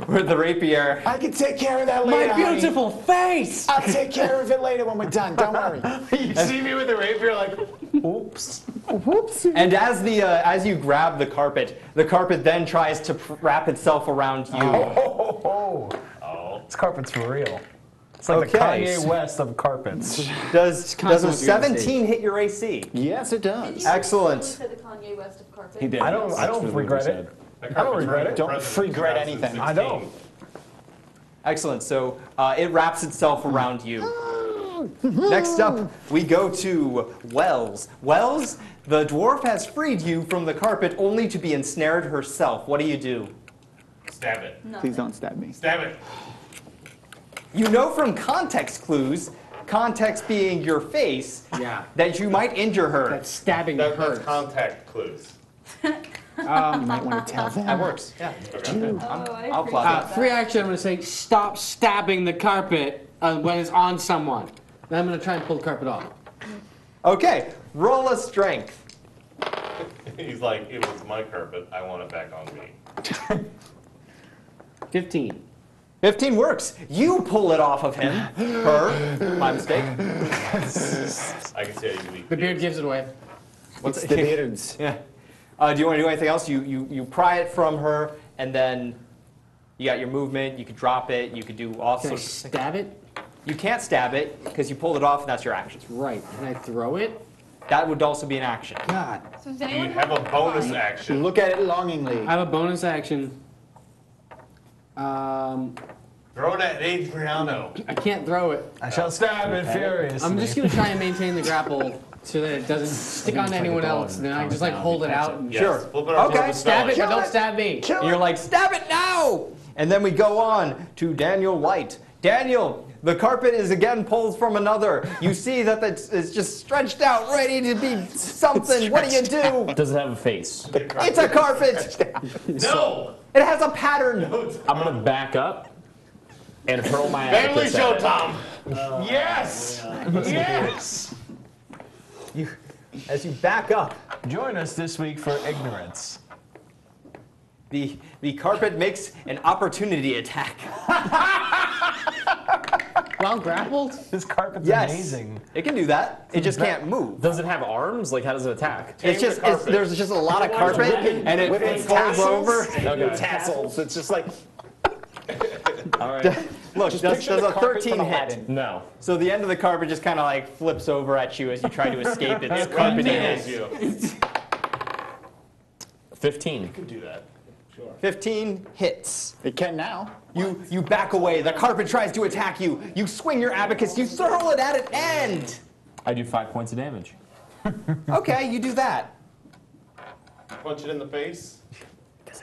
where the rapier. I can take care of that later. My honey. beautiful face. I'll take care of it later when we're done. Don't worry. You see me with the rapier, like, oops. Whoops. And as you grab the carpet then tries to wrap itself around you. Oh. This carpet's for real. It's like the Okay. Kanye West of carpets. Does a constantly 17 hit your AC? Yes, it does. Excellent. You said the Kanye West of carpet. He did. I don't regret it. I don't regret it. Don't regret anything. I don't. Excellent. So it wraps itself around you. Next up, we go to Wells. Wells, the dwarf has freed you from the carpet only to be ensnared herself. What do you do? Stab it. Please don't stab me. Stab it. You know from context clues, context being your face, Yeah. that you might injure her. That stabbing That's hurts. contact clues. You might want to tell them. That works. Yeah. I'll Oh, plot it. Free action, I'm going to say, stop stabbing the carpet when it's on someone. Then I'm going to try and pull the carpet off. Okay, roll a strength. He's like, it was my carpet. I want it back on me. 15. 15 works. You pull it off of him. Her. My mistake. I can see how you leak. The beard gives it away. It's the beards. Yeah. Do you want to do anything else? You pry it from her, and then you got your movement. You could drop it. You could do all Can I sorts of things. stab it? You can't stab it because you pulled it off, and that's your action. Right. Can I throw it? That would also be an action. God. So does Do you anyone have a bonus fine? action? Look at it longingly. I have a bonus action. Throw it at Adriano. I can't throw it. I shall stab it furiously. I'm just gonna try and maintain the grapple so that it doesn't stick on anyone else. And then I can just like hold it out and Yes, flip it over Okay. with stab it, spelling. but don't stab me. And you're like, stab it now! And then we go on to Daniel White. Daniel, the carpet is again pulled from another. You see that it's just stretched out, ready to be something. What do you do? Does it have a face? It's a carpet! No! It has a pattern! I'm gonna back up and hurl my Family abacus show, at it. Tom. Yes! Yes! As you back up, Join us this week for ignorance. the carpet makes an opportunity attack. While grappled? This carpet's Yes. amazing. It can do that. It just can't move. Does it have arms? Like, how does it attack? It's just there's just a lot of carpet, and it folds over. Okay. Tassels. It's just like All right. Look, Just does picture the a carpet 13 from hit. Aladdin. No. So the end of the carpet just kind of like flips over at you as you try to escape its carpeting Nails edge. you. 15. You can do that. 15 hits. it can now. You back away. The carpet tries to attack you. You swing your abacus. You throw it at it, and I do 5 points of damage. okay, you do that. Punch it in the face.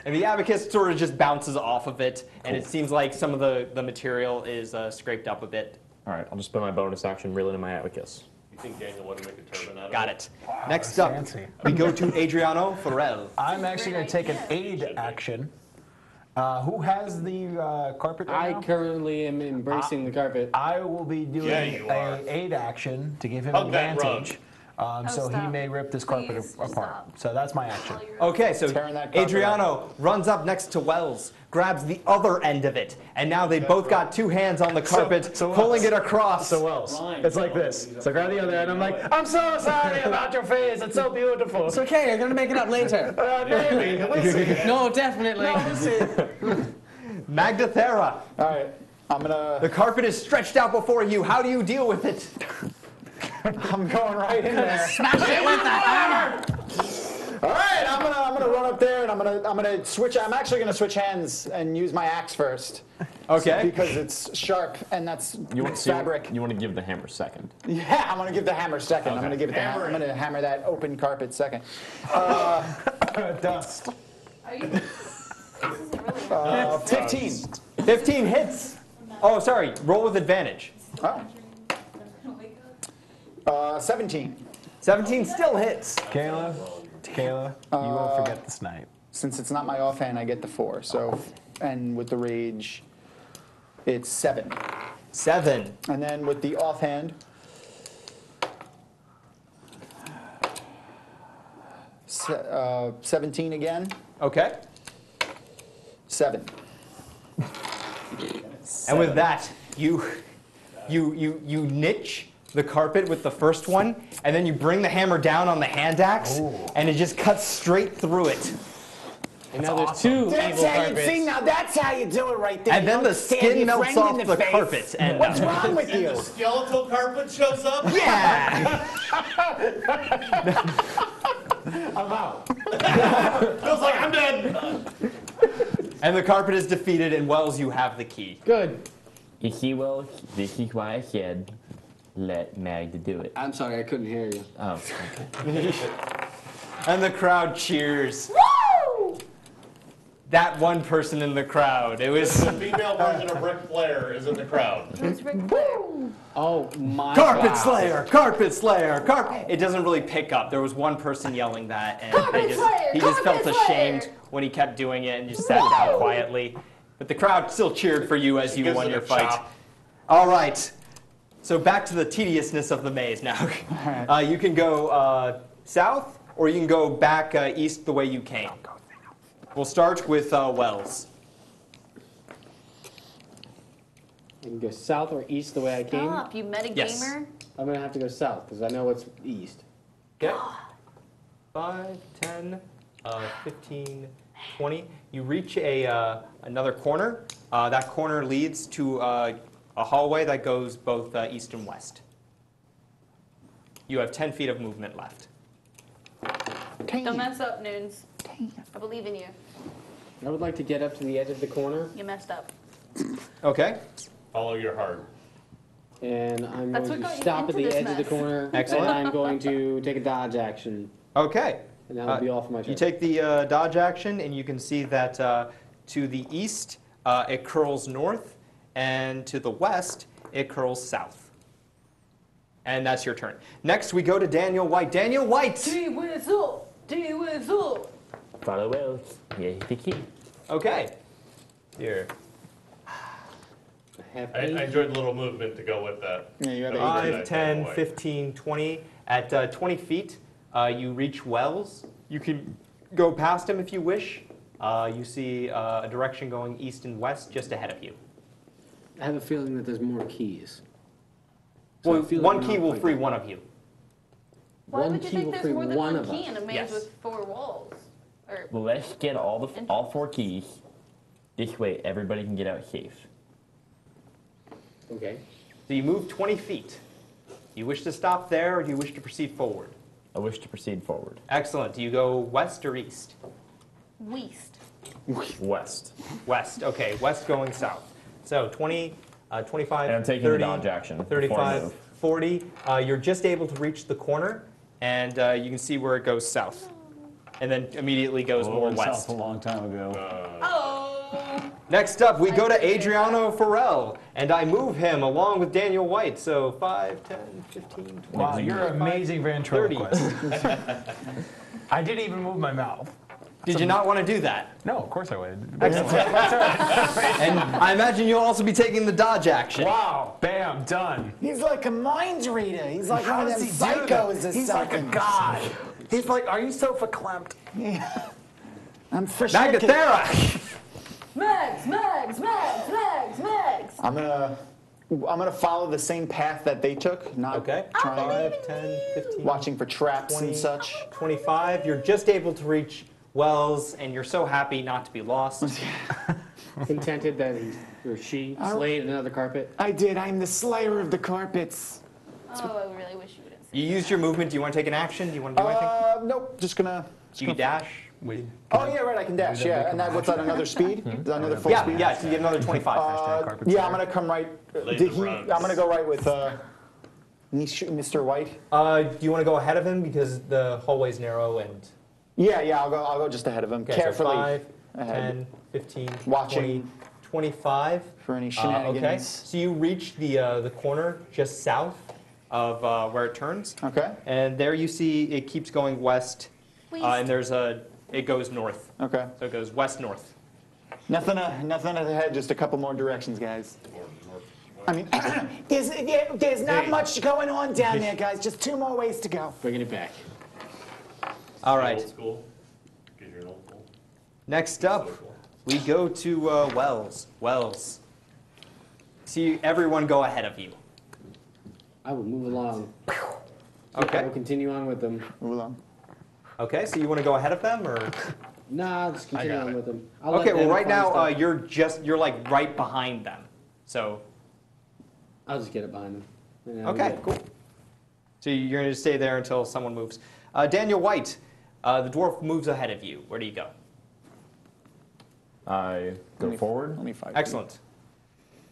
And the abacus sort of just bounces off of it, and it seems like some of the material is scraped up a bit. All right, I'll just spend my bonus action reeling in my abacus. You think Daniel wanted to make a turban out of Got it. Next up, fancy. we go to Adriano Farrell. I'm actually going to take an aid action. Who has the carpet right I now? currently am embracing the carpet. I will be doing Yeah, you are. a aid action to give him Hug that advantage. So he stop. may rip this carpet Please, apart. stop. So that's my action. Okay, so Tearing that carpet Adriano runs up next to Wells, grabs the other end of it, and now they both got two hands on the carpet, so pulling Wells. it across. So Wells, it's like this. So grab the other end. I'm like, I'm so sorry about your face. It's so beautiful. It's okay, you're gonna make it up later. Maybe. We'll see. No, definitely. We'll see. Magdathera, All right. I'm gonna. the carpet is stretched out before you. How do you deal with it? I'm going right in there. Smash it with the hammer. All right. I'm gonna run up there and I'm gonna switch. I'm actually gonna switch hands and use my axe first. Okay. Because it's sharp and that's fabric. You want to give the hammer second. Yeah, I'm gonna give the hammer second. I'm gonna give it. I'm gonna hammer that open carpet second. Dust. Are you? This isn't really hard. 15. 15 hits. Oh, sorry. Roll with advantage. Oh. 17. 17 still hits. Kayla, you won't forget this night. Since it's not my offhand, I get the 4. So, and with the rage, it's 7. 7. And then with the offhand, 17 again. Okay. 7. And with that, you niche the carpet with the first one, and then you bring the hammer down on the hand axe, and it just cuts straight through it. And now there's two That's evil how you carpets. see. Now that's how you do it right there. And You then the don't stab skin your melts friend off in the face. carpet. And What's wrong with And you? the skeletal carpet shows up? yeah. I'm out. Feels like I'm dead. And the carpet is defeated, and Wells, you have the key. Good. He will, this is why I said, let Magda do it. I'm sorry, I couldn't hear you. Oh, okay. And the crowd cheers. Woo! That one person in the crowd. It was The female version of Ric Flair is in the crowd. Who's Ric Flair? Oh my Carpet God. Slayer, Carpet Slayer, Carpet. It doesn't really pick up. There was one person yelling that, and Carpet Slayer, he just felt Carpet Slayer. ashamed when he kept doing it and just sat down quietly. But the crowd still cheered for you as you Gives won it your a fight. chop. All right. So back to the tediousness of the maze now. You can go south, or you can go back east the way you came. We'll start with Wells. I can go south or east the way I came. Stop, you metagamer. Yes. I'm gonna have to go south because I know what's east. Okay. 5, 10, 15, 20. You reach another corner. That corner leads to a hallway that goes both east and west. You have 10 feet of movement left. Don't mess up, Noons. I believe in you. I would like to get up to the edge of the corner You messed up. Okay. Follow your heart. And I'm That's going what to got you stop at into the this edge of the mess. corner. Excellent. And I'm going to take a dodge action. Okay. And that'll be all for my turn. You take the dodge action, and you can see that to the east, it curls north, and to the west, it curls south. And that's your turn. Next, we go to Daniel White. Daniel White! D-Whistle! D-Whistle! Follow Wells. Yeah, the key. Okay. Here. I enjoyed the little movement to go with that. Yeah, you have That eight. was 5, nice, 10, Daniel White. 15, 20. At 20 feet, you reach Wells. You can go past him if you wish. You see a direction going east and west just ahead of you. I have a feeling that there's more keys. So Well, I feel like one we're key not will quite free there. one of you. Why One would you key think will there's free more than one one of key us. in a maze Yes. with 4 walls? Or Well, let's get all 4 keys. This way, everybody can get out safe. Okay. So you move 20 feet. Do you wish to stop there, or do you wish to proceed forward? I wish to proceed forward. Excellent. Do you go west or east? Weast. West. West. Okay, west going south. So 20, 25, And I'm taking 30, the dodge action before I 35, move. 40. You're just able to reach the corner, and you can see where it goes south. And then immediately goes more Went west. south a long time ago. Oh! Next up, we go to I did. Adriano Farrell, and I move him along with Daniel White. So 5, 10, 15, 20. Wow, you're 25, amazing 30. ventriloquist. I didn't even move my mouth. Did you not want to do that? No, of course I would. And I imagine you'll also be taking the dodge action. Wow, bam, done. He's like a mind reader. He's like How one of does them he do that? psychos or He's like a something. god. He's like, are you so verklempt? I'm for Magathera! Mags! Mags! Mags! Mags! Mags! I'm gonna follow the same path that they took, not Okay. trying 5, 10, 15, watching for traps 20. and such. 25. You're just able to reach Wells, and you're so happy not to be lost. Contented that he or she slayed another carpet. I did. I'm the slayer of the carpets. Oh, I really wish you wouldn't say You used your movement. Do you want to take an action? Do you want to do anything? Nope. Just gonna. Do you dash? Oh yeah, right. I can dash. Yeah, and that what's that? Another speed? Is that another full Yeah, speed? yeah. So you get another 25. Yeah, I'm gonna come right. Laser Did he? runs. I'm gonna go right with Mr. White. Do you want to go ahead of him because the hallway's narrow and Yeah. I'll go just ahead of him. okay, Carefully. So 5, ahead. 10, 15, Watching. 20, 25. For any Okay. shenanigans. So you reach the corner just south of where it turns, Okay. and there you see it keeps going west, Please. and it goes north. Okay. So it goes west north. Nothing ahead. Just a couple more directions, guys. I mean, there's not much going on down there, guys. Just 2 more ways to go. Bringing it back. All right. Old school. 'Cause you're an old school. Next up, we go to Wells. Wells. See everyone go ahead of you. I will move along. I Okay. will continue on with them. Move along. Okay. So you want to go ahead of them, or? Nah, I'll just continue got on it. with them. I'll let Okay. Well, them right find now stuff. you're like right behind them. So I'll just get it behind them. And then okay, we'll cool. So you're going to stay there until someone moves. Daniel White, the dwarf moves ahead of you. Where do you go? I go forward. Only 5. Excellent.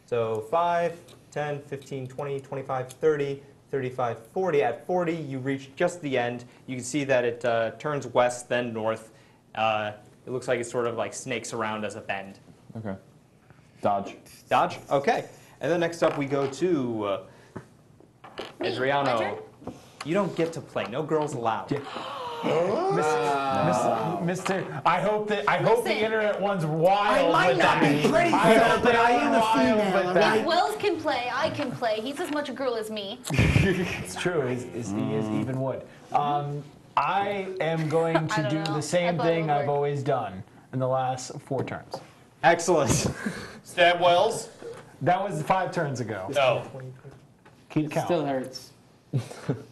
So 5, 10, 15, 20, 25, 30, 35, 40. At 40, you reach just the end. You can see that it turns west, then north. It looks like it sort of like snakes around as a bend. Okay. Dodge. Dodge? Okay. And then next up, we go to My Adriano. turn? You don't get to play. No girls allowed. Mr. I hope the Listen. internet one's wild. I might with not that. be pretty, I sir, hope but they I are am a wild female, with all that. right? Wells can play, I can play. He's as much a girl as me. It's true. He is even wood. I am going I to don't do know. the same I thought it thing would I've work. always done in the last 4 turns. Excellent. Stab Wells? That was 5 turns ago. No. Keep count. Still hurts.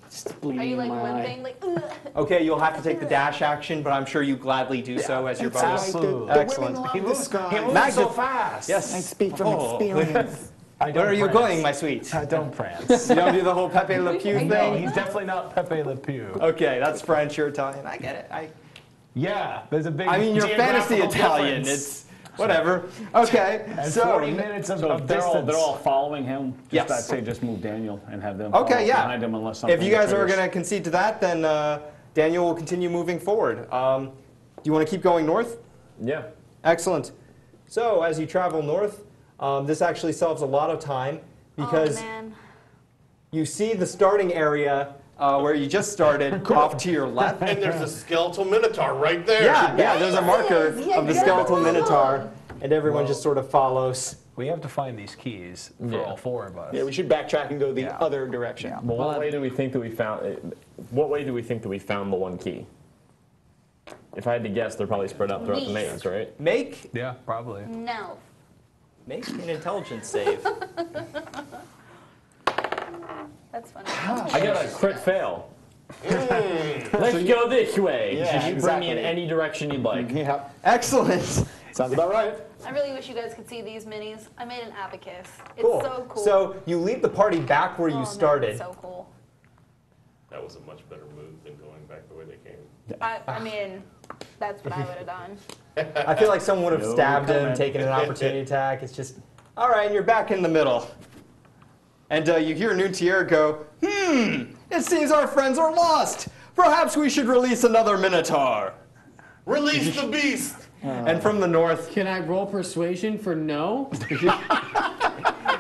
Just bleeding Are you like in my eye. limping? Like, ugh. Okay, you'll have to take the dash action, but I'm sure you gladly do so as your It's all bonus. right. Absolutely. The Excellent. women love He this moves, guy. he moves Magda- so fast. Yes. I speak from Oh. experience. I don't Where are you prance. going, my sweet? I don't prance. You don't do the whole Pepe Le Pew No, No, thing? he's definitely not Pepe Le Pew. Okay, that's French, you're Italian. I get it. Yeah, there's a big I mean, you're fantasy geographical Italian. difference. Whatever. Okay. And so 40 minutes of, So of they're distance. all following him? Yes. I'd say just move Daniel and have them Okay, follow yeah. behind him unless something If you guys are triggers. going to concede to that, then Daniel will continue moving forward. Do you want to keep going north? Yeah. Excellent. So as you travel north, this actually solves a lot of time because Oh, man. you see the starting area where you just started off to your left. And there's a skeletal minotaur right there. Yeah, there's a marker Yeah, of the yeah. skeletal minotaur, and everyone just sort of follows. We have to find these keys for Yeah. all 4 of us. Yeah, we should backtrack and go the Yeah. other direction. Well, what way do we think that we found? What way do we think that we found the one key? If I had to guess, they're probably spread out throughout the East. maze, right? Make Yeah, probably. No. an intelligence save. That's funny. I got a crit fail. Let's go this way. Yeah, You bring me in exactly. any direction you'd like. Yeah, Excellent. sounds about right. I really wish you guys could see these minis. I made an abacus. It's Cool. so cool. So you lead the party back where Oh, you man, started. it's so cool. That was a much better move than going back the way they came. I mean, that's what I would have done. I feel like someone would have No stabbed him, comment. taken an opportunity attack. It's just, all right, and you're back in the middle. And you hear Nuntier go, it seems our friends are lost. Perhaps we should release another Minotaur. Release the beast! And from the north, Can I roll persuasion for no?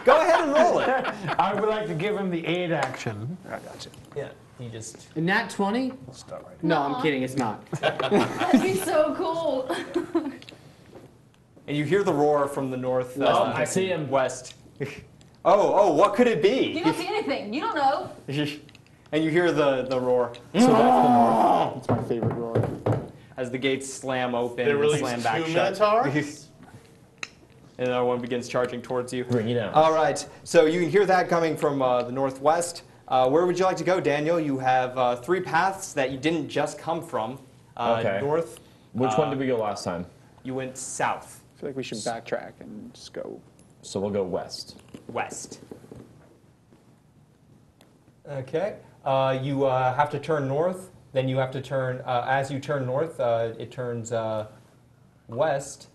go ahead and roll it. I would like to give him the aid action. I gotcha. Yeah, you just. A nat 20? Start right No, Aw. I'm kidding. It's not. That'd be so cool. And you hear the roar from the north. Oh, I see him. West. Oh, what could it You be? don't see anything. You don't know. And you hear the roar So that's the north. That's my favorite roar. as the gates slam open They and released slam 2 back shut. minotaurs? And another one begins charging towards you. Bring it down. All right, so you can hear that coming from the northwest. Where would you like to go, Daniel? You have 3 paths that you didn't just come from. Okay. North, Which one did we go last time? you went south, I feel like we should backtrack and just go. So we'll go west. west. Okay, you have to turn north. Then you have to turn, as you turn north, it turns west.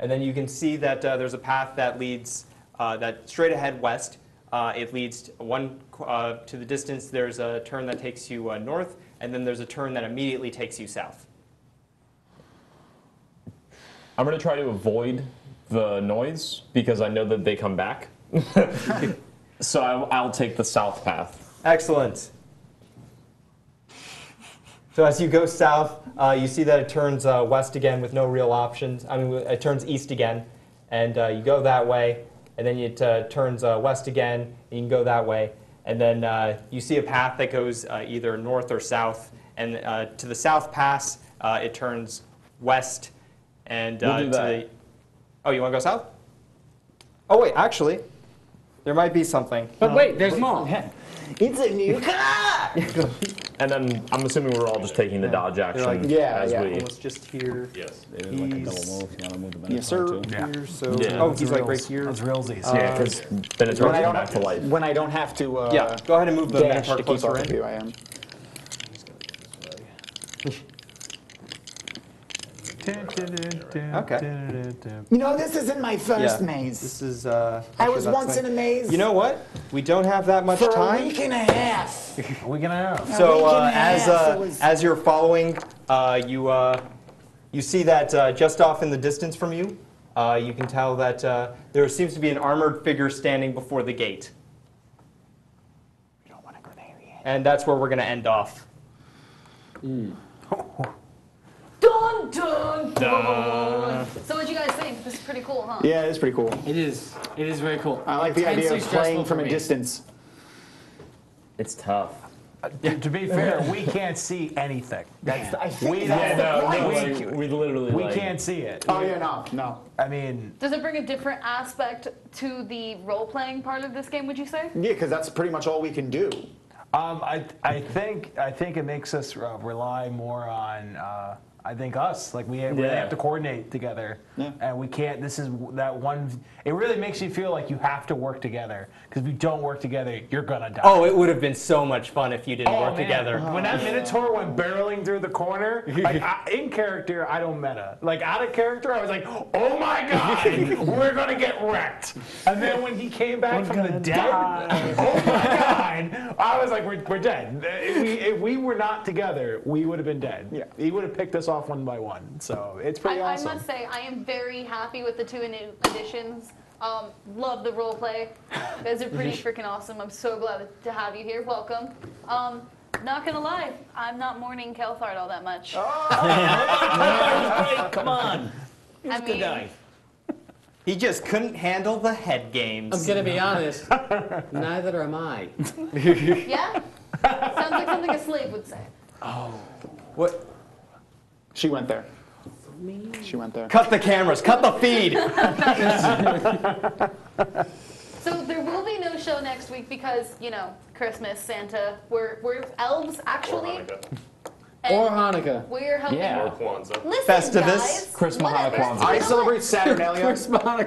And then you can see that there's a path that leads that straight ahead west. It leads to the distance. There's a turn that takes you north, and then there's a turn that immediately takes you south. I'm going to try to avoid the noise because I know that they come back. So I'll take the south path. Excellent. So as you go south, you see that it turns west again with no real options. I mean, it turns east again, and you go that way, and then it turns west again, and you can go that way. And then you see a path that goes either north or south, and to the south pass, it turns west, and We'll do to that. the... Oh, you want to go south? Oh, wait, actually, there might be something. But wait, there's more. It's a new car! And then I'm assuming we're all just taking the dodge action like, yeah, as yeah. we. Almost just here. Yes. They did like a He's- double move. You gotta move the Yes, Minotaur, sir. too. Yeah. Here, so Yeah. oh, he's like right here. That's realsies. Yeah, because When Minotaur I came don't back to life. When I don't have to Yeah, go ahead and move the dash Minotaur to keep closer off of in. you, I am. Okay. You know, this isn't my first Yeah. maze. This is. I was once in a maze You know what? We don't have that much for a time. week and a half. A week and a half. So week and a half, it was- as you're following, you see that just off in the distance from you, you can tell that there seems to be an armored figure standing before the gate, We don't want to go there yet. and that's where we're going to end off. Dun dun dun. So what you guys think? This is pretty cool, huh? Yeah, it's pretty cool. It is. It is very cool. I like the idea Intensely of stressful playing from for a me. distance. It's tough. To be fair, we can't see anything. That's I think we that's don't. the point. we literally. We like, can't see it. Oh, yeah, no. I mean, Does it bring a different aspect to the role-playing part of this game, would you say? Yeah, because that's pretty much all we can do. I think it makes us rely more on I think us. Like we really have to coordinate together, and we can't. This is that one. It really makes you feel like you have to work together because if you don't work together, you're gonna die. Oh, it would have been so much fun if you didn't work man. together. When that Minotaur went barreling through the corner, like in character, I don't meta. Like out of character, I was like, oh my god, we're gonna get wrecked. And then when he came back from the dead, oh my god, I was like, we're dead. If we were not together, we would have been dead. Yeah. He would have picked us off one by one. So it's pretty awesome. I must say, I am very happy with the 2 new additions. Love the role play. You guys are pretty freaking awesome. I'm so glad to have you here. Welcome. Not gonna lie, I'm not mourning Kelthard all that much. Great, come on. He's I a good mean- guy. He just couldn't handle the head games. I'm gonna be honest. Neither am I. Yeah? Sounds like something a slave would say. What? She went there. She went there. Cut the cameras. Cut the feed. So there will be no show next week because, you know, Christmas, Santa, we're elves actually. Or Hanukkah. We're helping. Or Kwanzaa. Listen, Festivus. guys. Christmas, whatever. Hanukkah, Kwanzaa. You I know celebrate what? Saturnalia.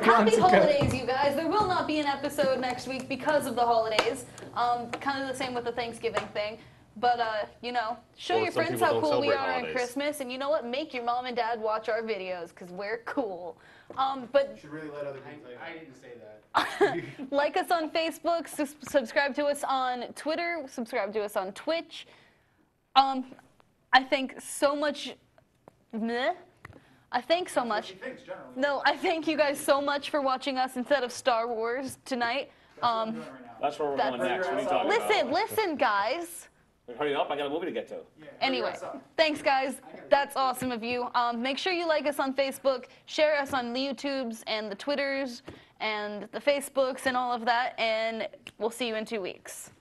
Happy holidays, you guys. There will not be an episode next week because of the holidays. Kind of the same with the Thanksgiving thing. But, you know, show Well, your some friends people how don't cool we celebrate are on holidays. Christmas. And you know what? Make your mom and dad watch our videos because we're cool. But You should really let other people say I didn't say that. like us on Facebook, subscribe to us on Twitter, subscribe to us on Twitch. I think so much. Meh. I thank so much. No, I thank you guys so much for watching us instead of Star Wars tonight. That's where we're going next. What are you talking about? Listen, guys. Hurry up, I got a movie to get to. Anyway, thanks, guys. That's awesome of you. Make sure you like us on Facebook, share us on the YouTubes and the Twitters and the Facebooks and all of that, and we'll see you in 2 weeks.